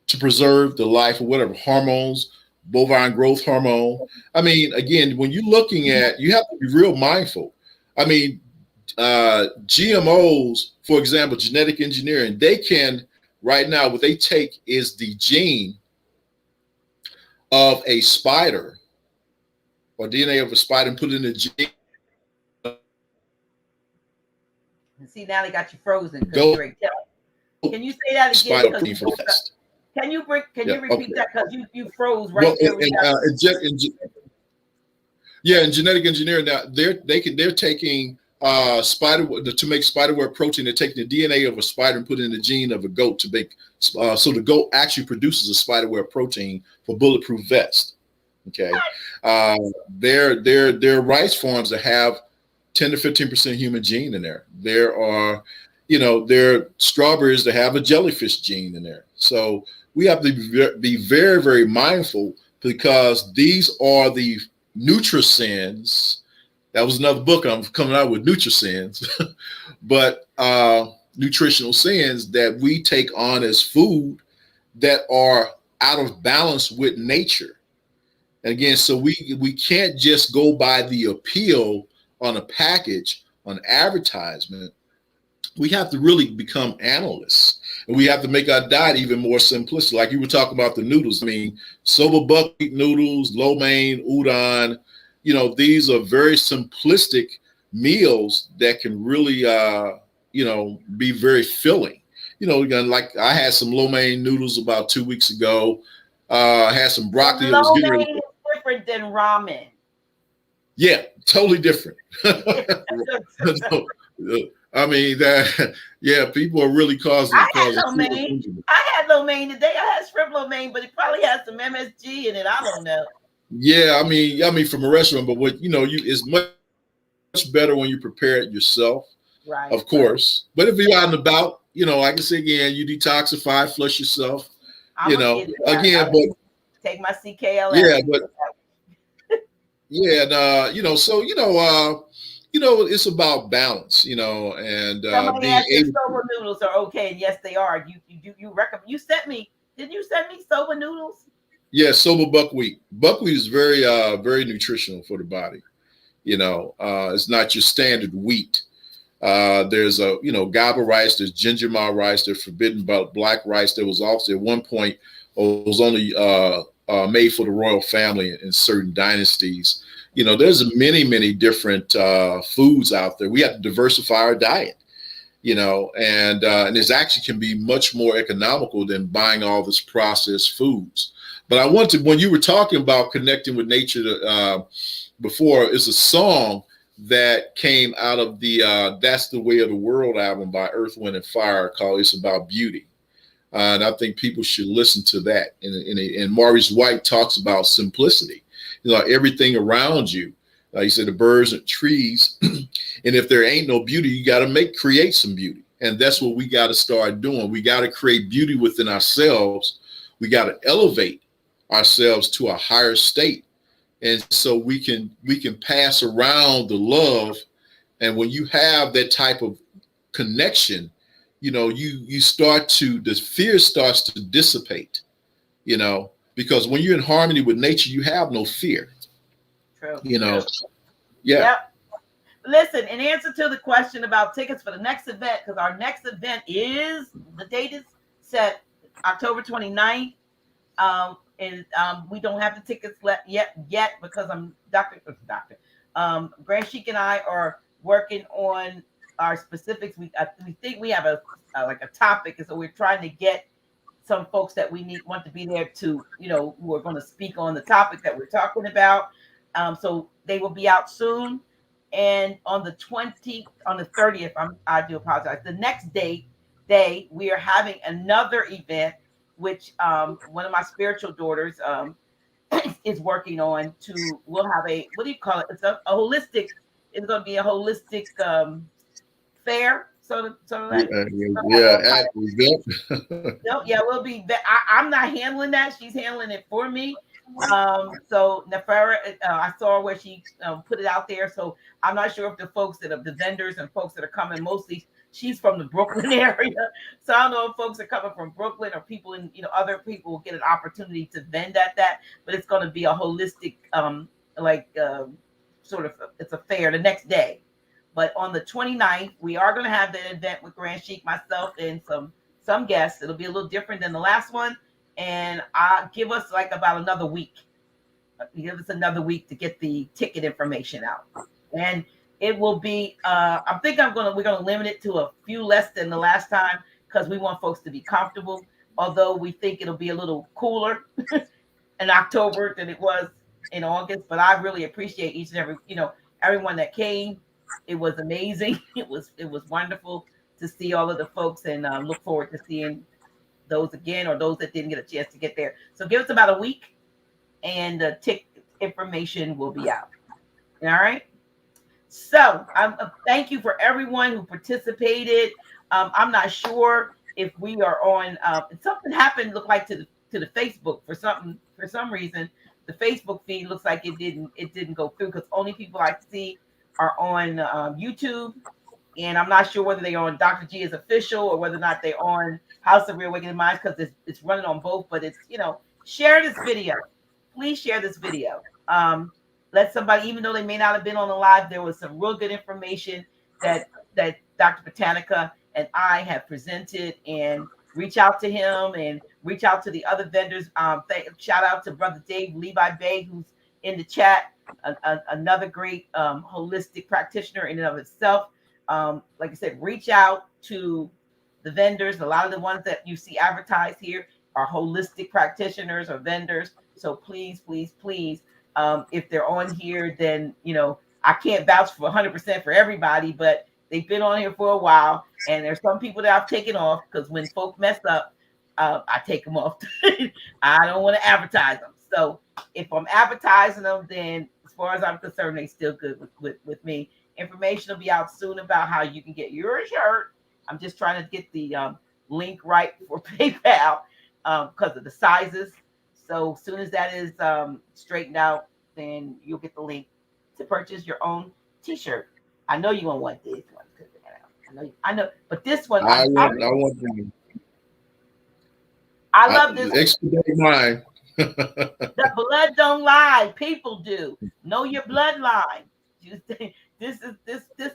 to preserve the life or whatever, hormones, bovine growth hormone. I mean, again, when you're looking at, you have to be real mindful. I mean, GMOs, for example, genetic engineering, they can. Right now, what they take is the gene of a spider or DNA of a spider and put it in the gene. See, now they got you frozen. Can you say that again? Can you repeat that? Because you froze right there. In genetic engineering, now they're taking to make spiderweb protein. They're taking the DNA of a spider and put it in the gene of a goat to make so the goat actually produces a spiderweb protein for bulletproof vest. Okay, there are rice farms that have 10 to 15% human gene in there. There are there are strawberries that have a jellyfish gene in there. So we have to be very, very mindful because these are the NutriSins. That was another book I'm coming out with, NutriSins, but nutritional sins that we take on as food that are out of balance with nature. And again, so we can't just go by the appeal on a package, on advertisement. We have to really become analysts, and we have to make our diet even more simplistic. Like you were talking about the noodles. I mean, soba buckwheat noodles, lo mein, udon. These are very simplistic meals that can really, be very filling. Like I had some lo mein noodles about 2 weeks ago. I had some broccoli. Lo mein is different than ramen. Yeah, totally different. I mean, people are really causing. I had lo mein today. I had shrimp lo mein, but it probably has some MSG in it. I don't know. Yeah, I mean, from a restaurant, but what it's much better when you prepare it yourself, right? Of course. But if you're out and about, like I said again, you detoxify, flush yourself. Again, but take my CKL. Yeah, but so it's about balance, and somebody asked if soba noodles are okay, and yes, they are. You recommend? Did you send me soba noodles? Yeah, soba buckwheat. Buckwheat is very, very nutritional for the body. It's not your standard wheat. There's a, GABA rice, there's gingerma rice, there's forbidden black rice. There was also at one point, was only made for the royal family in certain dynasties. There's many, many different foods out there. We have to diversify our diet, and this actually can be much more economical than buying all this processed foods. But I want to, when you were talking about connecting with nature before, it's a song that came out of the That's the Way of the World album by Earth, Wind and Fire called It's About Beauty. And I think people should listen to that. And Maurice White talks about simplicity, everything around you. He said the birds and trees. And if there ain't no beauty, you got to create some beauty. And that's what we got to start doing. We got to create beauty within ourselves. We got to elevate ourselves to a higher state. And so we can pass around the love. And when you have that type of connection, you start to, the fear starts to dissipate, because when you're in harmony with nature, you have no fear. True. Yeah. Yep. Listen, in answer to the question about tickets for the next event, because our next event the date is set October 29th. And we don't have the tickets yet because Dr. Grand Sheik and I are working on our specifics. We think we have a topic, and so we're trying to get some folks that we want to be there to, who are going to speak on the topic that we're talking about. So they will be out soon. And on the 30th, I do apologize. The next day, we are having another event, which one of my spiritual daughters is working on. We'll have what do you call it? It's a holistic. It's going to be a holistic fair. So we'll be. I'm not handling that. She's handling it for me. So Nefera, I saw where she put it out there. So I'm not sure if the folks the vendors and folks that are coming, mostly she's from the Brooklyn area. So I don't know if folks are coming from Brooklyn or people in, other people will get an opportunity to vend at that, but it's going to be a holistic, it's a fair the next day. But on the 29th, we are going to have that event with Grand Sheik, myself, and some guests. It'll be a little different than the last one. And give us about another week. Give us another week to get the ticket information out. And it will be, I think we're going to limit it to a few less than the last time because we want folks to be comfortable. Although we think it'll be a little cooler in October than it was in August. But I really appreciate each and every, everyone that came. It was amazing. It was wonderful to see all of the folks, and look forward to seeing those again, or those that didn't get a chance to get there. So give us about a week and the ticket information will be out. All right. So thank you for everyone who participated. I'm not sure if we are on, something happened, looked like to the Facebook for some reason. The Facebook feed looks like it didn't go through because only people I see are on YouTube. And I'm not sure whether they're on Dr. G is official or whether or not they're on House of Reawakening Minds, because it's running on both. But it's, share this video. Please share this video. Let somebody, even though they may not have been on the live, there was some real good information that Dr. Botanica and I have presented. And reach out to him and reach out to the other vendors. Shout out to Brother Dave Levi Bay, who's in the chat, another great holistic practitioner in and of itself. Like I said, reach out to the vendors. A lot of the ones that you see advertised here are holistic practitioners or vendors. So please, please, please, if they're on here, then, I can't vouch for 100% for everybody, but they've been on here for a while. And there's some people that I've taken off because when folk mess up, I take them off. I don't want to advertise them. So if I'm advertising them, then as far as I'm concerned, they still good with me. Information will be out soon about how you can get your shirt. I'm just trying to get the link right for PayPal because of the sizes. So as soon as that is straightened out, then you'll get the link to purchase your own T-shirt. I know you're gonna want this one. I know, but this one, I love this. Expedite mine. The blood don't lie. People do. Know your bloodline. This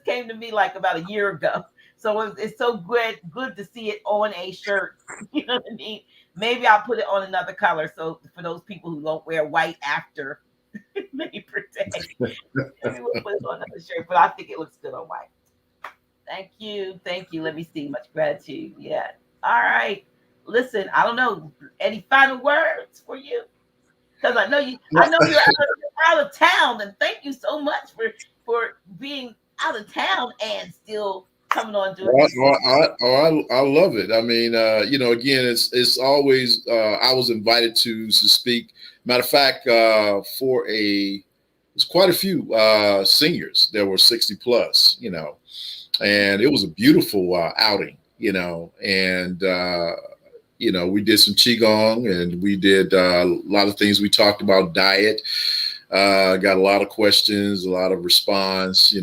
came to me like about a year ago. So it's so good to see it on a shirt. You know what I mean? Maybe I'll put it on another color. So for those people who don't wear white after Labor Day, maybe we'll put it on another shirt. But I think it looks good on white. Thank you. Thank you. Let me see. Much gratitude. Yeah. All right. Listen, I don't know. Any final words for you? Because I know you're out of town, and thank you so much for being out of town and still coming on doing this. I love it. I mean, again, it's always I was invited to speak. Matter of fact, there's quite a few seniors that were 60 plus, and it was a beautiful outing, and we did some qigong, and we did a lot of things. We talked about diet, got a lot of questions, a lot of response,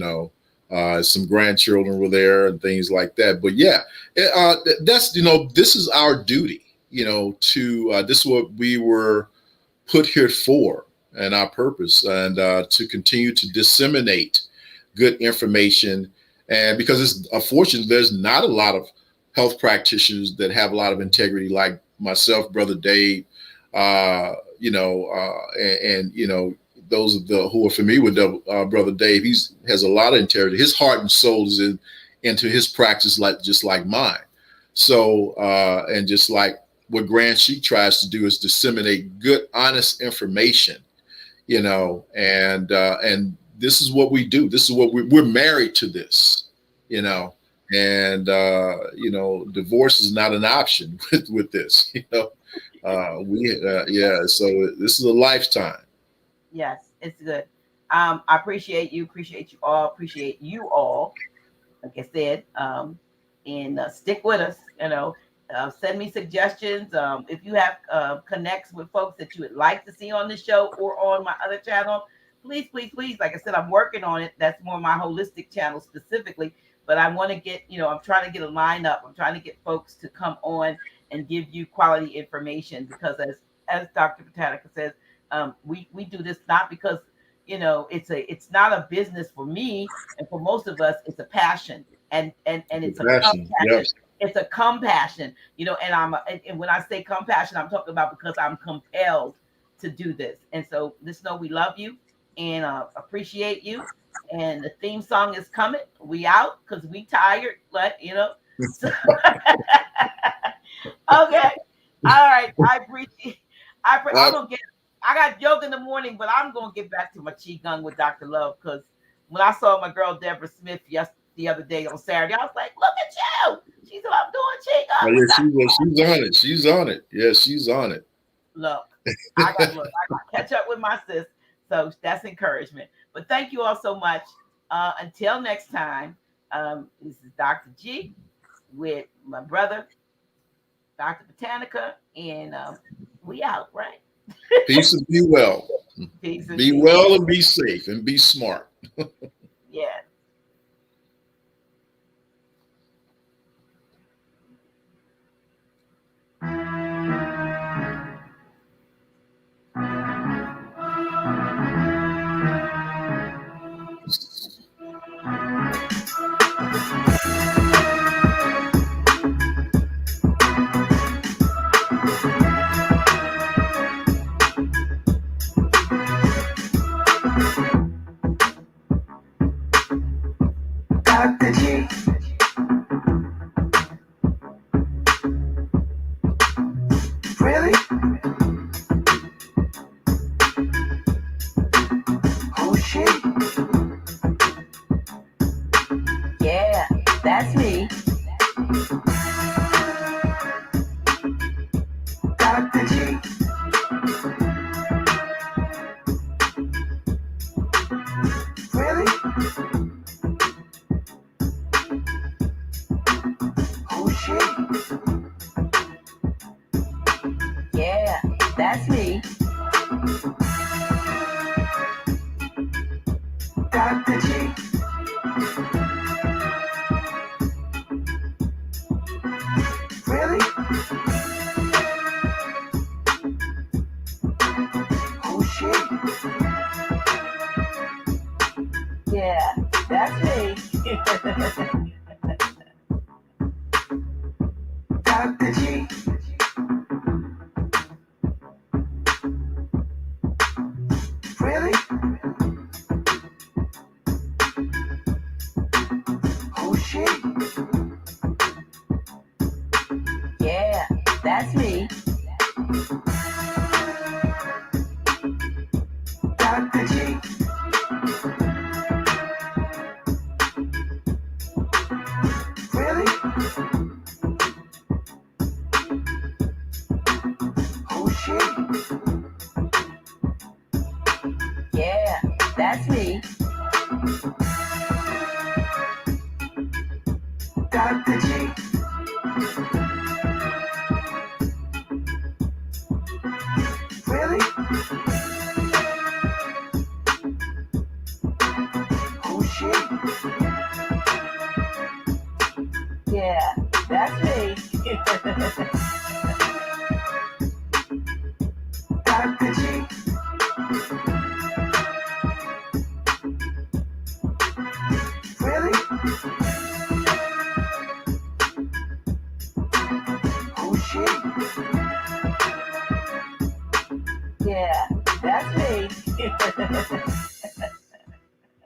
some grandchildren were there and things like that. But yeah, that's, this is our duty, this is what we were put here for, and our purpose, and to continue to disseminate good information. And because it's unfortunate, there's not a lot of health practitioners that have a lot of integrity, like myself, Brother Dave, and those who are familiar with Brother Dave. Has a lot of integrity. His heart and soul is into his practice, just like mine. So, and just like what Grand Sheik tries to do is disseminate good, honest information, and this is what we do. This is what we're married to this, and divorce is not an option with this, so this is a lifetime. Yes, it's good. I appreciate you all, like I said, and stick with us, send me suggestions. If you have connects with folks that you would like to see on the show or on my other channel, please, like I said, I'm working on it. That's more my holistic channel specifically, but I want to get, I'm trying to get a lineup. I'm trying to get folks to come on and give you quality information, because as Dr. Botanica says, we do this not because, it's not a business for me, and for most of us, it's a passion, and it's a compassion. Yes. It's a compassion, and when I say compassion, I'm talking about because I'm compelled to do this. And so just know we love you and appreciate you. And the theme song is coming. We out because we tired, but So, okay. All right. I appreciate. I'm gonna I got yoga in the morning, but I'm gonna get back to my qigong with Dr. Love, because when I saw my girl Deborah Smith the other day on Saturday, I was like, "Look at you!" She said, "I'm doing qigong." She's on it. She's on it. Yeah, she's on it. Look, I got to catch up with my sis, so that's encouragement. But thank you all so much. Until next time, this is Dr. G with my brother, Dr. Botanica, and we out, right? Peace and be well. Peace and be well and be safe and be smart. Yeah. Dr. G. Really? Oh shit. Yeah, that's me. Dr. G. Really? Oh shit. Yeah, that's me. Dr. G. Really? Oh shit. Yeah, that's Dr. G. Really? Who's she? Yeah, that's me. Dr. G. Really? Who's she? Yeah, that's me. Dr. G. Really? Who's she? Yeah, that's me. Dr. G. Really? Who's she? Yeah, that's me.